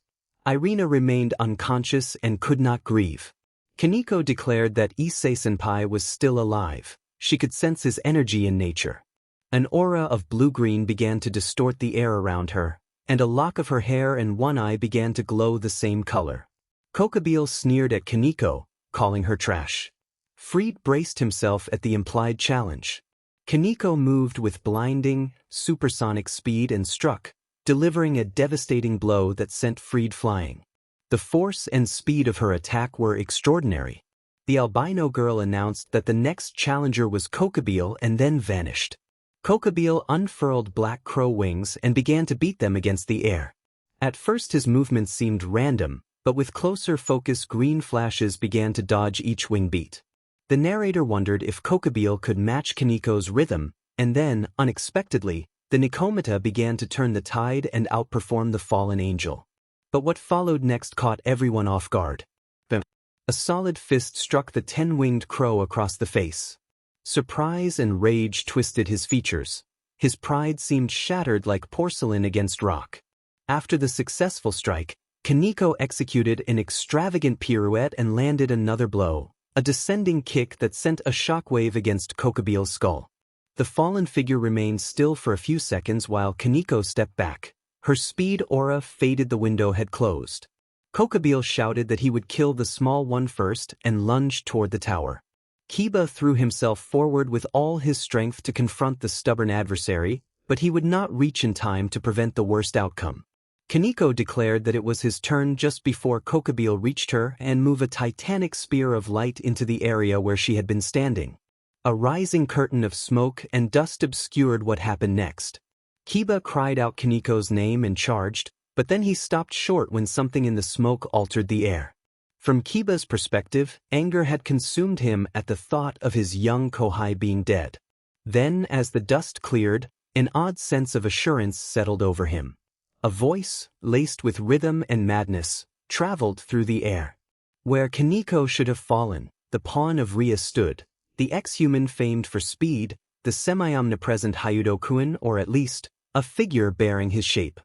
Irina remained unconscious and could not grieve. Kaneko declared that Issei-senpai was still alive. She could sense his energy in nature. An aura of blue-green began to distort the air around her, and a lock of her hair and one eye began to glow the same color. Kokabil sneered at Kaneko, calling her trash. Fried braced himself at the implied challenge. Kaneko moved with blinding, supersonic speed and struck, delivering a devastating blow that sent Fried flying. The force and speed of her attack were extraordinary. The albino girl announced that the next challenger was Kokabil and then vanished. Kokabil unfurled black crow wings and began to beat them against the air. At first his movements seemed random, but with closer focus green flashes began to dodge each wing beat. The narrator wondered if Kokubile could match Kaniko's rhythm, and then, unexpectedly, the Nikomata began to turn the tide and outperform the fallen angel. But what followed next caught everyone off guard. A solid fist struck the 10-winged crow across the face. Surprise and rage twisted his features. His pride seemed shattered like porcelain against rock. After the successful strike, Kaniko executed an extravagant pirouette and landed another blow, a descending kick that sent a shockwave against Kokubile's skull. The fallen figure remained still for a few seconds while Kaniko stepped back. Her speed aura faded, the window had closed. Kokubile shouted that he would kill the small one first and lunged toward the tower. Kiba threw himself forward with all his strength to confront the stubborn adversary, but he would not reach in time to prevent the worst outcome. Kaniko declared that it was his turn just before Kokubile reached her and moved a titanic spear of light into the area where she had been standing. A rising curtain of smoke and dust obscured what happened next. Kiba cried out Kaniko's name and charged, but then he stopped short when something in the smoke altered the air. From Kiba's perspective, anger had consumed him at the thought of his young Kohai being dead. Then, as the dust cleared, an odd sense of assurance settled over him. A voice, laced with rhythm and madness, traveled through the air. Where Kaniko should have fallen, the pawn of Ria stood, the ex-human famed for speed, the semi-omnipresent Hyoudo, or at least, a figure bearing his shape.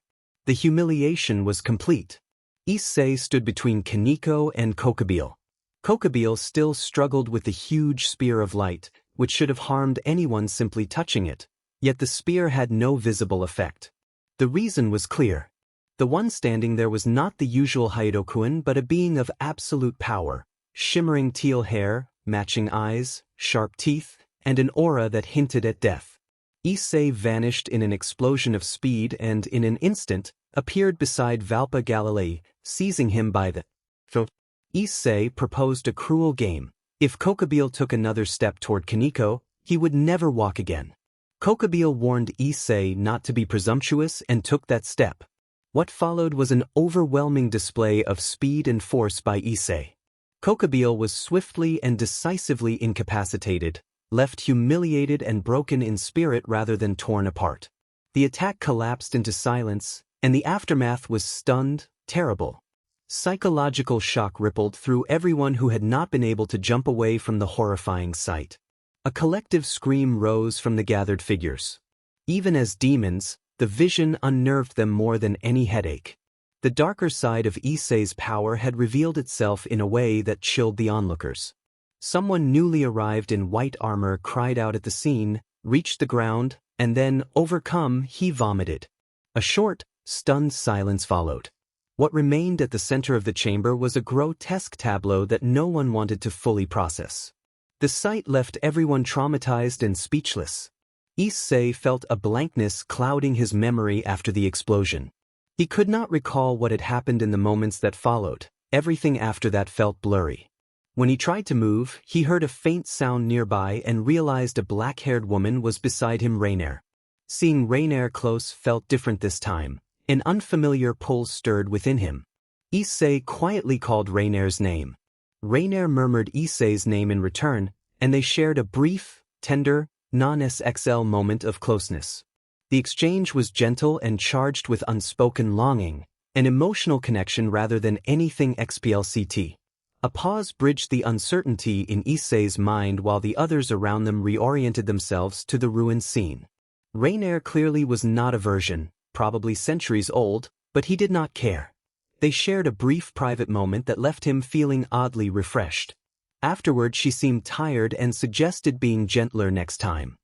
The humiliation was complete. Issei stood between Kaniko and Kokubile. Kokubile still struggled with the huge spear of light, which should have harmed anyone simply touching it, yet the spear had no visible effect. The reason was clear. The one standing there was not the usual Hyoudo but a being of absolute power, shimmering teal hair, matching eyes, sharp teeth, and an aura that hinted at death. Issei vanished in an explosion of speed and, in an instant, appeared beside Valpa Galilei, seizing him by the throat. Issei proposed a cruel game. If Kokubile took another step toward Kaniko, he would never walk again. Kokubile warned Issei not to be presumptuous and took that step. What followed was an overwhelming display of speed and force by Issei. Kokubile was swiftly and decisively incapacitated, left humiliated and broken in spirit rather than torn apart. The attack collapsed into silence, and the aftermath was stunned, terrible. Psychological shock rippled through everyone who had not been able to jump away from the horrifying sight. A collective scream rose from the gathered figures. Even as demons, the vision unnerved them more than any headache. The darker side of Issei's power had revealed itself in a way that chilled the onlookers. Someone newly arrived in white armor cried out at the scene, reached the ground, and then, overcome, he vomited. A short, stunned silence followed. What remained at the center of the chamber was a grotesque tableau that no one wanted to fully process. The sight left everyone traumatized and speechless. Issei felt a blankness clouding his memory after the explosion. He could not recall what had happened in the moments that followed. Everything after that felt blurry. When he tried to move, he heard a faint sound nearby and realized a black-haired woman was beside him, Rainier. Seeing Rainier close felt different this time. An unfamiliar pull stirred within him. Issei quietly called Rainier's name. Rainier murmured Issei's name in return, and they shared a brief, tender, non-SXL moment of closeness. The exchange was gentle and charged with unspoken longing, an emotional connection rather than anything XPLCT. A pause bridged the uncertainty in Issei's mind while the others around them reoriented themselves to the ruined scene. Rainier clearly was not a version, probably centuries old, but he did not care. They shared a brief private moment that left him feeling oddly refreshed. Afterward she seemed tired and suggested being gentler next time.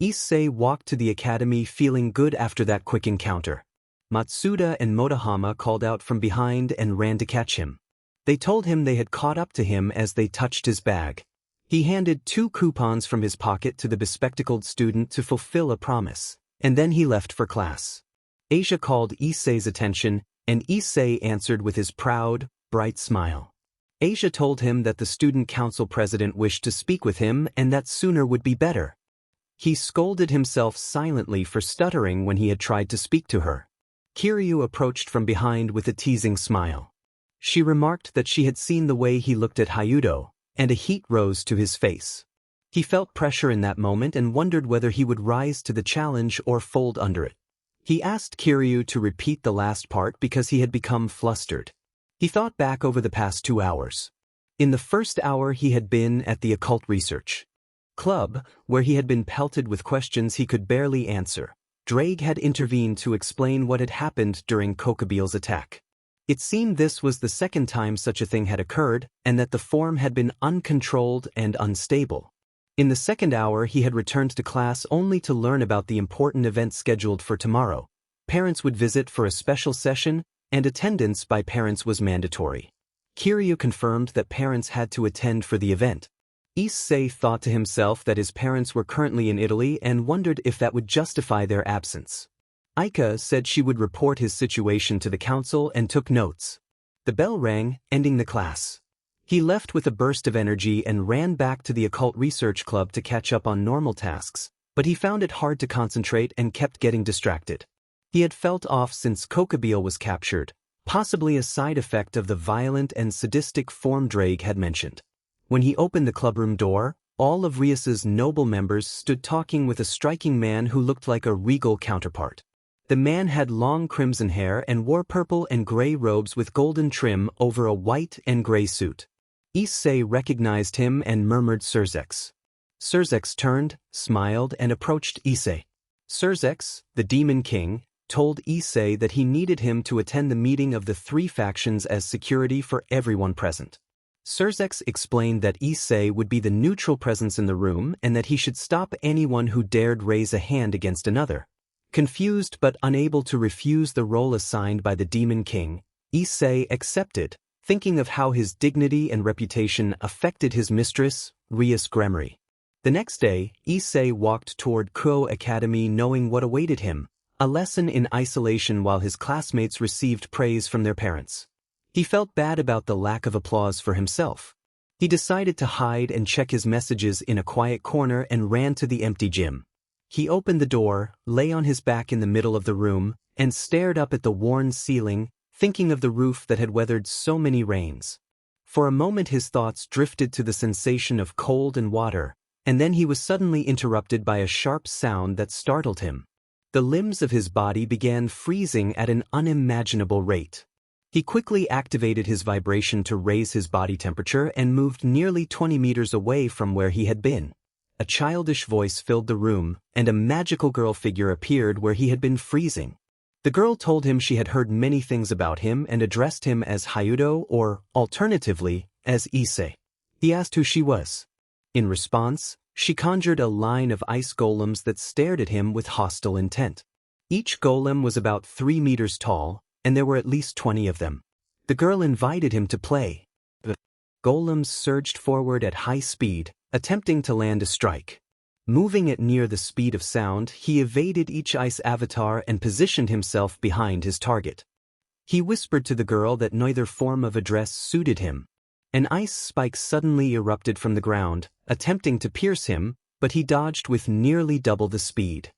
Issei walked to the academy feeling good after that quick encounter. Matsuda and Motohama called out from behind and ran to catch him. They told him they had caught up to him as they touched his bag. He handed 2 coupons from his pocket to the bespectacled student to fulfill a promise, and then he left for class. Asia called Issei's attention, and Issei answered with his proud, bright smile. Asia told him that the student council president wished to speak with him and that sooner would be better. He scolded himself silently for stuttering when he had tried to speak to her. Kiryu approached from behind with a teasing smile. She remarked that she had seen the way he looked at Hyoudo, and a heat rose to his face. He felt pressure in that moment and wondered whether he would rise to the challenge or fold under it. He asked Kiryu to repeat the last part because he had become flustered. He thought back over the past 2 hours. In the first hour he had been at the occult research club, where he had been pelted with questions he could barely answer. Drake had intervened to explain what had happened during Kokabiel's attack. It seemed this was the second time such a thing had occurred, and that the form had been uncontrolled and unstable. In the second hour he had returned to class only to learn about the important event scheduled for tomorrow. Parents would visit for a special session, and attendance by parents was mandatory. Kiryu confirmed that parents had to attend for the event. Issei thought to himself that his parents were currently in Italy and wondered if that would justify their absence. Aika said she would report his situation to the council and took notes. The bell rang, ending the class. He left with a burst of energy and ran back to the occult research club to catch up on normal tasks, but he found it hard to concentrate and kept getting distracted. He had felt off since Kokabiel was captured, possibly a side effect of the violent and sadistic form Drake had mentioned. When he opened the clubroom door, all of Rias's noble members stood talking with a striking man who looked like a regal counterpart. The man had long crimson hair and wore purple and gray robes with golden trim over a white and gray suit. Issei recognized him and murmured Surzex. Surzex turned, smiled, and approached Issei. Surzex, the Demon King, told Issei that he needed him to attend the meeting of the 3 factions as security for everyone present. Surzex explained that Issei would be the neutral presence in the room and that he should stop anyone who dared raise a hand against another. Confused but unable to refuse the role assigned by the Demon King, Issei accepted, thinking of how his dignity and reputation affected his mistress, Rias Gremory. The next day, Issei walked toward Kuo Academy knowing what awaited him, a lesson in isolation while his classmates received praise from their parents. He felt bad about the lack of applause for himself. He decided to hide and check his messages in a quiet corner and ran to the empty gym. He opened the door, lay on his back in the middle of the room, and stared up at the worn ceiling, thinking of the roof that had weathered so many rains. For a moment his thoughts drifted to the sensation of cold and water, and then he was suddenly interrupted by a sharp sound that startled him. The limbs of his body began freezing at an unimaginable rate. He quickly activated his vibration to raise his body temperature and moved nearly 20 meters away from where he had been. A childish voice filled the room, and a magical girl figure appeared where he had been freezing. The girl told him she had heard many things about him and addressed him as Hyoudo or, alternatively, as Issei. He asked who she was. In response, she conjured a line of ice golems that stared at him with hostile intent. Each golem was about 3 meters tall, and there were at least 20 of them. The girl invited him to play. The golems surged forward at high speed, attempting to land a strike. Moving at near the speed of sound, he evaded each ice avatar and positioned himself behind his target. He whispered to the girl that neither form of address suited him. An ice spike suddenly erupted from the ground, attempting to pierce him, but he dodged with nearly double the speed.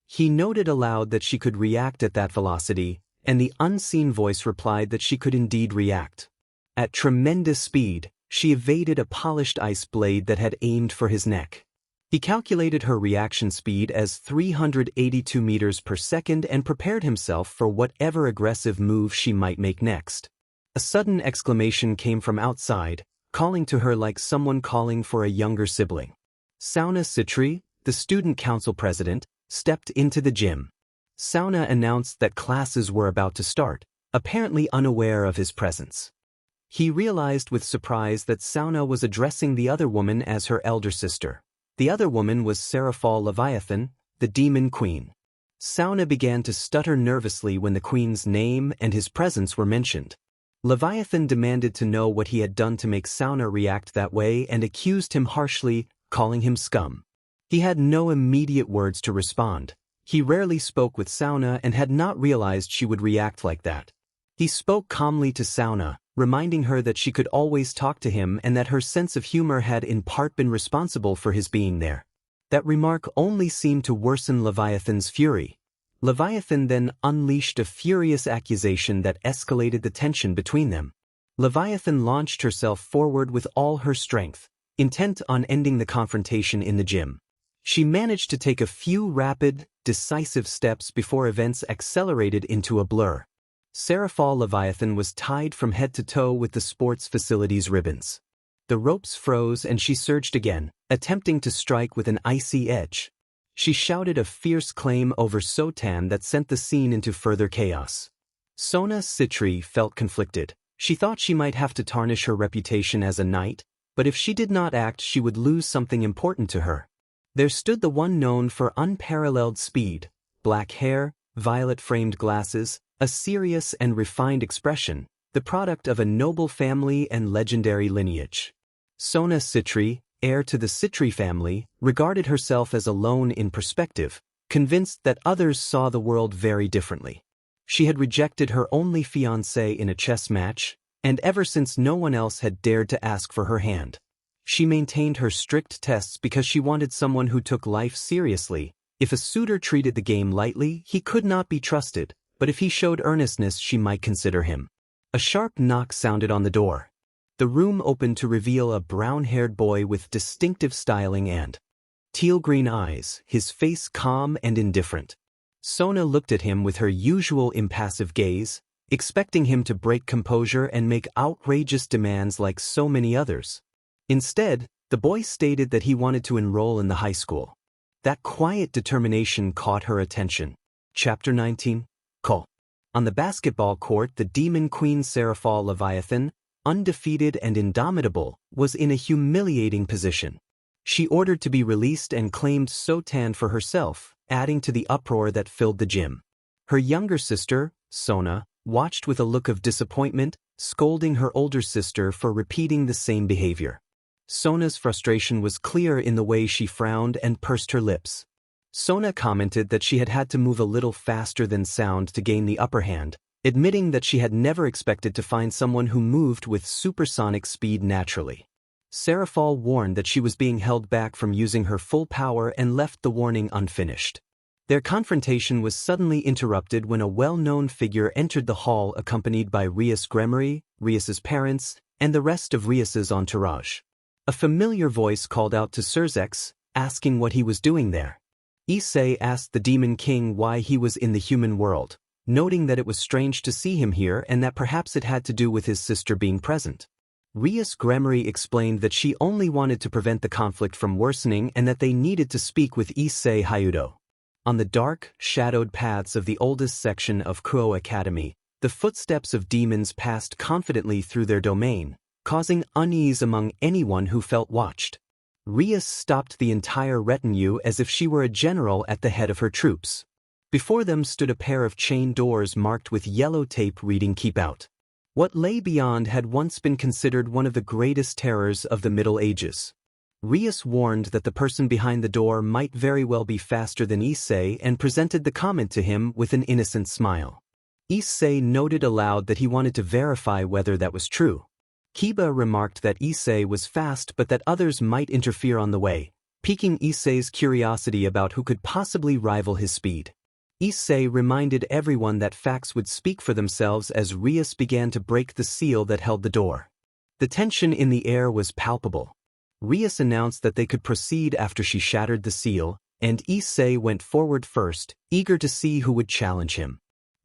He noted aloud that she could react at that velocity, and the unseen voice replied that she could indeed react. At tremendous speed, she evaded a polished ice blade that had aimed for his neck. He calculated her reaction speed as 382 meters per second and prepared himself for whatever aggressive move she might make next. A sudden exclamation came from outside, calling to her like someone calling for a younger sibling. Sauna Citri, the student council president, stepped into the gym. Sauna announced that classes were about to start, apparently unaware of his presence. He realized with surprise that Sauna was addressing the other woman as her elder sister. The other woman was Seraphal Leviathan, the demon queen. Sauna began to stutter nervously when the queen's name and his presence were mentioned. Leviathan demanded to know what he had done to make Sauna react that way and accused him harshly, calling him scum. He had no immediate words to respond. He rarely spoke with Sauna and had not realized she would react like that. He spoke calmly to Sauna, reminding her that she could always talk to him and that her sense of humor had in part been responsible for his being there. That remark only seemed to worsen Leviathan's fury. Leviathan then unleashed a furious accusation that escalated the tension between them. Leviathan launched herself forward with all her strength, intent on ending the confrontation in the gym. She managed to take a few rapid, decisive steps before events accelerated into a blur. Serafal Leviathan was tied from head to toe with the sports facility's ribbons. The ropes froze and she surged again, attempting to strike with an icy edge. She shouted a fierce claim over Sotan that sent the scene into further chaos. Sona Citri felt conflicted. She thought she might have to tarnish her reputation as a knight, but if she did not act she would lose something important to her. There stood the one known for unparalleled speed, black hair, violet-framed glasses, a serious and refined expression, the product of a noble family and legendary lineage. Sona Citri, heir to the Citri family, regarded herself as alone in perspective, convinced that others saw the world very differently. She had rejected her only fiancé in a chess match, and ever since no one else had dared to ask for her hand. She maintained her strict tests because she wanted someone who took life seriously. If a suitor treated the game lightly, he could not be trusted, but if he showed earnestness she might consider him. A sharp knock sounded on the door. The room opened to reveal a brown-haired boy with distinctive styling and teal-green eyes, his face calm and indifferent. Sona looked at him with her usual impassive gaze, expecting him to break composure and make outrageous demands like so many others. Instead, the boy stated that he wanted to enroll in the high school. That quiet determination caught her attention. Chapter 19. Call. On the basketball court, the demon queen Serafal Leviathan, undefeated and indomitable, was in a humiliating position. She ordered to be released and claimed Sotan for herself, adding to the uproar that filled the gym. Her younger sister, Sona, watched with a look of disappointment, scolding her older sister for repeating the same behavior. Sona's frustration was clear in the way she frowned and pursed her lips. Sona commented that she had had to move a little faster than sound to gain the upper hand, admitting that she had never expected to find someone who moved with supersonic speed naturally. Serafal warned that she was being held back from using her full power and left the warning unfinished. Their confrontation was suddenly interrupted when a well-known figure entered the hall accompanied by Rias Gremory, Rias's parents, and the rest of Rias's entourage. A familiar voice called out to Surzex, asking what he was doing there. Issei asked the Demon King why he was in the human world, noting that it was strange to see him here and that perhaps it had to do with his sister being present. Rias Gremory explained that she only wanted to prevent the conflict from worsening and that they needed to speak with Issei Hyoudo. On the dark, shadowed paths of the oldest section of Kuo Academy, the footsteps of demons passed confidently through their domain, causing unease among anyone who felt watched. Rias stopped the entire retinue as if she were a general at the head of her troops. Before them stood a pair of chain doors marked with yellow tape reading "Keep Out." What lay beyond had once been considered one of the greatest terrors of the Middle Ages. Rias warned that the person behind the door might very well be faster than Issei and presented the comment to him with an innocent smile. Issei noted aloud that he wanted to verify whether that was true. Kiba remarked that Issei was fast but that others might interfere on the way, piquing Issei's curiosity about who could possibly rival his speed. Issei reminded everyone that facts would speak for themselves as Rias began to break the seal that held the door. The tension in the air was palpable. Rias announced that they could proceed after she shattered the seal, and Issei went forward first, eager to see who would challenge him.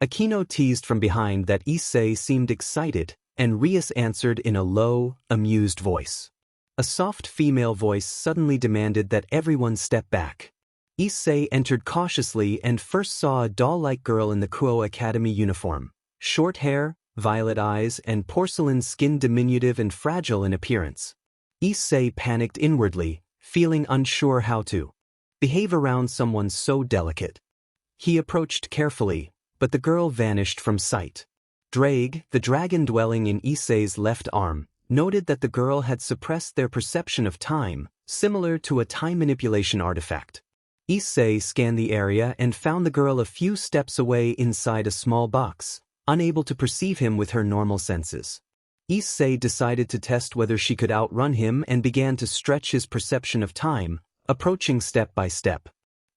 Akino teased from behind that Issei seemed excited, and Rias answered in a low, amused voice. A soft female voice suddenly demanded that everyone step back. Issei entered cautiously and first saw a doll-like girl in the Kuo Academy uniform, short hair, violet eyes, and porcelain skin, diminutive and fragile in appearance. Issei panicked inwardly, feeling unsure how to behave around someone so delicate. He approached carefully, but the girl vanished from sight. Drake, the dragon dwelling in Issei's left arm, noted that the girl had suppressed their perception of time, similar to a time manipulation artifact. Issei scanned the area and found the girl a few steps away inside a small box, unable to perceive him with her normal senses. Issei decided to test whether she could outrun him and began to stretch his perception of time, approaching step by step.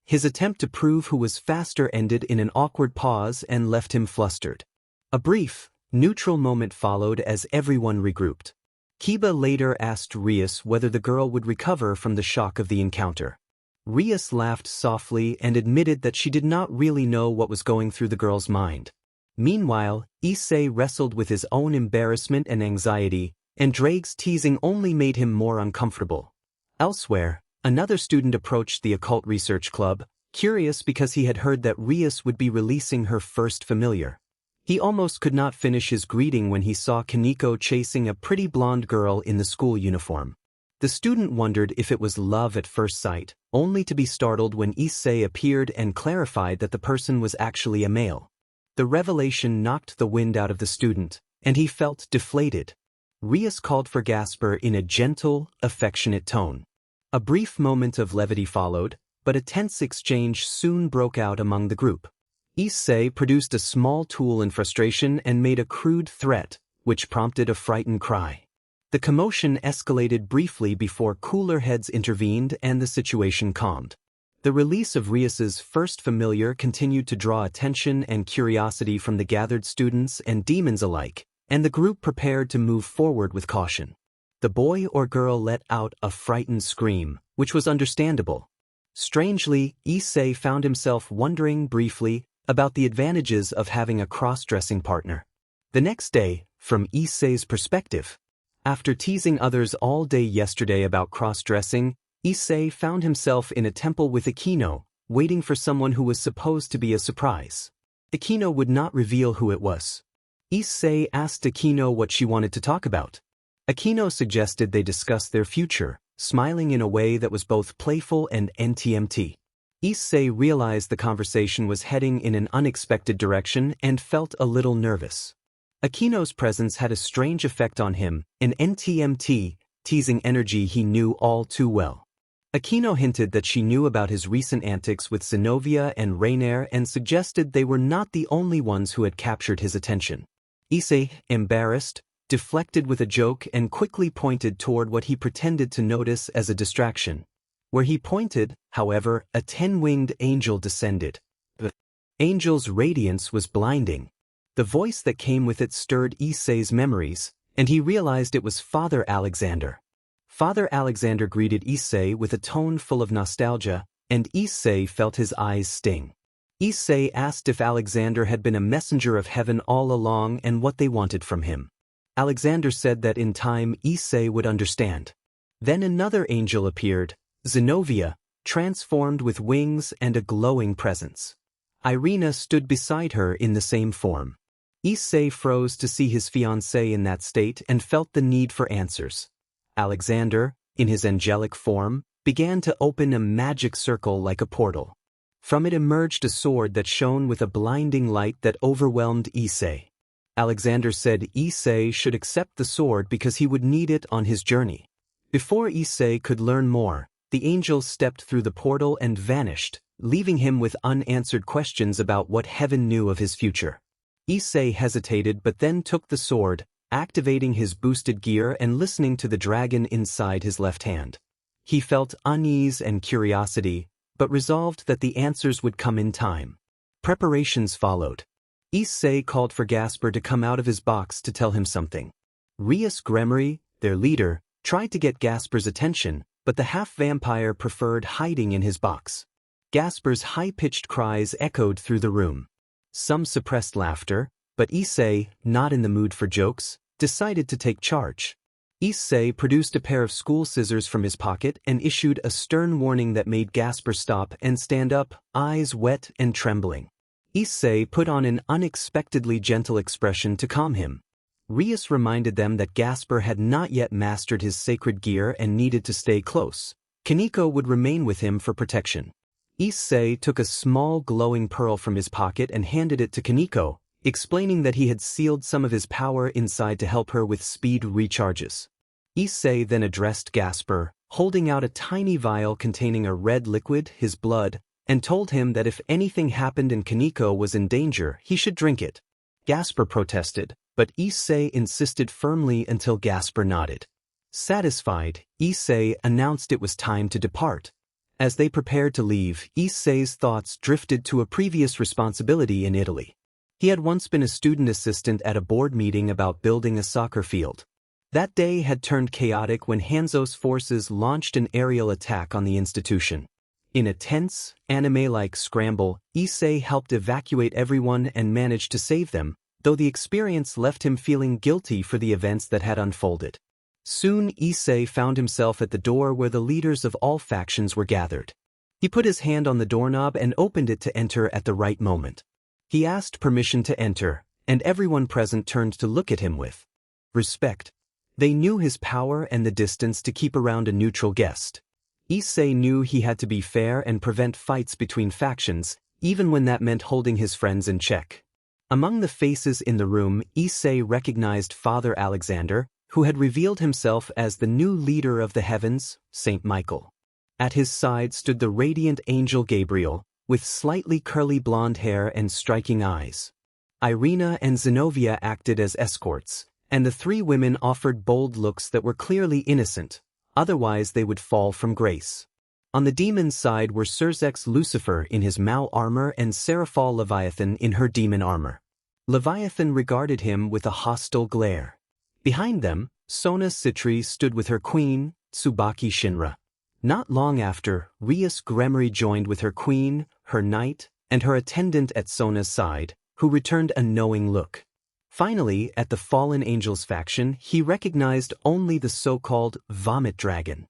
His attempt to prove who was faster ended in an awkward pause and left him flustered. A brief, neutral moment followed as everyone regrouped. Kiba later asked Rias whether the girl would recover from the shock of the encounter. Rias laughed softly and admitted that she did not really know what was going through the girl's mind. Meanwhile, Issei wrestled with his own embarrassment and anxiety, and Drake's teasing only made him more uncomfortable. Elsewhere, another student approached the occult research club, curious because he had heard that Rias would be releasing her first familiar. He almost could not finish his greeting when he saw Kaneko chasing a pretty blonde girl in the school uniform. The student wondered if it was love at first sight, only to be startled when Issei appeared and clarified that the person was actually a male. The revelation knocked the wind out of the student, and he felt deflated. Rias called for Gasper in a gentle, affectionate tone. A brief moment of levity followed, but a tense exchange soon broke out among the group. Issei produced a small tool in frustration and made a crude threat, which prompted a frightened cry. The commotion escalated briefly before cooler heads intervened and the situation calmed. The release of Rias's first familiar continued to draw attention and curiosity from the gathered students and demons alike, and the group prepared to move forward with caution. The boy or girl let out a frightened scream, which was understandable. Strangely, Issei found himself wondering briefly about the advantages of having a cross-dressing partner. The next day, from Issei's perspective, after teasing others all day yesterday about cross-dressing, Issei found himself in a temple with Akino, waiting for someone who was supposed to be a surprise. Akino would not reveal who it was. Issei asked Akino what she wanted to talk about. Akino suggested they discuss their future, smiling in a way that was both playful and NTMT. Issei realized the conversation was heading in an unexpected direction and felt a little nervous. Akino's presence had a strange effect on him, an NTMT, teasing energy he knew all too well. Akino hinted that she knew about his recent antics with Zenobia and Rainier and suggested they were not the only ones who had captured his attention. Issei, embarrassed, deflected with a joke and quickly pointed toward what he pretended to notice as a distraction. Where he pointed, however, a 10-winged angel descended. The angel's radiance was blinding. The voice that came with it stirred Issei's memories, and he realized it was Father Alexander. Father Alexander greeted Issei with a tone full of nostalgia, and Issei felt his eyes sting. Issei asked if Alexander had been a messenger of heaven all along and what they wanted from him. Alexander said that in time Issei would understand. Then another angel appeared, Zenobia, transformed with wings and a glowing presence. Irina stood beside her in the same form. Issei froze to see his fiancée in that state and felt the need for answers. Alexander, in his angelic form, began to open a magic circle like a portal. From it emerged a sword that shone with a blinding light that overwhelmed Issei. Alexander said Issei should accept the sword because he would need it on his journey. Before Issei could learn more, the angel stepped through the portal and vanished, leaving him with unanswered questions about what heaven knew of his future. Issei hesitated but then took the sword, activating his boosted gear and listening to the dragon inside his left hand. He felt unease and curiosity, but resolved that the answers would come in time. Preparations followed. Issei called for Gasper to come out of his box to tell him something. Rias Gremory, their leader, tried to get Gasper's attention, but the half-vampire preferred hiding in his box. Gasper's high-pitched cries echoed through the room. Some suppressed laughter, but Issei, not in the mood for jokes, decided to take charge. Issei produced a pair of school scissors from his pocket and issued a stern warning that made Gasper stop and stand up, eyes wet and trembling. Issei put on an unexpectedly gentle expression to calm him. Rias reminded them that Gasper had not yet mastered his sacred gear and needed to stay close. Kaneko would remain with him for protection. Issei took a small glowing pearl from his pocket and handed it to Kaneko, explaining that he had sealed some of his power inside to help her with speed recharges. Issei then addressed Gasper, holding out a tiny vial containing a red liquid, his blood, and told him that if anything happened and Kaneko was in danger, he should drink it. Gasper protested, but Issei insisted firmly until Gasper nodded. Satisfied, Issei announced it was time to depart. As they prepared to leave, Issei's thoughts drifted to a previous responsibility in Italy. He had once been a student assistant at a board meeting about building a soccer field. That day had turned chaotic when Hanzo's forces launched an aerial attack on the institution. In a tense, anime-like scramble, Issei helped evacuate everyone and managed to save them, though the experience left him feeling guilty for the events that had unfolded. Soon Issei found himself at the door where the leaders of all factions were gathered. He put his hand on the doorknob and opened it to enter at the right moment. He asked permission to enter, and everyone present turned to look at him with respect. They knew his power and the distance to keep around a neutral guest. Issei knew he had to be fair and prevent fights between factions, even when that meant holding his friends in check. Among the faces in the room, Issei recognized Father Alexander, who had revealed himself as the new leader of the heavens, Saint Michael. At his side stood the radiant angel Gabriel, with slightly curly blonde hair and striking eyes. Irina and Zenobia acted as escorts, and the three women offered bold looks that were clearly innocent, otherwise they would fall from grace. On the demon's side were Surzek's Lucifer in his Mao armor and Seraphal Leviathan in her demon armor. Leviathan regarded him with a hostile glare. Behind them, Sona Citri stood with her queen, Tsubaki Shinra. Not long after, Rias Gremory joined with her queen, her knight, and her attendant at Sona's side, who returned a knowing look. Finally, at the Fallen Angels faction, he recognized only the so-called Vomit Dragon.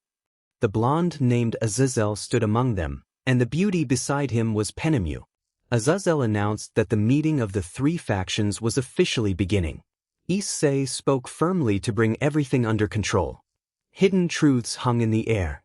The blonde named Azazel stood among them, and the beauty beside him was Penemu. Azazel announced that the meeting of the three factions was officially beginning. Issei spoke firmly to bring everything under control. Hidden truths hung in the air.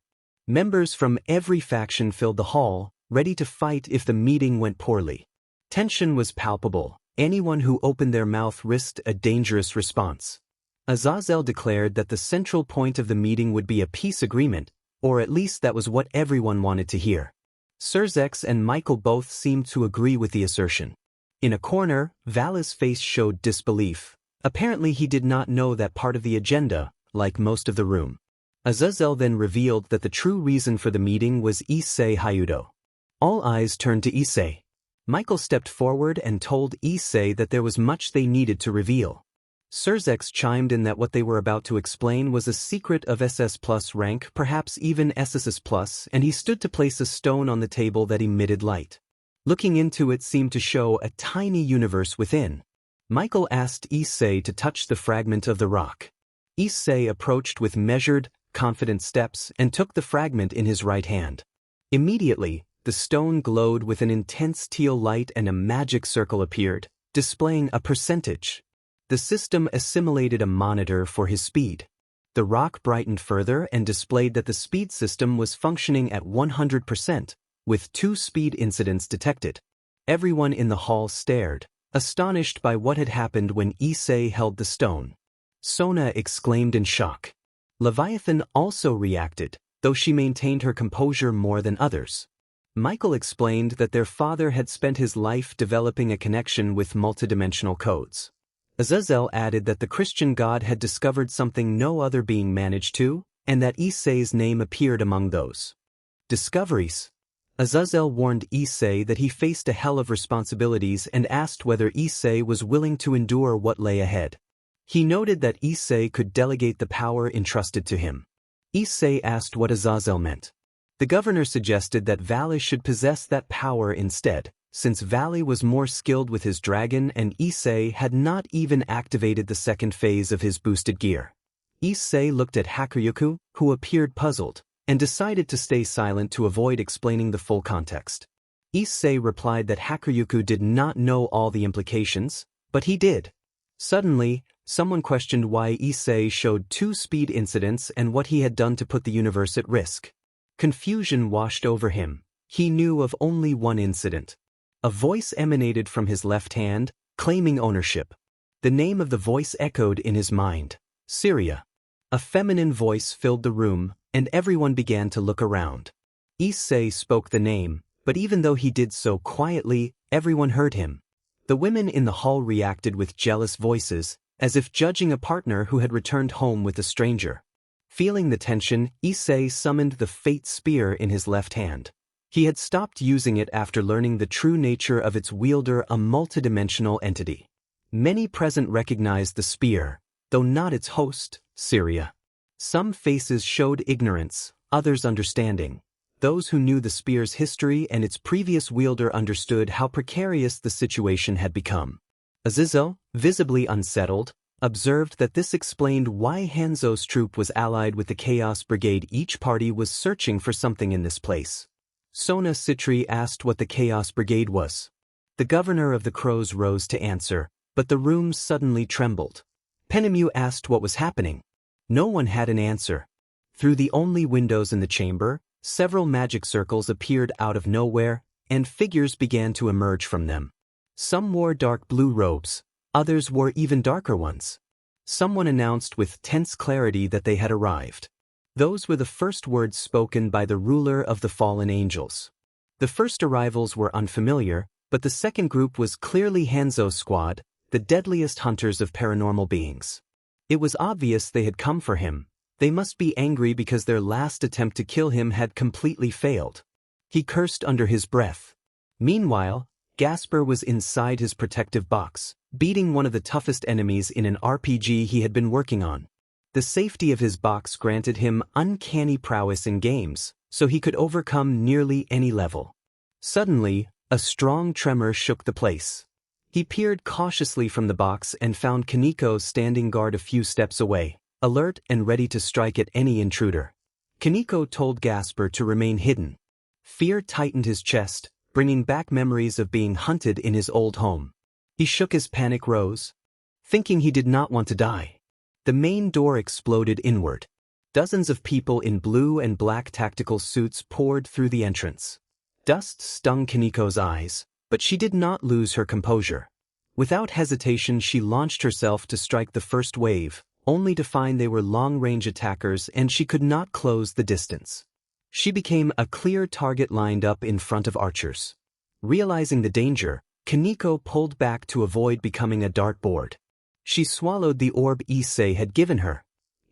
Members from every faction filled the hall, ready to fight if the meeting went poorly. Tension was palpable. Anyone who opened their mouth risked a dangerous response. Azazel declared that the central point of the meeting would be a peace agreement, or at least that was what everyone wanted to hear. Surzex and Michael both seemed to agree with the assertion. In a corner, Vala's face showed disbelief. Apparently he did not know that part of the agenda, like most of the room. Azazel then revealed that the true reason for the meeting was Issei Hyoudo. All eyes turned to Issei. Michael stepped forward and told Issei that there was much they needed to reveal. Surzex chimed in that what they were about to explain was a secret of SS Plus rank, perhaps even SSS Plus, and he stood to place a stone on the table that emitted light. Looking into it seemed to show a tiny universe within. Michael asked Issei to touch the fragment of the rock. Issei approached with measured, confident steps and took the fragment in his right hand. Immediately, the stone glowed with an intense teal light and a magic circle appeared, displaying a percentage. The system assimilated a monitor for his speed. The rock brightened further and displayed that the speed system was functioning at 100%, with 2 speed incidents detected. Everyone in the hall stared, astonished by what had happened when Issei held the stone. Sona exclaimed in shock. Leviathan also reacted, though she maintained her composure more than others. Michael explained that their father had spent his life developing a connection with multidimensional codes. Azazel added that the Christian God had discovered something no other being managed to, and that Issei's name appeared among those discoveries. Azazel warned Issei that he faced a hell of responsibilities and asked whether Issei was willing to endure what lay ahead. He noted that Issei could delegate the power entrusted to him. Issei asked what Azazel meant. The governor suggested that Vala should possess that power instead, since Vali was more skilled with his dragon and Issei had not even activated the second phase of his boosted gear. Issei looked at Hakuryuku, who appeared puzzled, and decided to stay silent to avoid explaining the full context. Issei replied that Hakuryuku did not know all the implications, but he did. Suddenly, someone questioned why Issei showed 2 speed incidents and what he had done to put the universe at risk. Confusion washed over him. He knew of only one incident. A voice emanated from his left hand, claiming ownership. The name of the voice echoed in his mind. Syria. A feminine voice filled the room, and everyone began to look around. Issei spoke the name, but even though he did so quietly, everyone heard him. The women in the hall reacted with jealous voices, as if judging a partner who had returned home with a stranger. Feeling the tension, Issei summoned the Fate Spear in his left hand. He had stopped using it after learning the true nature of its wielder, a multidimensional entity. Many present recognized the spear, though not its host, Syria. Some faces showed ignorance, others understanding. Those who knew the spear's history and its previous wielder understood how precarious the situation had become. Azizo, visibly unsettled, observed that this explained why Hanzo's troop was allied with the Chaos Brigade. Each party was searching for something in this place. Sona Sitri asked what the Chaos Brigade was. The governor of the Crows rose to answer, but the room suddenly trembled. Penemu asked what was happening. No one had an answer. Through the only windows in the chamber, several magic circles appeared out of nowhere, and figures began to emerge from them. Some wore dark blue robes, others wore even darker ones. Someone announced with tense clarity that they had arrived. Those were the first words spoken by the ruler of the fallen angels. The first arrivals were unfamiliar, but the second group was clearly Hanzo's squad, the deadliest hunters of paranormal beings. It was obvious they had come for him. They must be angry because their last attempt to kill him had completely failed. He cursed under his breath. Meanwhile, Gasper was inside his protective box, beating one of the toughest enemies in an RPG he had been working on. The safety of his box granted him uncanny prowess in games, so he could overcome nearly any level. Suddenly, a strong tremor shook the place. He peered cautiously from the box and found Kaneko standing guard a few steps away, alert and ready to strike at any intruder. Kaneko told Gasper to remain hidden. Fear tightened his chest, bringing back memories of being hunted in his old home. He shook his panic rose, thinking he did not want to die. The main door exploded inward. Dozens of people in blue and black tactical suits poured through the entrance. Dust stung Kaneko's eyes, but she did not lose her composure. Without hesitation, she launched herself to strike the first wave, only to find they were long-range attackers and she could not close the distance. She became a clear target lined up in front of archers. Realizing the danger, Kaneko pulled back to avoid becoming a dartboard. She swallowed the orb Issei had given her.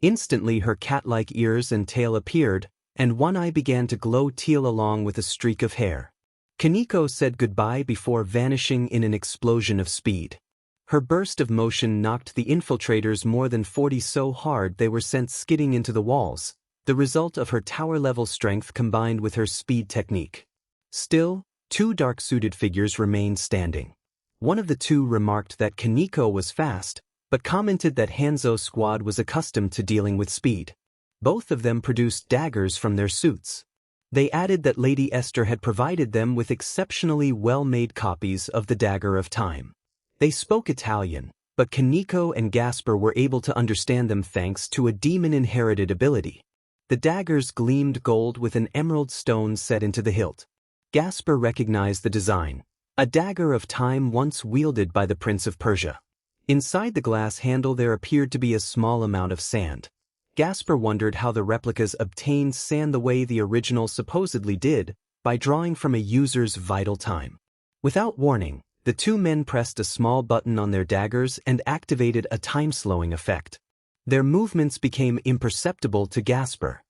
Instantly her cat-like ears and tail appeared, and one eye began to glow teal along with a streak of hair. Kaneko said goodbye before vanishing in an explosion of speed. Her burst of motion knocked the infiltrators more than 40 so hard they were sent skidding into the walls, the result of her tower-level strength combined with her speed technique. Still, two dark-suited figures remained standing. One of the two remarked that Kaneko was fast, but commented that Hanzo's squad was accustomed to dealing with speed. Both of them produced daggers from their suits. They added that Lady Esther had provided them with exceptionally well-made copies of the Dagger of Time. They spoke Italian, but Kaneko and Gasper were able to understand them thanks to a demon-inherited ability. The daggers gleamed gold with an emerald stone set into the hilt. Gasper recognized the design. A dagger of time once wielded by the Prince of Persia. Inside the glass handle there appeared to be a small amount of sand. Gasper wondered how the replicas obtained sand the way the original supposedly did, by drawing from a user's vital time. Without warning, the two men pressed a small button on their daggers and activated a time-slowing effect. Their movements became imperceptible to Gasper.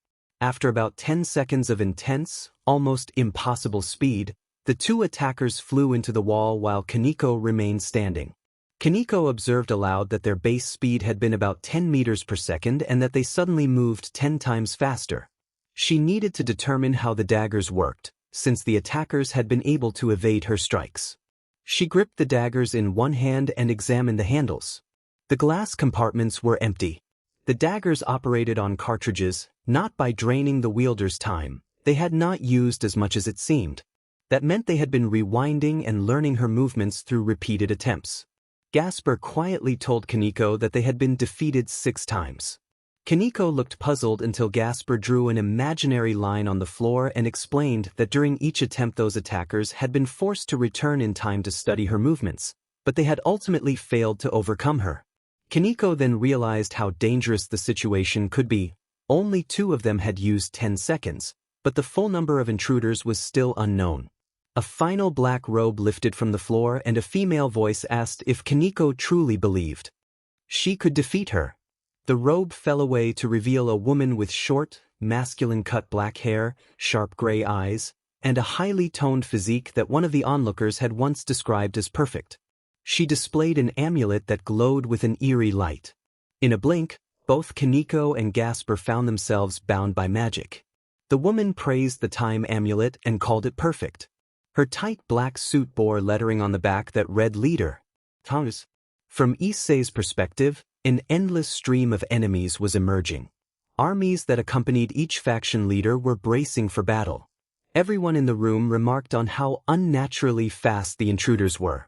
After about 10 seconds of intense, almost impossible speed, the two attackers flew into the wall while Kaneko remained standing. Kaneko observed aloud that their base speed had been about 10 meters per second and that they suddenly moved 10 times faster. She needed to determine how the daggers worked, since the attackers had been able to evade her strikes. She gripped the daggers in one hand and examined the handles. The glass compartments were empty. The daggers operated on cartridges, not by draining the wielder's time. They had not used as much as it seemed. That meant they had been rewinding and learning her movements through repeated attempts. Gasper quietly told Kaneko that they had been defeated 6 times. Kaneko looked puzzled until Gasper drew an imaginary line on the floor and explained that during each attempt those attackers had been forced to return in time to study her movements, but they had ultimately failed to overcome her. Kaneko then realized how dangerous the situation could be. Only 2 of them had used 10 seconds, but the full number of intruders was still unknown. A final black robe lifted from the floor and a female voice asked if Kaneko truly believed she could defeat her. The robe fell away to reveal a woman with short, masculine-cut black hair, sharp gray eyes, and a highly toned physique that one of the onlookers had once described as perfect. She displayed an amulet that glowed with an eerie light. In a blink, Both Kaneko and Gasper found themselves bound by magic. The woman praised the time amulet and called it perfect. Her tight black suit bore lettering on the back that read leader. From Issei's perspective, an endless stream of enemies was emerging. Armies that accompanied each faction leader were bracing for battle. Everyone in the room remarked on how unnaturally fast the intruders were.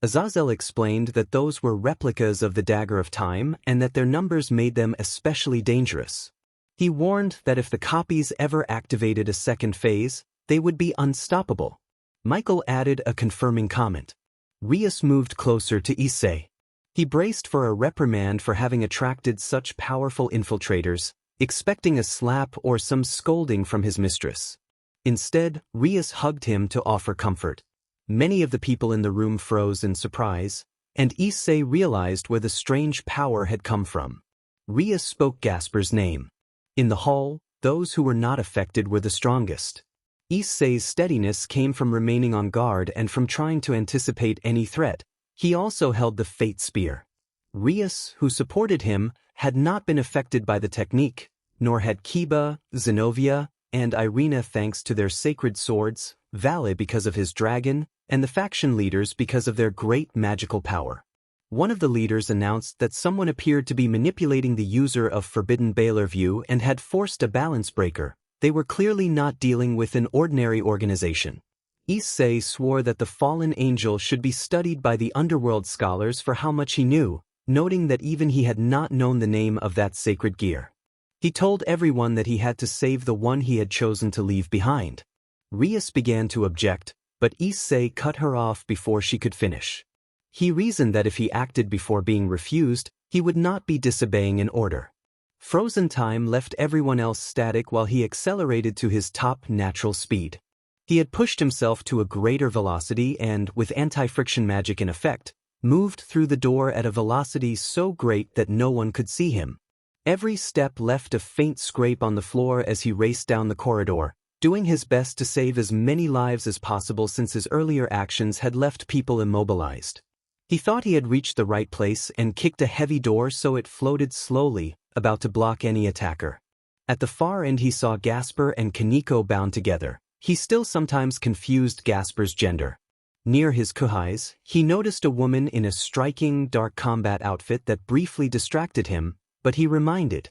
Azazel explained that those were replicas of the Dagger of Time and that their numbers made them especially dangerous. He warned that if the copies ever activated a second phase, they would be unstoppable. Michael added a confirming comment. Rias moved closer to Issei. He braced for a reprimand for having attracted such powerful infiltrators, expecting a slap or some scolding from his mistress. Instead, Rias hugged him to offer comfort. Many of the people in the room froze in surprise, and Issei realized where the strange power had come from. Rias spoke Gasper's name. In the hall, those who were not affected were the strongest. Issei's steadiness came from remaining on guard and from trying to anticipate any threat. He also held the Fate Spear. Rias, who supported him, had not been affected by the technique, nor had Kiba, Zenobia, and Irina thanks to their sacred swords, Valle because of his dragon, and the faction leaders because of their great magical power. One of the leaders announced that someone appeared to be manipulating the user of Forbidden Baylor View and had forced a balance breaker. They were clearly not dealing with an ordinary organization. Issei swore that the fallen angel should be studied by the underworld scholars for how much he knew, noting that even he had not known the name of that sacred gear. He told everyone that he had to save the one he had chosen to leave behind. Rias began to object, but Issei cut her off before she could finish. He reasoned that if he acted before being refused, he would not be disobeying an order. Frozen time left everyone else static while he accelerated to his top natural speed. He had pushed himself to a greater velocity and, with anti-friction magic in effect, moved through the door at a velocity so great that no one could see him. Every step left a faint scrape on the floor as he raced down the corridor, doing his best to save as many lives as possible since his earlier actions had left people immobilized. He thought he had reached the right place and kicked a heavy door so it floated slowly, about to block any attacker. At the far end he saw Gasper and Kaneko bound together. He still sometimes confused Gasper's gender. Near his kuhais, he noticed a woman in a striking dark combat outfit that briefly distracted him, but he reminded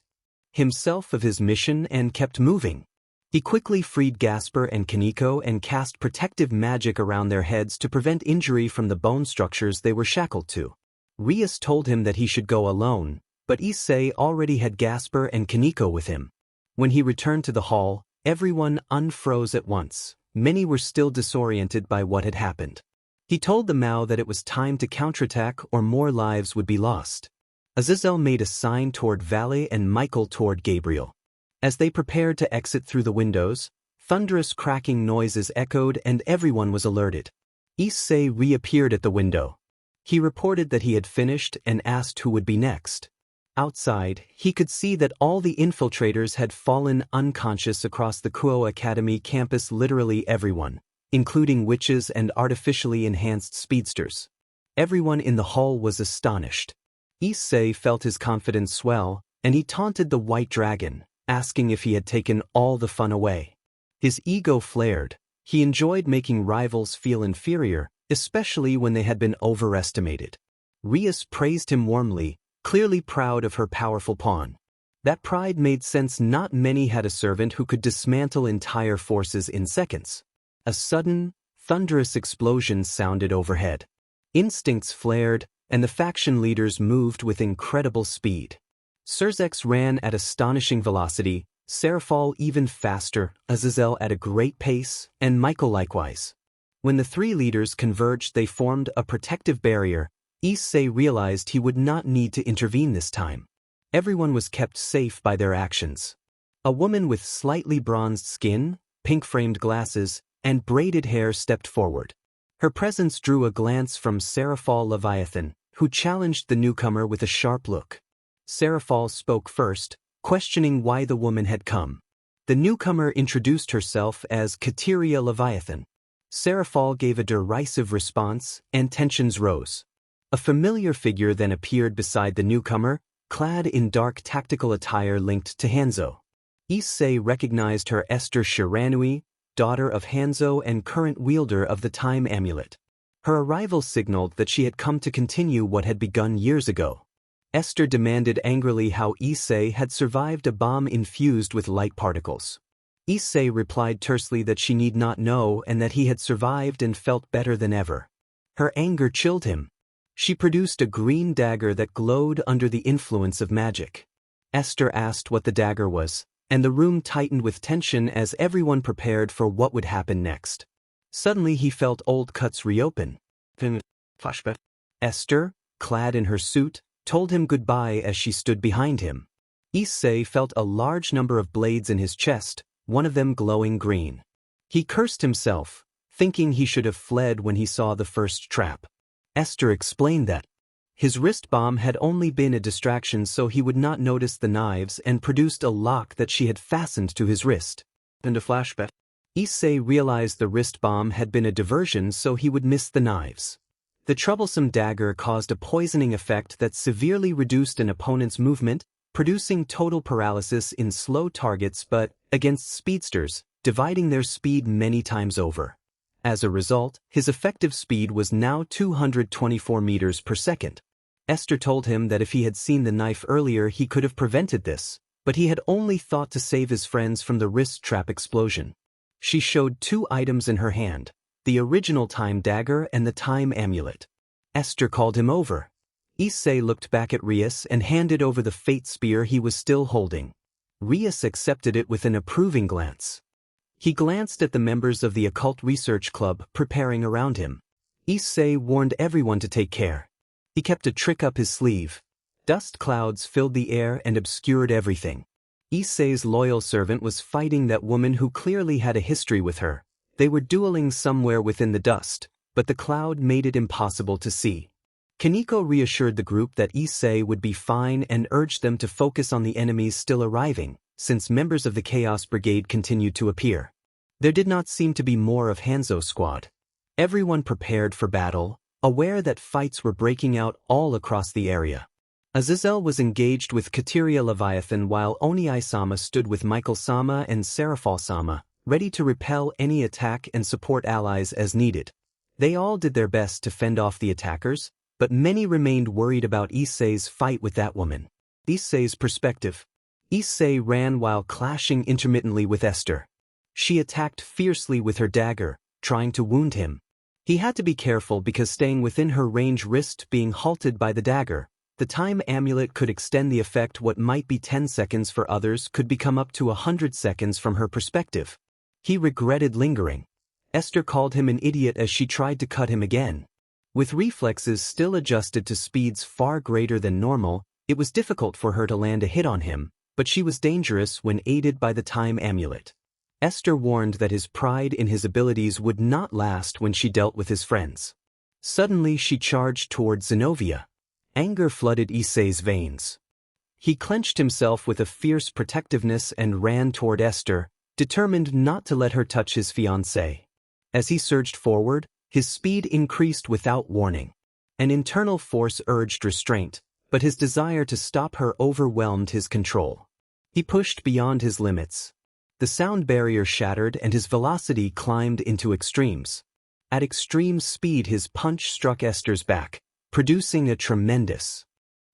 himself of his mission and kept moving. He quickly freed Gasper and Kaneko and cast protective magic around their heads to prevent injury from the bone structures they were shackled to. Rias told him that he should go alone, but Issei already had Gasper and Kaneko with him. When he returned to the hall, everyone unfroze at once. Many were still disoriented by what had happened. He told the Mao that it was time to counterattack or more lives would be lost. Azazel made a sign toward Valle and Michael toward Gabriel. As they prepared to exit through the windows, thunderous cracking noises echoed and everyone was alerted. Issei reappeared at the window. He reported that he had finished and asked who would be next. Outside, he could see that all the infiltrators had fallen unconscious across the Kuo Academy campus, literally everyone, including witches and artificially enhanced speedsters. Everyone in the hall was astonished. Issei felt his confidence swell, and he taunted the White Dragon, asking if he had taken all the fun away. His ego flared. He enjoyed making rivals feel inferior, especially when they had been overestimated. Rias praised him warmly, clearly proud of her powerful pawn. That pride made sense. Not many had a servant who could dismantle entire forces in seconds. A sudden, thunderous explosion sounded overhead. Instincts flared, and the faction leaders moved with incredible speed. Surzex ran at astonishing velocity, Serafal even faster, Azazel at a great pace, and Michael likewise. When the three leaders converged, they formed a protective barrier. Issei realized he would not need to intervene this time. Everyone was kept safe by their actions. A woman with slightly bronzed skin, pink-framed glasses, and braided hair stepped forward. Her presence drew a glance from Serafal Leviathan, who challenged the newcomer with a sharp look. Serafal spoke first, questioning why the woman had come. The newcomer introduced herself as Kateria Leviathan. Serafal gave a derisive response, and tensions rose. A familiar figure then appeared beside the newcomer, clad in dark tactical attire linked to Hanzo. Issei recognized her Esther Shiranui, daughter of Hanzo and current wielder of the time amulet. Her arrival signaled that she had come to continue what had begun years ago. Esther demanded angrily how Issei had survived a bomb infused with light particles. Issei replied tersely that she need not know and that he had survived and felt better than ever. Her anger chilled him. She produced a green dagger that glowed under the influence of magic. Esther asked what the dagger was, and the room tightened with tension as everyone prepared for what would happen next. Suddenly he felt old cuts reopen. Flashback. Esther, clad in her suit, told him goodbye as she stood behind him. Issei felt a large number of blades in his chest, one of them glowing green. He cursed himself, thinking he should have fled when he saw the first trap. Esther explained that his wrist bomb had only been a distraction so he would not notice the knives and produced a lock that she had fastened to his wrist. And a flashback. Issei realized the wrist bomb had been a diversion so he would miss the knives. The troublesome dagger caused a poisoning effect that severely reduced an opponent's movement, producing total paralysis in slow targets but, against speedsters, dividing their speed many times over. As a result, his effective speed was now 224 meters per second. Esther told him that if he had seen the knife earlier he could have prevented this, but he had only thought to save his friends from the wrist trap explosion. She showed two items in her hand, the original time dagger and the time amulet. Esther called him over. Issei looked back at Rias and handed over the fate spear he was still holding. Rias accepted it with an approving glance. He glanced at the members of the occult research club preparing around him. Issei warned everyone to take care. He kept a trick up his sleeve. Dust clouds filled the air and obscured everything. Issei's loyal servant was fighting that woman who clearly had a history with her. They were dueling somewhere within the dust, but the cloud made it impossible to see. Kaneko reassured the group that Issei would be fine and urged them to focus on the enemies still arriving, since members of the Chaos Brigade continued to appear. There did not seem to be more of Hanzo's squad. Everyone prepared for battle, aware that fights were breaking out all across the area. Azazel was engaged with Kateria Leviathan while Oniai-sama stood with Michael-sama and Seraphal-sama, ready to repel any attack and support allies as needed. They all did their best to fend off the attackers, but many remained worried about Issei's fight with that woman. Issei's perspective. Issei ran while clashing intermittently with Esther. She attacked fiercely with her dagger, trying to wound him. He had to be careful because staying within her range risked being halted by the dagger. The time amulet could extend the effect. What might be 10 seconds for others could become up to 100 seconds from her perspective. He regretted lingering. Esther called him an idiot as she tried to cut him again. With reflexes still adjusted to speeds far greater than normal, it was difficult for her to land a hit on him, but she was dangerous when aided by the time amulet. Esther warned that his pride in his abilities would not last when she dealt with his friends. Suddenly she charged toward Zenobia. Anger flooded Issei's veins. He clenched himself with a fierce protectiveness and ran toward Esther, determined not to let her touch his fiancée. As he surged forward, his speed increased without warning. An internal force urged restraint, but his desire to stop her overwhelmed his control. He pushed beyond his limits. The sound barrier shattered and his velocity climbed into extremes. At extreme speed his punch struck Esther's back, producing a tremendous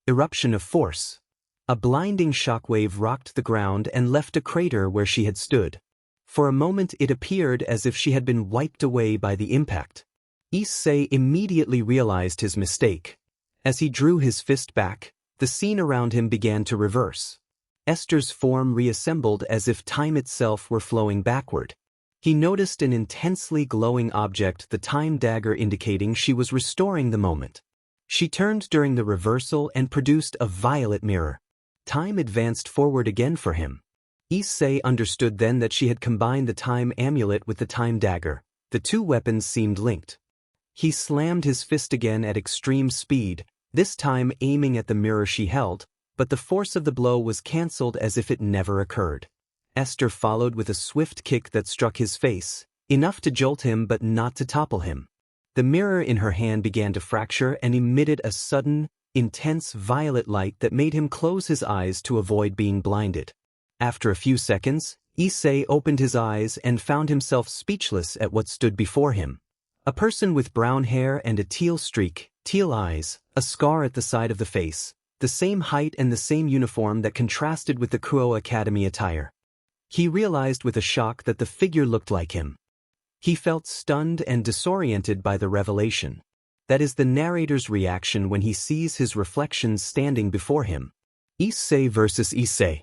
eruption of force. A blinding shockwave rocked the ground and left a crater where she had stood. For a moment it appeared as if she had been wiped away by the impact. Issei immediately realized his mistake. As he drew his fist back, the scene around him began to reverse. Esther's form reassembled as if time itself were flowing backward. He noticed an intensely glowing object, the time dagger, indicating she was restoring the moment. She turned during the reversal and produced a violet mirror. Time advanced forward again for him. Issei understood then that she had combined the time amulet with the time dagger. The two weapons seemed linked. He slammed his fist again at extreme speed, this time aiming at the mirror she held, but the force of the blow was cancelled as if it never occurred. Esther followed with a swift kick that struck his face, enough to jolt him but not to topple him. The mirror in her hand began to fracture and emitted a sudden, intense violet light that made him close his eyes to avoid being blinded. After a few seconds, Issei opened his eyes and found himself speechless at what stood before him. A person with brown hair and a teal streak, teal eyes, a scar at the side of the face, the same height and the same uniform that contrasted with the Kuo Academy attire. He realized with a shock that the figure looked like him. He felt stunned and disoriented by the revelation. That is the narrator's reaction when he sees his reflections standing before him. Issei versus Issei.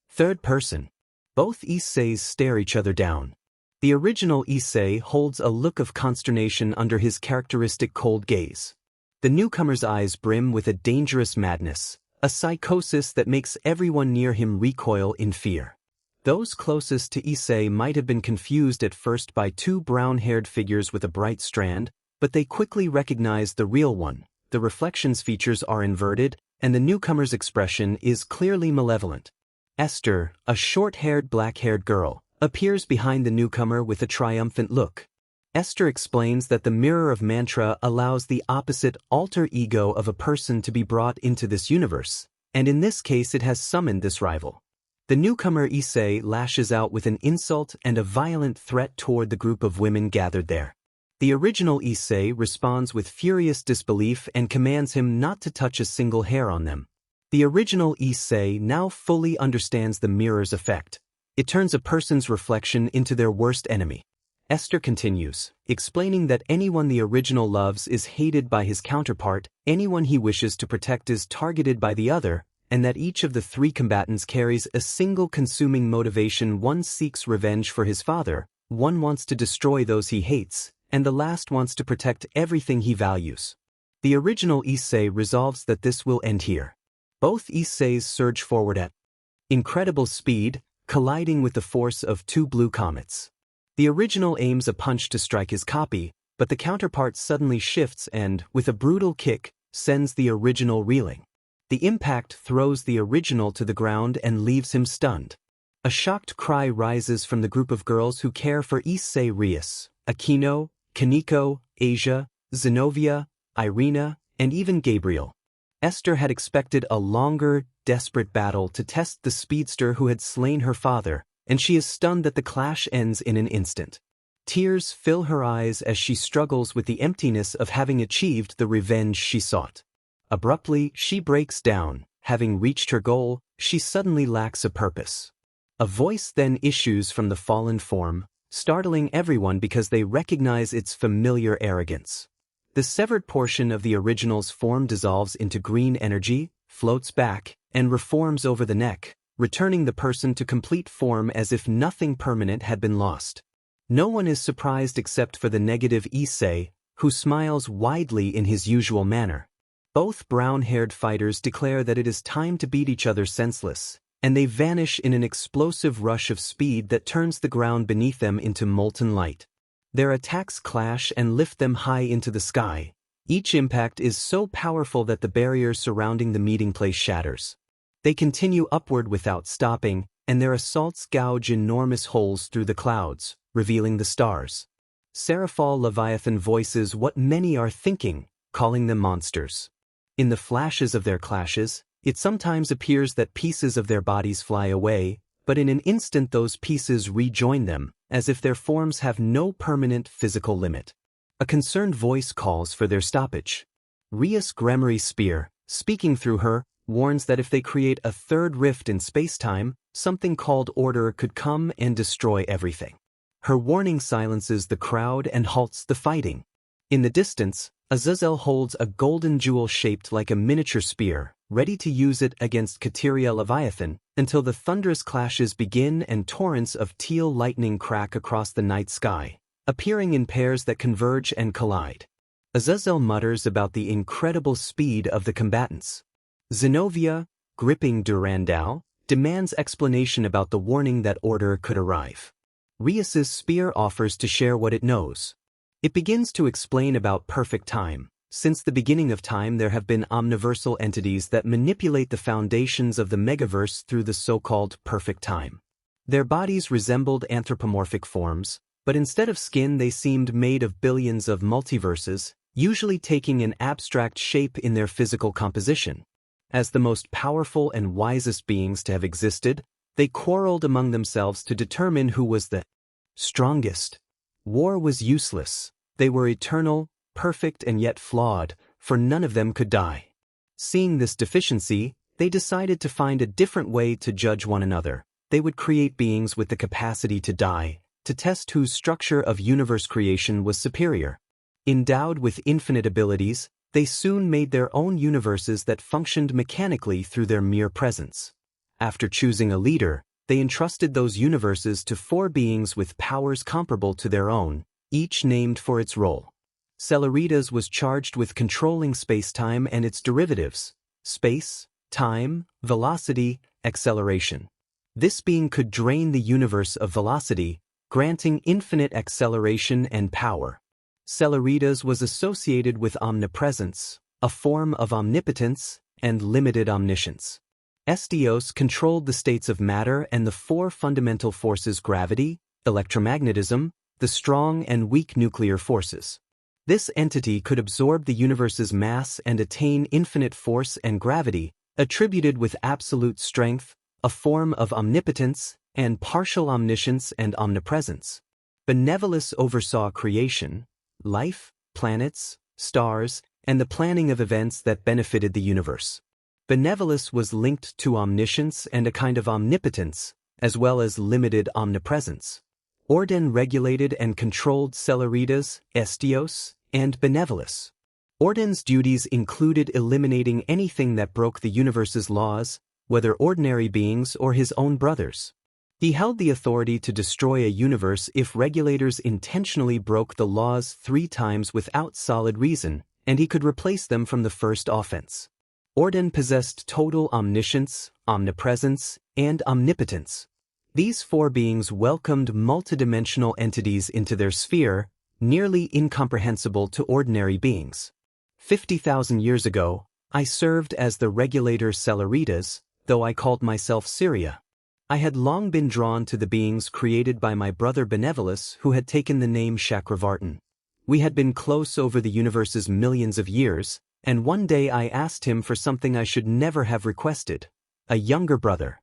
Third person. Both Isseis stare each other down. The original Issei holds a look of consternation under his characteristic cold gaze. The newcomer's eyes brim with a dangerous madness, a psychosis that makes everyone near him recoil in fear. Those closest to Issei might have been confused at first by two brown-haired figures with a bright strand, but they quickly recognized the real one. The reflection's features are inverted, and the newcomer's expression is clearly malevolent. Esther, a short-haired black-haired girl, appears behind the newcomer with a triumphant look. Esther explains that the mirror of mantra allows the opposite alter ego of a person to be brought into this universe, and in this case it has summoned this rival. The newcomer Issei lashes out with an insult and a violent threat toward the group of women gathered there. The original Issei responds with furious disbelief and commands him not to touch a single hair on them. The original Issei now fully understands the mirror's effect. It turns a person's reflection into their worst enemy. Esther continues, explaining that anyone the original loves is hated by his counterpart, anyone he wishes to protect is targeted by the other, and that each of the three combatants carries a single consuming motivation. One seeks revenge for his father, one wants to destroy those he hates, and the last wants to protect everything he values. The original Issei resolves that this will end here. Both Isseis surge forward at incredible speed, colliding with the force of two blue comets. The original aims a punch to strike his copy, but the counterpart suddenly shifts and, with a brutal kick, sends the original reeling. The impact throws the original to the ground and leaves him stunned. A shocked cry rises from the group of girls who care for Issei: Rias, Akino, Kaneko, Asia, Zenobia, Irina, and even Gabriel. Esther had expected a longer, desperate battle to test the speedster who had slain her father, and she is stunned that the clash ends in an instant. Tears fill her eyes as she struggles with the emptiness of having achieved the revenge she sought. Abruptly, she breaks down. Having reached her goal, she suddenly lacks a purpose. A voice then issues from the fallen form, startling everyone because they recognize its familiar arrogance. The severed portion of the original's form dissolves into green energy, floats back, and reforms over the neck, returning the person to complete form as if nothing permanent had been lost. No one is surprised except for the negative Issei, who smiles widely in his usual manner. Both brown-haired fighters declare that it is time to beat each other senseless, and they vanish in an explosive rush of speed that turns the ground beneath them into molten light. Their attacks clash and lift them high into the sky. Each impact is so powerful that the barrier surrounding the meeting place shatters. They continue upward without stopping, and their assaults gouge enormous holes through the clouds, revealing the stars. Seraphal Leviathan voices what many are thinking, calling them monsters. In the flashes of their clashes, it sometimes appears that pieces of their bodies fly away, but in an instant those pieces rejoin them, as if their forms have no permanent physical limit. A concerned voice calls for their stoppage. Rias Gremory's spear, speaking through her, warns that if they create a third rift in space-time, something called order could come and destroy everything. Her warning silences the crowd and halts the fighting. In the distance, Azazel holds a golden jewel shaped like a miniature spear, ready to use it against Kateria Leviathan, until the thunderous clashes begin and torrents of teal lightning crack across the night sky, appearing in pairs that converge and collide. Azazel mutters about the incredible speed of the combatants. Zenobia, gripping Durandal, demands explanation about the warning that order could arrive. Rias's spear offers to share what it knows. It begins to explain about perfect time. Since the beginning of time there have been omniversal entities that manipulate the foundations of the megaverse through the so-called perfect time. Their bodies resembled anthropomorphic forms, but instead of skin they seemed made of billions of multiverses, usually taking an abstract shape in their physical composition. As the most powerful and wisest beings to have existed, they quarreled among themselves to determine who was the strongest. War was useless. They were eternal, perfect and yet flawed, for none of them could die. Seeing this deficiency, they decided to find a different way to judge one another. They would create beings with the capacity to die, to test whose structure of universe creation was superior. Endowed with infinite abilities, they soon made their own universes that functioned mechanically through their mere presence. After choosing a leader, they entrusted those universes to 4 beings with powers comparable to their own, each named for its role. Celeritas was charged with controlling space-time and its derivatives: space, time, velocity, acceleration. This being could drain the universe of velocity, granting infinite acceleration and power. Celeritas was associated with omnipresence, a form of omnipotence, and limited omniscience. Dios controlled the states of matter and the 4 fundamental forces: gravity, electromagnetism, the strong and weak nuclear forces. This entity could absorb the universe's mass and attain infinite force and gravity, attributed with absolute strength, a form of omnipotence, and partial omniscience and omnipresence. Benevolence oversaw creation, life, planets, stars, and the planning of events that benefited the universe. Benevolence was linked to omniscience and a kind of omnipotence, as well as limited omnipresence. Orden regulated and controlled Celeritas, Dios, and Benevolence. Orden's duties included eliminating anything that broke the universe's laws, whether ordinary beings or his own brothers. He held the authority to destroy a universe if regulators intentionally broke the laws 3 times without solid reason, and he could replace them from the first offense. Orden possessed total omniscience, omnipresence, and omnipotence. These 4 beings welcomed multidimensional entities into their sphere, nearly incomprehensible to ordinary beings. 50,000 years ago, I served as the regulator Celeritas, though I called myself Syria. I had long been drawn to the beings created by my brother Benevolence, who had taken the name Chakravartin. We had been close over the universe's millions of years, and one day I asked him for something I should never have requested: a younger brother.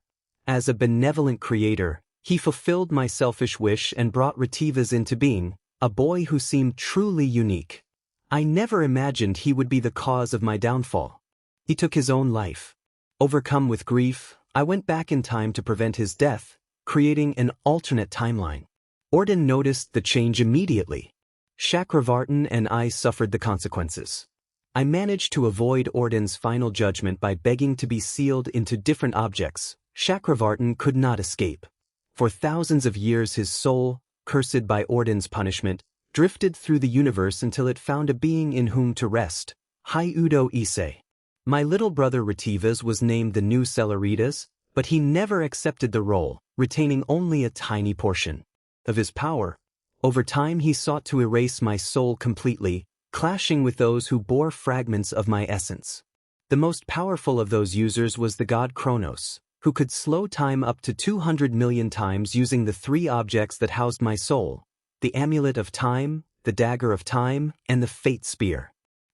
As a benevolent creator, he fulfilled my selfish wish and brought Retivas into being, a boy who seemed truly unique. I never imagined he would be the cause of my downfall. He took his own life. Overcome with grief, I went back in time to prevent his death, creating an alternate timeline. Orden noticed the change immediately. Chakravartin and I suffered the consequences. I managed to avoid Orden's final judgment by begging to be sealed into different objects. Chakravartin could not escape. For thousands of years his soul, cursed by Orden's punishment, drifted through the universe until it found a being in whom to rest: Hyoudo Issei. My little brother Retivas was named the new Celeritas, but he never accepted the role, retaining only a tiny portion of his power. Over time he sought to erase my soul completely, clashing with those who bore fragments of my essence. The most powerful of those users was the god Kronos, who could slow time up to 200 million times using the 3 objects that housed my soul: the amulet of time, the dagger of time, and the fate spear.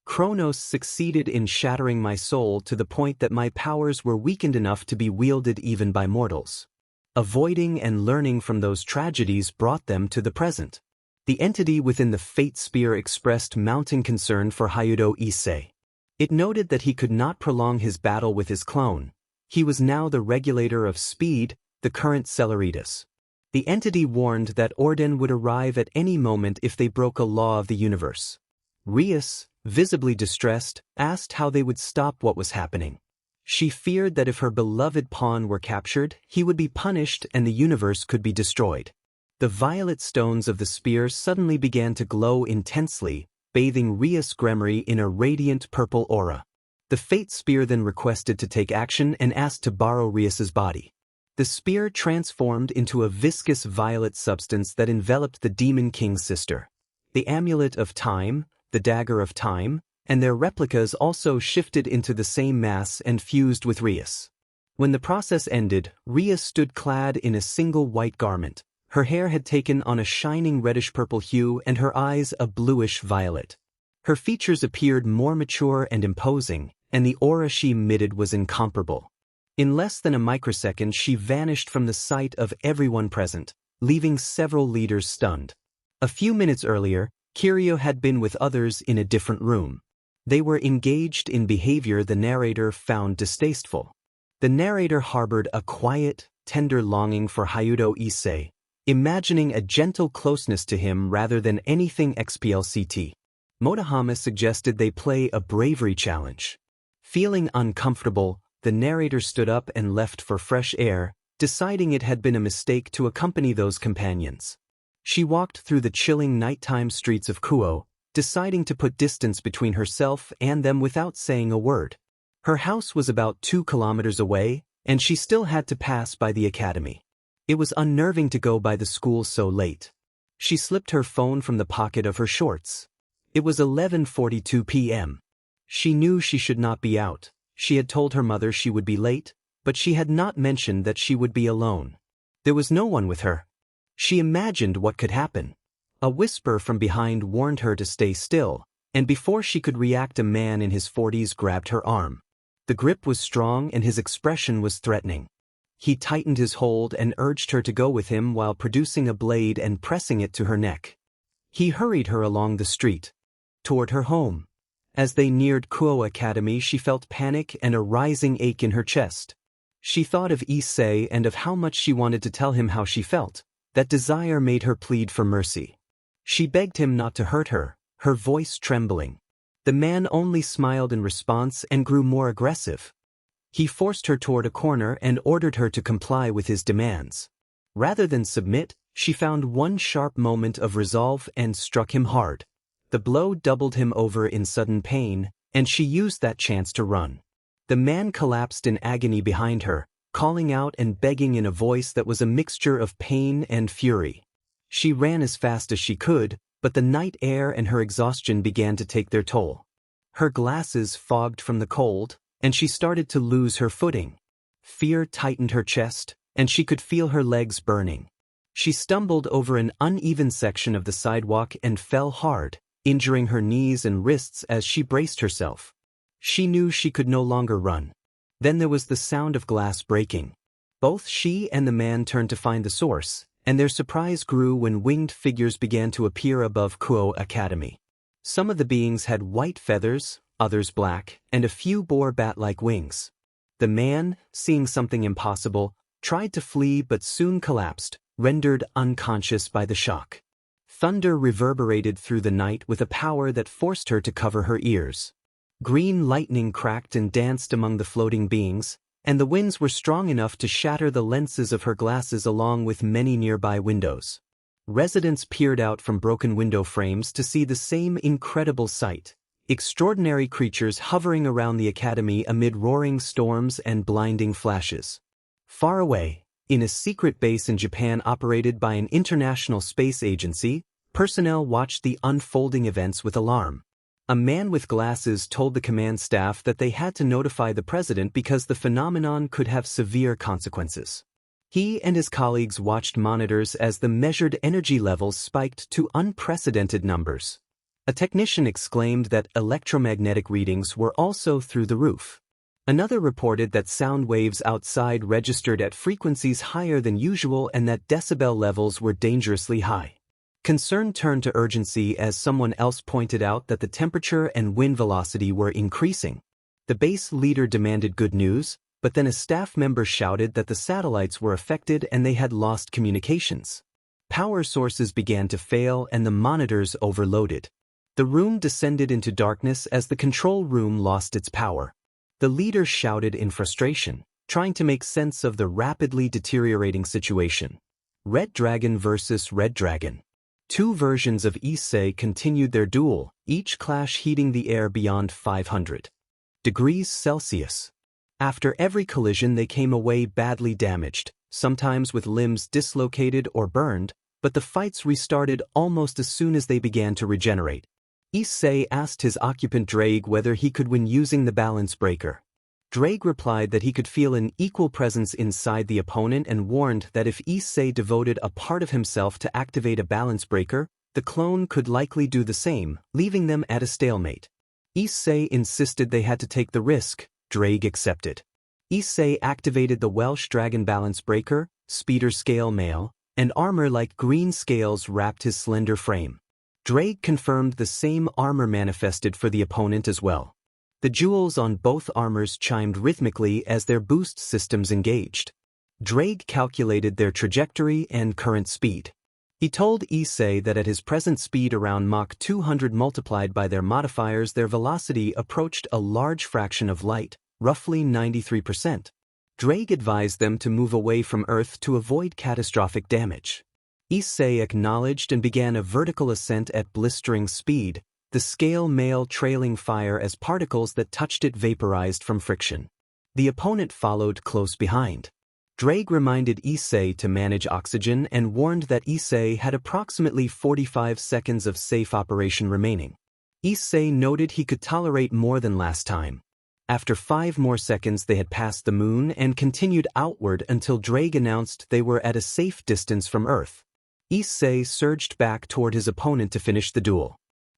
Kronos succeeded in shattering my soul to the point that my powers were weakened enough to be wielded even by mortals. Avoiding and learning from those tragedies brought them to the present. The entity within the fate spear expressed mounting concern for Hyoudo Issei. It noted that he could not prolong his battle with his clone. He was now the regulator of speed, the current Celeritas. The entity warned that Orden would arrive at any moment if they broke a law of the universe. Rias, visibly distressed, asked how they would stop what was happening. She feared that if her beloved pawn were captured, he would be punished and the universe could be destroyed. The violet stones of the spear suddenly began to glow intensely, bathing Rias' gremry in a radiant purple aura. The fate spear then requested to take action and asked to borrow Rias' body. The spear transformed into a viscous violet substance that enveloped the Demon King's sister. The amulet of time, the dagger of time, and their replicas also shifted into the same mass and fused with Rias. When the process ended, Rias stood clad in a single white garment. Her hair had taken on a shining reddish-purple hue and her eyes a bluish violet. Her features appeared more mature and imposing, and the aura she emitted was incomparable. In less than a microsecond she vanished from the sight of everyone present, leaving several leaders stunned. A few minutes earlier, Kirio had been with others in a different room. They were engaged in behavior the narrator found distasteful. The narrator harbored a quiet, tender longing for Hyoudo Issei, imagining a gentle closeness to him rather than anything explicit. Motohama suggested they play a bravery challenge. Feeling uncomfortable, the narrator stood up and left for fresh air, deciding it had been a mistake to accompany those companions. She walked through the chilling nighttime streets of Kuo, deciding to put distance between herself and them without saying a word. Her house was about 2 kilometers away, and she still had to pass by the academy. It was unnerving to go by the school so late. She slipped her phone from the pocket of her shorts. It was 11:42 p.m. She knew she should not be out. She had told her mother she would be late, but she had not mentioned that she would be alone. There was no one with her. She imagined what could happen. A whisper from behind warned her to stay still, and before she could react a man in his 40s grabbed her arm. The grip was strong and his expression was threatening. He tightened his hold and urged her to go with him while producing a blade and pressing it to her neck. He hurried her along the street, toward her home. As they neared Kuo Academy she felt panic and a rising ache in her chest. She thought of Issei and of how much she wanted to tell him how she felt. That desire made her plead for mercy. She begged him not to hurt her, her voice trembling. The man only smiled in response and grew more aggressive. He forced her toward a corner and ordered her to comply with his demands. Rather than submit, she found one sharp moment of resolve and struck him hard. The blow doubled him over in sudden pain, and she used that chance to run. The man collapsed in agony behind her, calling out and begging in a voice that was a mixture of pain and fury. She ran as fast as she could, but the night air and her exhaustion began to take their toll. Her glasses fogged from the cold, and she started to lose her footing. Fear tightened her chest, and she could feel her legs burning. She stumbled over an uneven section of the sidewalk and fell hard, injuring her knees and wrists as she braced herself. She knew she could no longer run. Then there was the sound of glass breaking. Both she and the man turned to find the source, and their surprise grew when winged figures began to appear above Kuo Academy. Some of the beings had white feathers, others black, and a few bore bat-like wings. The man, seeing something impossible, tried to flee but soon collapsed, rendered unconscious by the shock. Thunder reverberated through the night with a power that forced her to cover her ears. Green lightning cracked and danced among the floating beings, and the winds were strong enough to shatter the lenses of her glasses along with many nearby windows. Residents peered out from broken window frames to see the same incredible sight. Extraordinary creatures hovering around the academy amid roaring storms and blinding flashes. Far away, in a secret base in Japan operated by an international space agency, personnel watched the unfolding events with alarm. A man with glasses told the command staff that they had to notify the president because the phenomenon could have severe consequences. He and his colleagues watched monitors as the measured energy levels spiked to unprecedented numbers. A technician exclaimed that electromagnetic readings were also through the roof. Another reported that sound waves outside registered at frequencies higher than usual and that decibel levels were dangerously high. Concern turned to urgency as someone else pointed out that the temperature and wind velocity were increasing. The base leader demanded good news, but then a staff member shouted that the satellites were affected and they had lost communications. Power sources began to fail and the monitors overloaded. The room descended into darkness as the control room lost its power. The leader shouted in frustration, trying to make sense of the rapidly deteriorating situation. Red Dragon versus Red Dragon. Two versions of Issei continued their duel, each clash heating the air beyond 500 degrees Celsius. After every collision they came away badly damaged, sometimes with limbs dislocated or burned, but the fights restarted almost as soon as they began to regenerate. Issei asked his occupant Drake whether he could win using the balance breaker. Drake replied that he could feel an equal presence inside the opponent and warned that if Issei devoted a part of himself to activate a balance breaker, The clone could likely do the same, leaving them at a stalemate. Issei insisted they had to take the risk. Drake accepted. Issei activated the Welsh Dragon Balance Breaker, speeder scale mail, and armor like green scales wrapped his slender frame. Drake confirmed the same armor manifested for the opponent as well. The jewels on both armors chimed rhythmically as their boost systems engaged. Drake calculated their trajectory and current speed. He told Issei that at his present speed around Mach 200 multiplied by their modifiers, their velocity approached a large fraction of light, roughly 93%. Drake advised them to move away from Earth to avoid catastrophic damage. Issei acknowledged and began a vertical ascent at blistering speed, the scale mail trailing fire as particles that touched it vaporized from friction. The opponent followed close behind. Drake reminded Issei to manage oxygen and warned that Issei had approximately 45 seconds of safe operation remaining. Issei noted he could tolerate more than last time. After 5 more seconds they had passed the moon and continued outward until Drake announced they were at a safe distance from Earth. Issei surged back toward his opponent to finish the duel.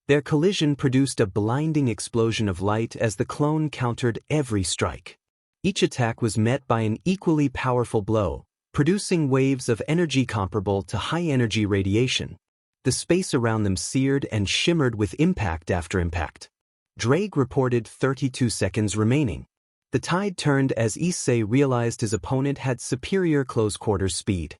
Their collision produced a blinding explosion of light as the clone countered every strike. Each attack was met by an equally powerful blow, producing waves of energy comparable to high-energy radiation. The space around them seared and shimmered with impact after impact. Drake reported 32 seconds remaining. The tide turned as Issei realized his opponent had superior close-quarters speed.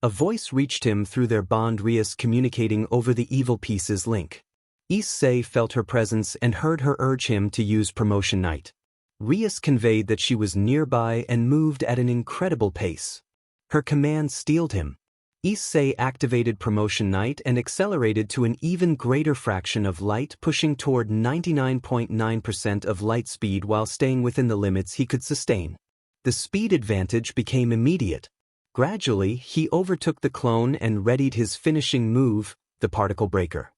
A voice reached him through their bond, Rias communicating over the evil pieces link. Issei felt her presence and heard her urge him to use Promotion Night. Rias conveyed that she was nearby and moved at an incredible pace. Her command steeled him. Issei activated Promotion Night and accelerated to an even greater fraction of light, pushing toward 99.9% of light speed while staying within the limits he could sustain. The speed advantage became immediate. Gradually, he overtook the clone and readied his finishing move, the particle breaker.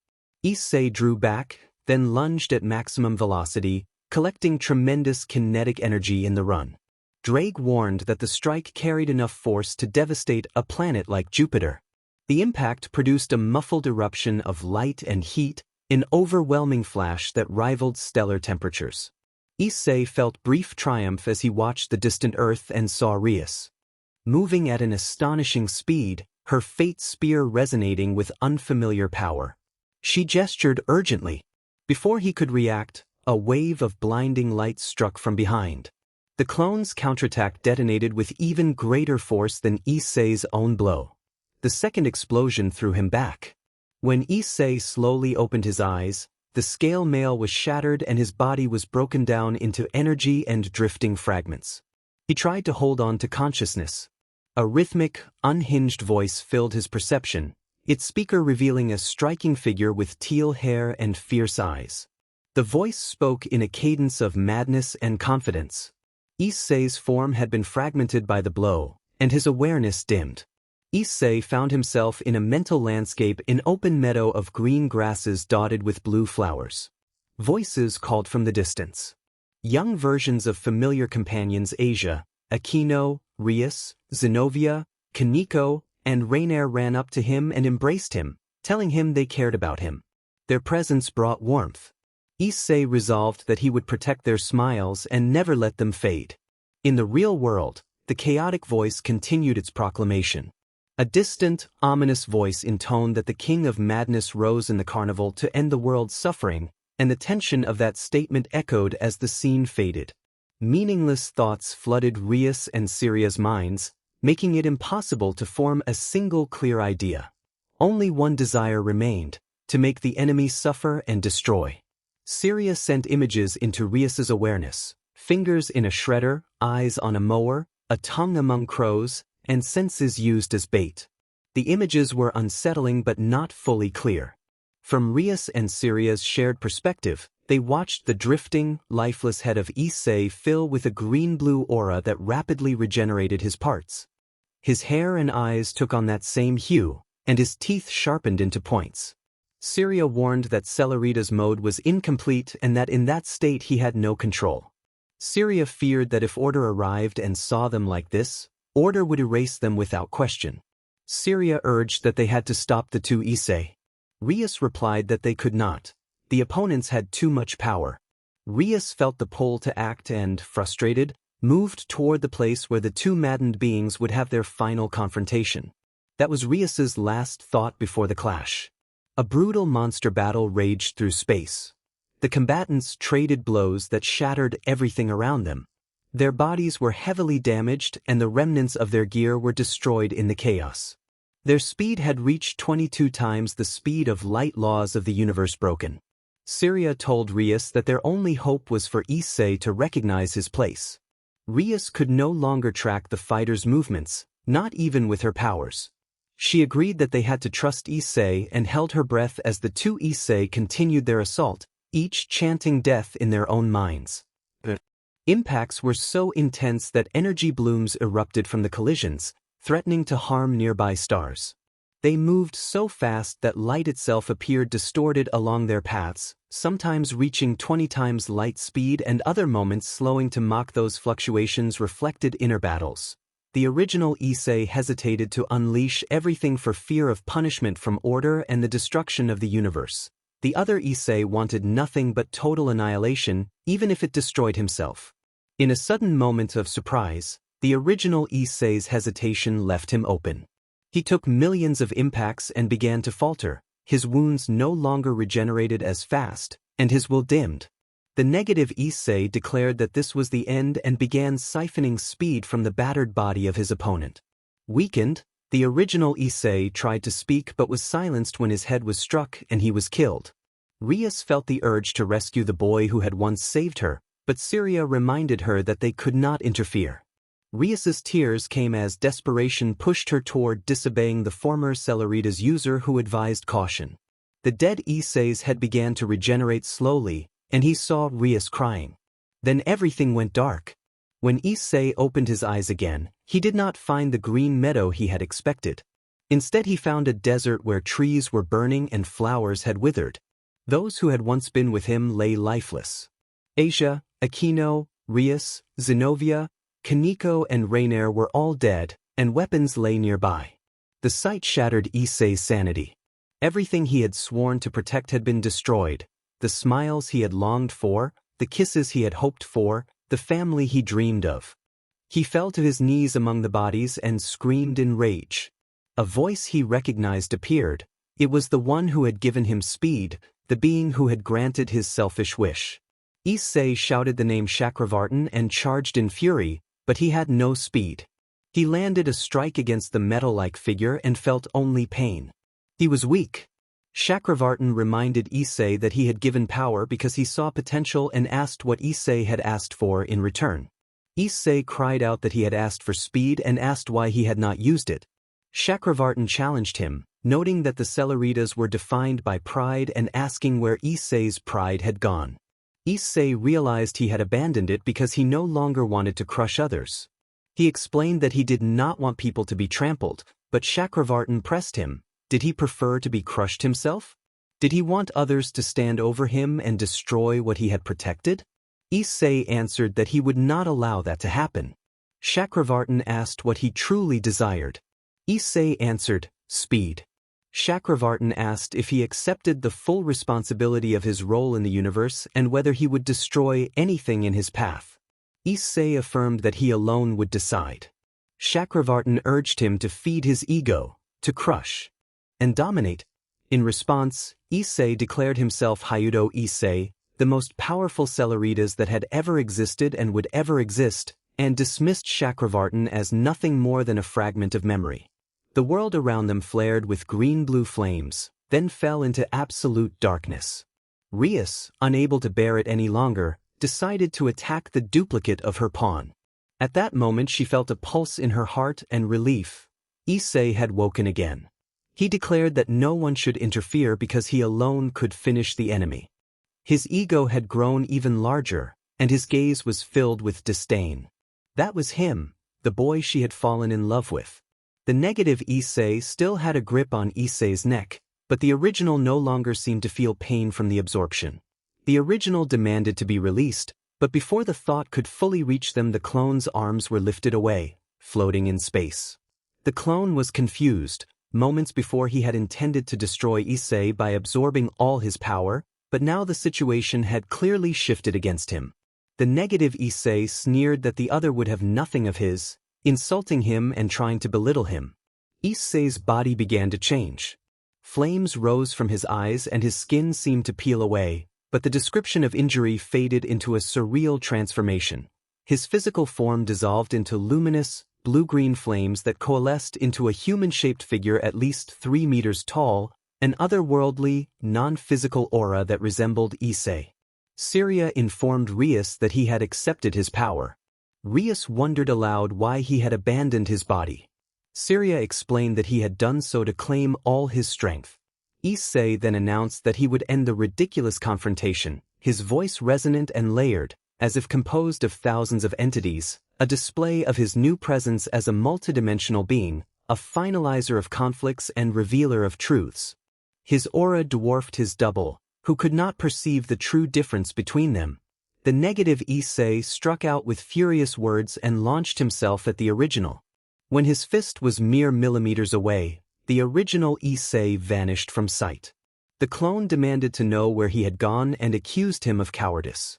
Issei drew back, then lunged at maximum velocity, collecting tremendous kinetic energy in the run. Drake warned that the strike carried enough force to devastate a planet like Jupiter. The impact produced a muffled eruption of light and heat, an overwhelming flash that rivaled stellar temperatures. Issei felt brief triumph as he watched the distant Earth and saw Rias. Moving at an astonishing speed, her fate spear resonating with unfamiliar power. She gestured urgently. Before he could react, a wave of blinding light struck from behind. The clone's counterattack detonated with even greater force than Issei's own blow. The second explosion threw him back. When Issei slowly opened his eyes, the scale mail was shattered and his body was broken down into energy and drifting fragments. He tried to hold on to consciousness. A rhythmic, unhinged voice filled his perception, its speaker revealing a striking figure with teal hair and fierce eyes. The voice spoke in a cadence of madness and confidence. Issei's form had been fragmented by the blow, and his awareness dimmed. Issei found himself in a mental landscape, an open meadow of green grasses dotted with blue flowers. Voices called from the distance. Young versions of familiar companions Asia, Aquino, Rias, Zenobia, Kaneko, and Rainier ran up to him and embraced him, telling him they cared about him. Their presence brought warmth. Issei resolved that he would protect their smiles and never let them fade. In the real world, the chaotic voice continued its proclamation. A distant, ominous voice intoned that the king of madness rose in the carnival to end the world's suffering, and the tension of that statement echoed as the scene faded. Meaningless thoughts flooded Rias and Syria's minds, making it impossible to form a single clear idea. Only one desire remained, to make the enemy suffer and destroy. Syria sent images into Rias's awareness, fingers in a shredder, eyes on a mower, a tongue among crows, and senses used as bait. The images were unsettling but not fully clear. From Rias and Syria's shared perspective, they watched the drifting, lifeless head of Issei fill with a green-blue aura that rapidly regenerated his parts. His hair and eyes took on that same hue, and his teeth sharpened into points. Syria warned that Celerita's mode was incomplete and that in that state he had no control. Syria feared that if Order arrived and saw them like this, Order would erase them without question. Syria urged that they had to stop the two Issei. Rias replied that they could not. The opponents had too much power. Rias felt the pull to act and, frustrated, moved toward the place where the two maddened beings would have their final confrontation. That was Rias's last thought before the clash. A brutal monster battle raged through space. The combatants traded blows that shattered everything around them. Their bodies were heavily damaged and the remnants of their gear were destroyed in the chaos. Their speed had reached 22 times the speed of light, laws of the universe broken. Syria told Rias that their only hope was for Issei to recognize his place. Rias could no longer track the fighters' movements, not even with her powers. She agreed that they had to trust Issei and held her breath as the two Issei continued their assault, each chanting death in their own minds. The impacts were so intense that energy blooms erupted from the collisions, threatening to harm nearby stars. They moved so fast that light itself appeared distorted along their paths, sometimes reaching 20 times light speed and other moments slowing to mock those fluctuations reflected inner battles. The original Issei hesitated to unleash everything for fear of punishment from order and the destruction of the universe. The other Issei wanted nothing but total annihilation, even if it destroyed himself. In a sudden moment of surprise, the original Issei's hesitation left him open. He took millions of impacts and began to falter. His wounds no longer regenerated as fast, and his will dimmed. The negative Issei declared that this was the end and began siphoning speed from the battered body of his opponent. Weakened, the original Issei tried to speak but was silenced when his head was struck and he was killed. Rias felt the urge to rescue the boy who had once saved her, but Syria reminded her that they could not interfere. Rias's tears came as desperation pushed her toward disobeying the former Celerida's user who advised caution. The dead Issei's head began to regenerate slowly, and he saw Rias crying. Then everything went dark. When Issei opened his eyes again, he did not find the green meadow he had expected. Instead he found a desert where trees were burning and flowers had withered. Those who had once been with him lay lifeless. Asia, Aquino, Rias, Zenobia, Kaneko and Rainier were all dead, and weapons lay nearby. The sight shattered Issei's sanity. Everything he had sworn to protect had been destroyed. The smiles he had longed for, the kisses he had hoped for, the family he dreamed of. He fell to his knees among the bodies and screamed in rage. A voice he recognized appeared. It was the one who had given him speed, the being who had granted his selfish wish. Issei shouted the name Chakravartin and charged in fury, but he had no speed. He landed a strike against the metal-like figure and felt only pain. He was weak. Chakravartin reminded Issei that he had given power because he saw potential and asked what Issei had asked for in return. Issei cried out that he had asked for speed and asked why he had not used it. Chakravartin challenged him, noting that the Celeritas were defined by pride and asking where Issei's pride had gone. Issei realized he had abandoned it because he no longer wanted to crush others. He explained that he did not want people to be trampled, but Chakravartin pressed him. Did he prefer to be crushed himself? Did he want others to stand over him and destroy what he had protected? Issei answered that he would not allow that to happen. Chakravartin asked what he truly desired. Issei answered, speed. Chakravartin asked if he accepted the full responsibility of his role in the universe and whether he would destroy anything in his path. Issei affirmed that he alone would decide. Chakravartin urged him to feed his ego, to crush and dominate. In response, Issei declared himself Hyoudo Issei, the most powerful Celeritas that had ever existed and would ever exist, and dismissed Chakravartin as nothing more than a fragment of memory. The world around them flared with green-blue flames, then fell into absolute darkness. Rias, unable to bear it any longer, decided to attack the duplicate of her pawn. At that moment she felt a pulse in her heart and relief. Issei had woken again. He declared that no one should interfere because he alone could finish the enemy. His ego had grown even larger, and his gaze was filled with disdain. That was him, the boy she had fallen in love with. The negative Issei still had a grip on Issei's neck, but the original no longer seemed to feel pain from the absorption. The original demanded to be released, but before the thought could fully reach them the clone's arms were lifted away, floating in space. The clone was confused, Moments before he had intended to destroy Issei by absorbing all his power, but now the situation had clearly shifted against him. The negative Issei sneered that the other would have nothing of his, insulting him and trying to belittle him. Issei's body began to change. Flames rose from his eyes and his skin seemed to peel away, but the description of injury faded into a surreal transformation. His physical form dissolved into luminous, blue-green flames that coalesced into a human-shaped figure at least 3 meters tall, an otherworldly, non-physical aura that resembled Issei. Syria informed Rias that he had accepted his power. Rias wondered aloud why he had abandoned his body. Syria explained that he had done so to claim all his strength. Issei then announced that he would end the ridiculous confrontation, his voice resonant and layered, as if composed of thousands of entities, a display of his new presence as a multidimensional being, a finalizer of conflicts and revealer of truths. His aura dwarfed his double, who could not perceive the true difference between them. The negative Issei struck out with furious words and launched himself at the original. When his fist was mere millimeters away, the original Issei vanished from sight. The clone demanded to know where he had gone and accused him of cowardice.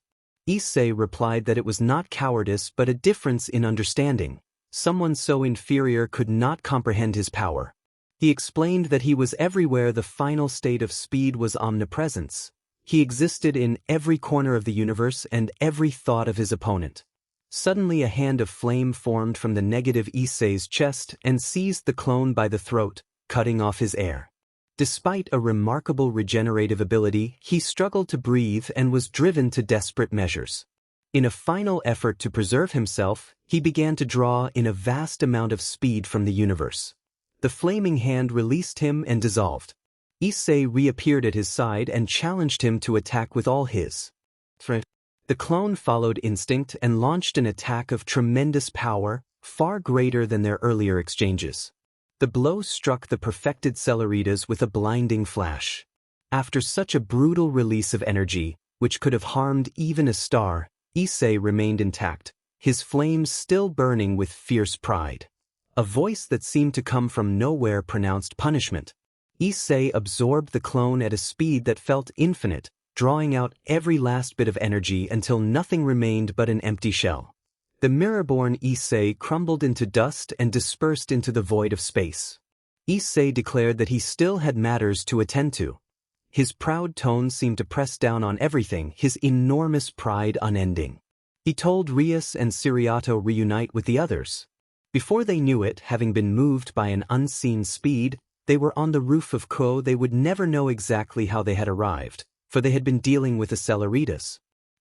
Issei replied that it was not cowardice but a difference in understanding. Someone so inferior could not comprehend his power. He explained that he was everywhere. The final state of speed was omnipresence. He existed in every corner of the universe and every thought of his opponent. Suddenly a hand of flame formed from the negative Issei's chest and seized the clone by the throat, cutting off his air. Despite a remarkable regenerative ability, he struggled to breathe and was driven to desperate measures. In a final effort to preserve himself, he began to draw in a vast amount of speed from the universe. The flaming hand released him and dissolved. Issei reappeared at his side and challenged him to attack with all his strength. The clone followed instinct and launched an attack of tremendous power, far greater than their earlier exchanges. The blow struck the perfected Celeritas with a blinding flash. After such a brutal release of energy, which could have harmed even a star, Issei remained intact, his flames still burning with fierce pride. A voice that seemed to come from nowhere pronounced punishment. Issei absorbed the clone at a speed that felt infinite, drawing out every last bit of energy until nothing remained but an empty shell. The mirror-born Issei crumbled into dust and dispersed into the void of space. Issei declared that he still had matters to attend to. His proud tone seemed to press down on everything, his enormous pride unending. He told Rias and Syria to reunite with the others. Before they knew it, having been moved by an unseen speed, they were on the roof of Ko. They would never know exactly how they had arrived, for they had been dealing with the Celeritas.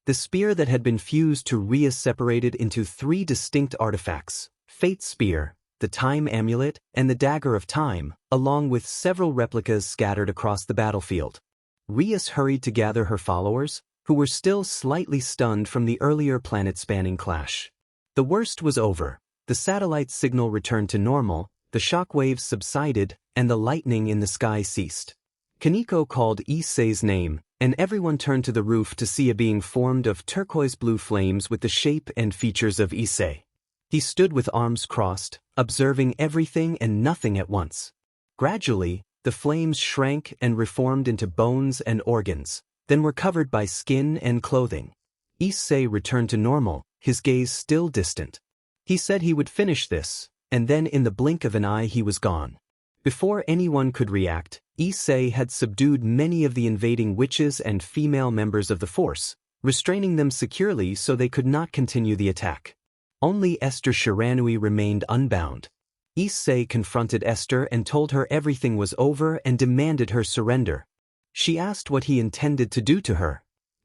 The spear that had been fused to Rias separated into 3 distinct artifacts: Fate's Spear, the Time Amulet, and the Dagger of Time, along with several replicas scattered across the battlefield. Rias hurried to gather her followers, who were still slightly stunned from the earlier planet-spanning clash. The worst was over. The satellite signal returned to normal, the shock waves subsided, and the lightning in the sky ceased. Kaneko called Issei's name, and everyone turned to the roof to see a being formed of turquoise-blue flames with the shape and features of Issei. He stood with arms crossed, observing everything and nothing at once. Gradually, the flames shrank and reformed into bones and organs, then were covered by skin and clothing. Issei returned to normal, his gaze still distant. He said he would finish this, and then in the blink of an eye he was gone. Before anyone could react, Issei had subdued many of the invading witches and female members of the force, restraining them securely so they could not continue the attack. Only Esther Shiranui remained unbound. Issei confronted Esther and told her everything was over and demanded her surrender. She asked what he intended to do to her.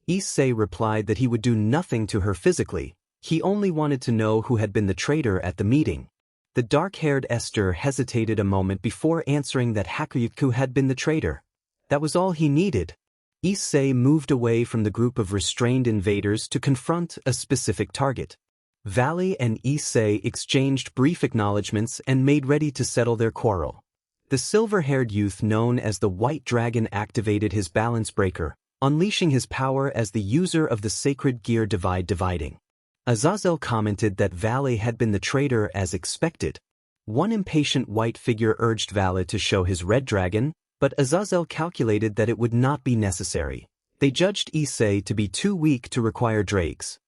Issei replied that he would do nothing to her physically, he only wanted to know who had been the traitor at the meeting. The dark-haired Esther hesitated a moment before answering that Hyoudo had been the traitor. That was all he needed. Issei moved away from the group of restrained invaders to confront a specific target. Valley and Issei exchanged brief acknowledgments and made ready to settle their quarrel. The silver-haired youth known as the White Dragon activated his balance breaker, unleashing his power as the user of the sacred gear dividing. Azazel commented that Valley had been the traitor as expected. One impatient white figure urged Valle to show his red dragon, but Azazel calculated that it would not be necessary. They judged Issei to be too weak to require Drake's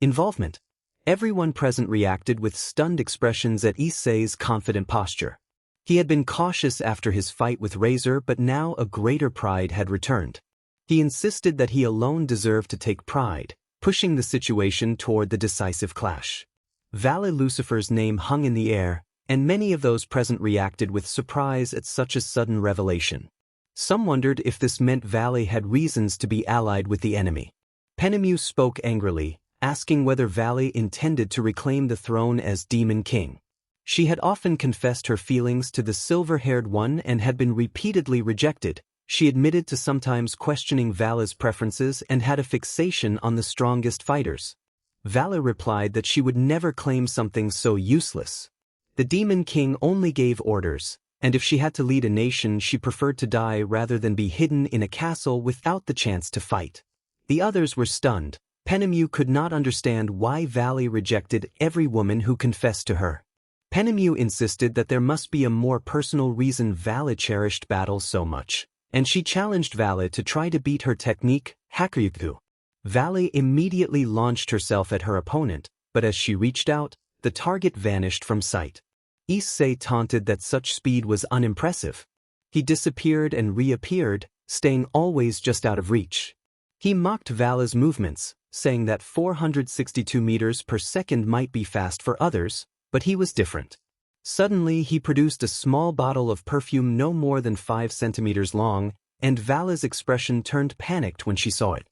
involvement. Everyone present reacted with stunned expressions at Issei's confident posture. He had been cautious after his fight with Razor, but now a greater pride had returned. He insisted that he alone deserved to take pride, pushing the situation toward the decisive clash. Valle Lucifer's name hung in the air, and many of those present reacted with surprise at such a sudden revelation. Some wondered if this meant Valle had reasons to be allied with the enemy. Penemu spoke angrily, asking whether Valle intended to reclaim the throne as Demon King. She had often confessed her feelings to the silver-haired one and had been repeatedly rejected. She admitted to sometimes questioning Valle's preferences and had a fixation on the strongest fighters. Valle replied that she would never claim something so useless. The Demon King only gave orders, and if she had to lead a nation, she preferred to die rather than be hidden in a castle without the chance to fight. The others were stunned. Penemu could not understand why Valle rejected every woman who confessed to her. Penemu insisted that there must be a more personal reason Valle cherished battle so much, and she challenged Valle to try to beat her technique, Hyoudo. Valle immediately launched herself at her opponent, but as she reached out, the target vanished from sight. Issei taunted that such speed was unimpressive. He disappeared and reappeared, staying always just out of reach. He mocked Valle's movements, saying that 462 meters per second might be fast for others, but he was different. Suddenly he produced a small bottle of perfume no more than 5 centimeters long, and Valle's expression turned panicked when she saw it.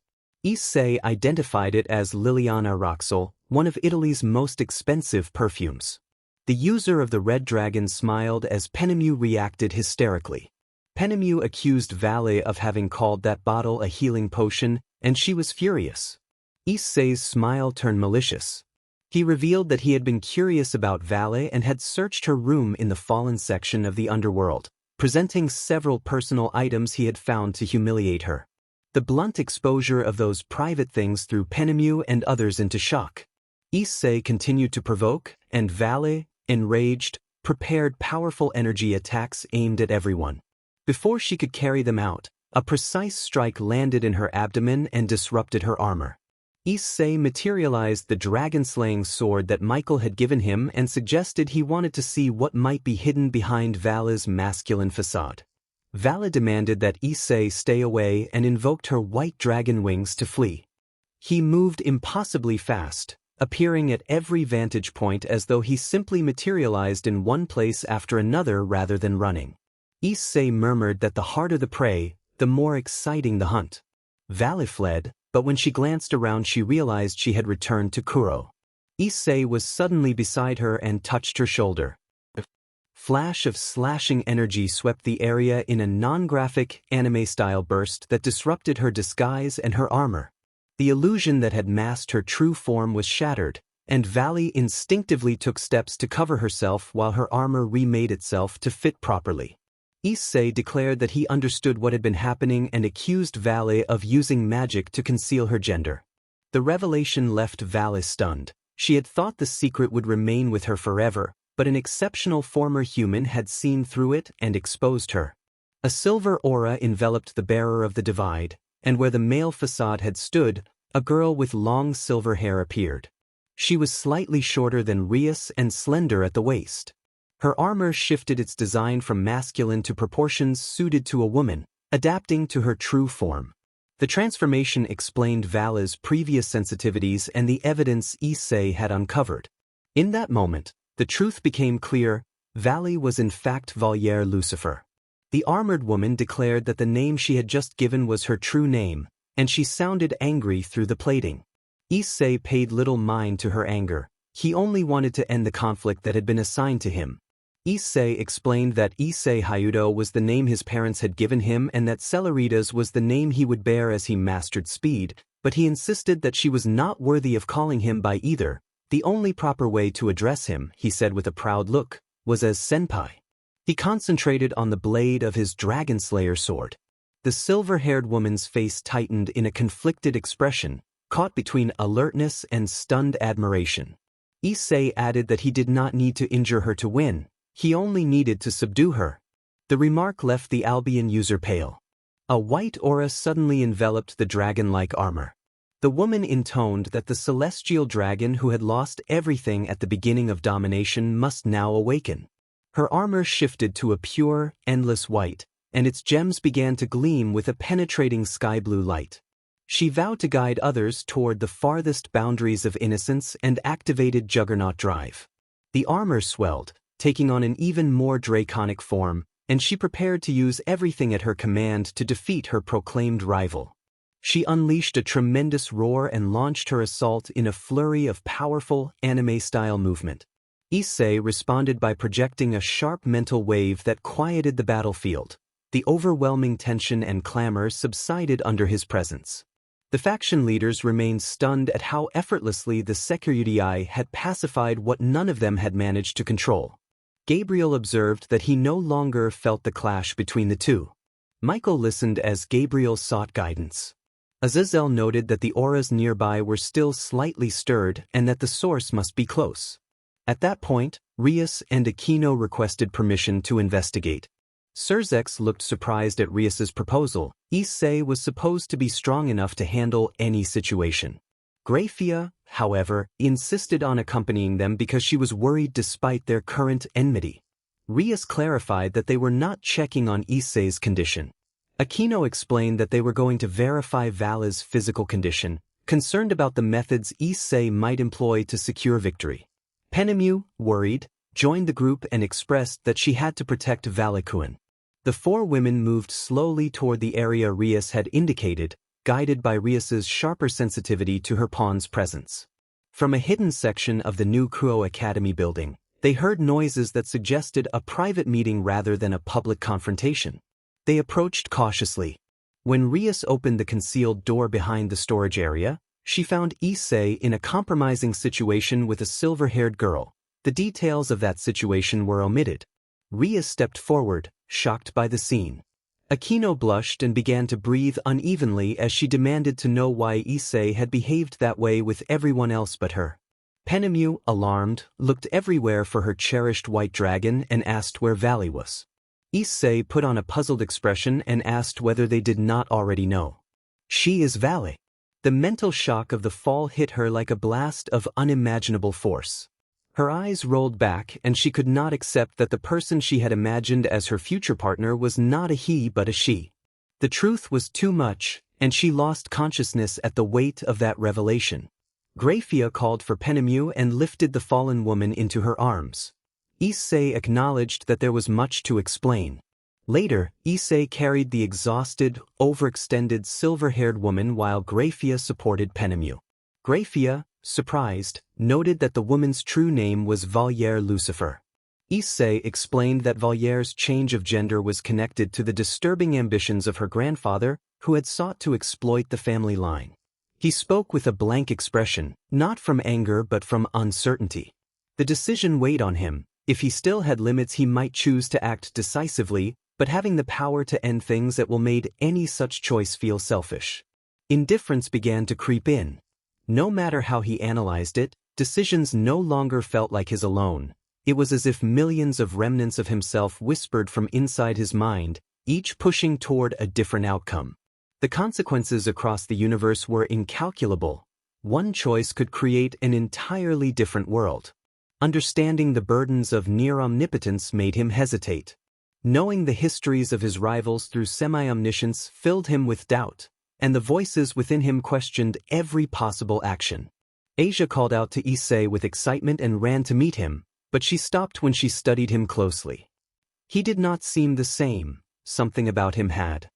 Issei identified it as Liliana Roxel, one of Italy's most expensive perfumes. The user of the red dragon smiled as Penemu reacted hysterically. Penemu accused Valle of having called that bottle a healing potion, and she was furious. Issei's smile turned malicious. He revealed that he had been curious about Valle and had searched her room in the fallen section of the underworld, presenting several personal items he had found to humiliate her. The blunt exposure of those private things threw Penemu and others into shock. Issei continued to provoke, and Valle, enraged, prepared powerful energy attacks aimed at everyone. Before she could carry them out, a precise strike landed in her abdomen and disrupted her armor. Issei materialized the dragon-slaying sword that Michael had given him and suggested he wanted to see what might be hidden behind Valle's masculine facade. Valle demanded that Issei stay away and invoked her white dragon wings to flee. He moved impossibly fast, appearing at every vantage point as though he simply materialized in one place after another rather than running. Issei murmured that the harder the prey, the more exciting the hunt. Valle fled, but when she glanced around she realized she had returned to Kuro. Issei was suddenly beside her and touched her shoulder. A flash of slashing energy swept the area in a non-graphic, anime-style burst that disrupted her disguise and her armor. The illusion that had masked her true form was shattered, and Valle instinctively took steps to cover herself while her armor remade itself to fit properly. Issei declared that he understood what had been happening and accused Valle of using magic to conceal her gender. The revelation left Valle stunned. She had thought the secret would remain with her forever, but an exceptional former human had seen through it and exposed her. A silver aura enveloped the bearer of the divide, and where the male facade had stood, a girl with long silver hair appeared. She was slightly shorter than Rias and slender at the waist. Her armor shifted its design from masculine to proportions suited to a woman, adapting to her true form. The transformation explained Valle's previous sensitivities and the evidence Issei had uncovered. In that moment, the truth became clear: Valle was in fact Valle Lucifer. The armored woman declared that the name she had just given was her true name, and she sounded angry through the plating. Issei paid little mind to her anger. He only wanted to end the conflict that had been assigned to him. Issei explained that Issei Hyoudo was the name his parents had given him and that Celeritas was the name he would bear as he mastered speed, but he insisted that she was not worthy of calling him by either. The only proper way to address him, he said with a proud look, was as senpai. He concentrated on the blade of his dragon slayer sword. The silver-haired woman's face tightened in a conflicted expression, caught between alertness and stunned admiration. Issei added that he did not need to injure her to win. He only needed to subdue her. The remark left the Albion user pale. A white aura suddenly enveloped the dragon-like armor. The woman intoned that the celestial dragon who had lost everything at the beginning of domination must now awaken. Her armor shifted to a pure, endless white, and its gems began to gleam with a penetrating sky-blue light. She vowed to guide others toward the farthest boundaries of innocence and activated Juggernaut Drive. The armor swelled, taking on an even more draconic form, and she prepared to use everything at her command to defeat her proclaimed rival. She unleashed a tremendous roar and launched her assault in a flurry of powerful, anime-style movement. Issei responded by projecting a sharp mental wave that quieted the battlefield. The overwhelming tension and clamor subsided under his presence. The faction leaders remained stunned at how effortlessly the Hyoudo had pacified what none of them had managed to control. Gabriel observed that he no longer felt the clash between the two. Michael listened as Gabriel sought guidance. Azazel noted that the auras nearby were still slightly stirred and that the source must be close. At that point, Rias and Aquino requested permission to investigate. Surzex looked surprised at Rias's proposal. Issei was supposed to be strong enough to handle any situation. Graphia, however, insisted on accompanying them because she was worried despite their current enmity. Rias clarified that they were not checking on Issei's condition. Aquino explained that they were going to verify Vala's physical condition, concerned about the methods Issei might employ to secure victory. Penemu, worried, joined the group and expressed that she had to protect Valakuen. The four women moved slowly toward the area Rias had indicated, guided by Rias's sharper sensitivity to her pawn's presence. From a hidden section of the new Kuo Academy building, they heard noises that suggested a private meeting rather than a public confrontation. They approached cautiously. When Rias opened the concealed door behind the storage area, she found Issei in a compromising situation with a silver-haired girl. The details of that situation were omitted. Rias stepped forward, shocked by the scene. Aquino blushed and began to breathe unevenly as she demanded to know why Issei had behaved that way with everyone else but her. Penemu, alarmed, looked everywhere for her cherished white dragon and asked where Valley was. Issei put on a puzzled expression and asked whether they did not already know. She is Valley. The mental shock of the fall hit her like a blast of unimaginable force. Her eyes rolled back and she could not accept that the person she had imagined as her future partner was not a he but a she. The truth was too much, and she lost consciousness at the weight of that revelation. Graphia called for Penemu and lifted the fallen woman into her arms. Issei acknowledged that there was much to explain. Later, Issei carried the exhausted, overextended silver-haired woman while Graphia supported Penemu. Graphia, surprised, noted that the woman's true name was Valier Lucifer. Issei explained that Valier's change of gender was connected to the disturbing ambitions of her grandfather, who had sought to exploit the family line. He spoke with a blank expression, not from anger but from uncertainty. The decision weighed on him. If he still had limits, he might choose to act decisively, but having the power to end things that will made any such choice feel selfish. Indifference began to creep in. No matter how he analyzed it, decisions no longer felt like his alone. It was as if millions of remnants of himself whispered from inside his mind, each pushing toward a different outcome. The consequences across the universe were incalculable. One choice could create an entirely different world. Understanding the burdens of near omnipotence made him hesitate. Knowing the histories of his rivals through semi-omniscience filled him with doubt, and the voices within him questioned every possible action. Asia called out to Issei with excitement and ran to meet him, but she stopped when she studied him closely. He did not seem the same. Something about him had.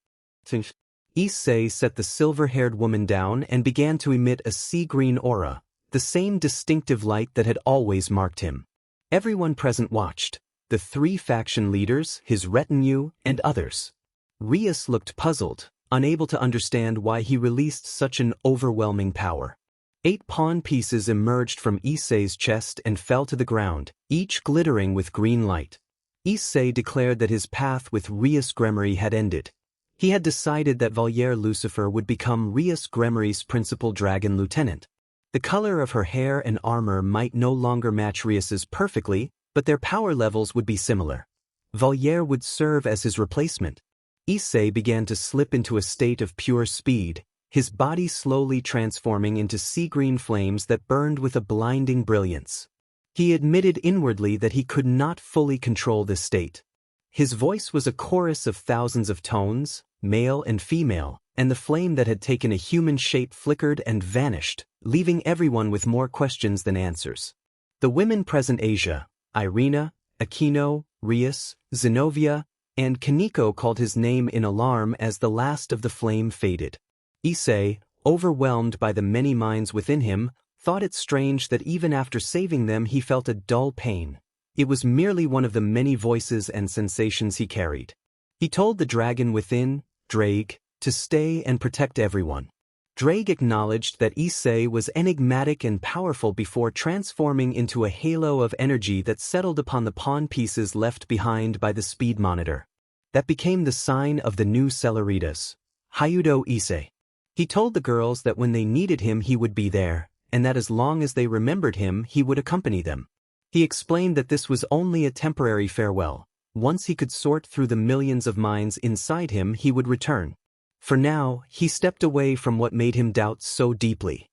Issei set the silver-haired woman down and began to emit a sea-green aura, the same distinctive light that had always marked him. Everyone present watched, the three faction leaders, his retinue, and others. Rias looked puzzled, unable to understand why he released such an overwhelming power. 8 pawn pieces emerged from Issei's chest and fell to the ground, each glittering with green light. Issei declared that his path with Rias Gremory had ended. He had decided that Valier Lucifer would become Rias Gremory's principal dragon lieutenant. The color of her hair and armor might no longer match Rias's perfectly, but their power levels would be similar. Valier would serve as his replacement. Issei began to slip into a state of pure speed, his body slowly transforming into sea-green flames that burned with a blinding brilliance. He admitted inwardly that he could not fully control this state. His voice was a chorus of thousands of tones, male and female, and the flame that had taken a human shape flickered and vanished, leaving everyone with more questions than answers. The women present, Asia, Irina, Aquino, Rias, Zenobia, and Kaneko, called his name in alarm as the last of the flame faded. Issei, overwhelmed by the many minds within him, thought it strange that even after saving them he felt a dull pain. It was merely one of the many voices and sensations he carried. He told the dragon within, Drake, to stay and protect everyone. Drake acknowledged that Issei was enigmatic and powerful before transforming into a halo of energy that settled upon the pawn pieces left behind by the speed monitor. That became the sign of the new Cellaritas, Hyoudo Issei. He told the girls that when they needed him he would be there, and that as long as they remembered him he would accompany them. He explained that this was only a temporary farewell. Once he could sort through the millions of minds inside him he would return. For now, he stepped away from what made him doubt so deeply.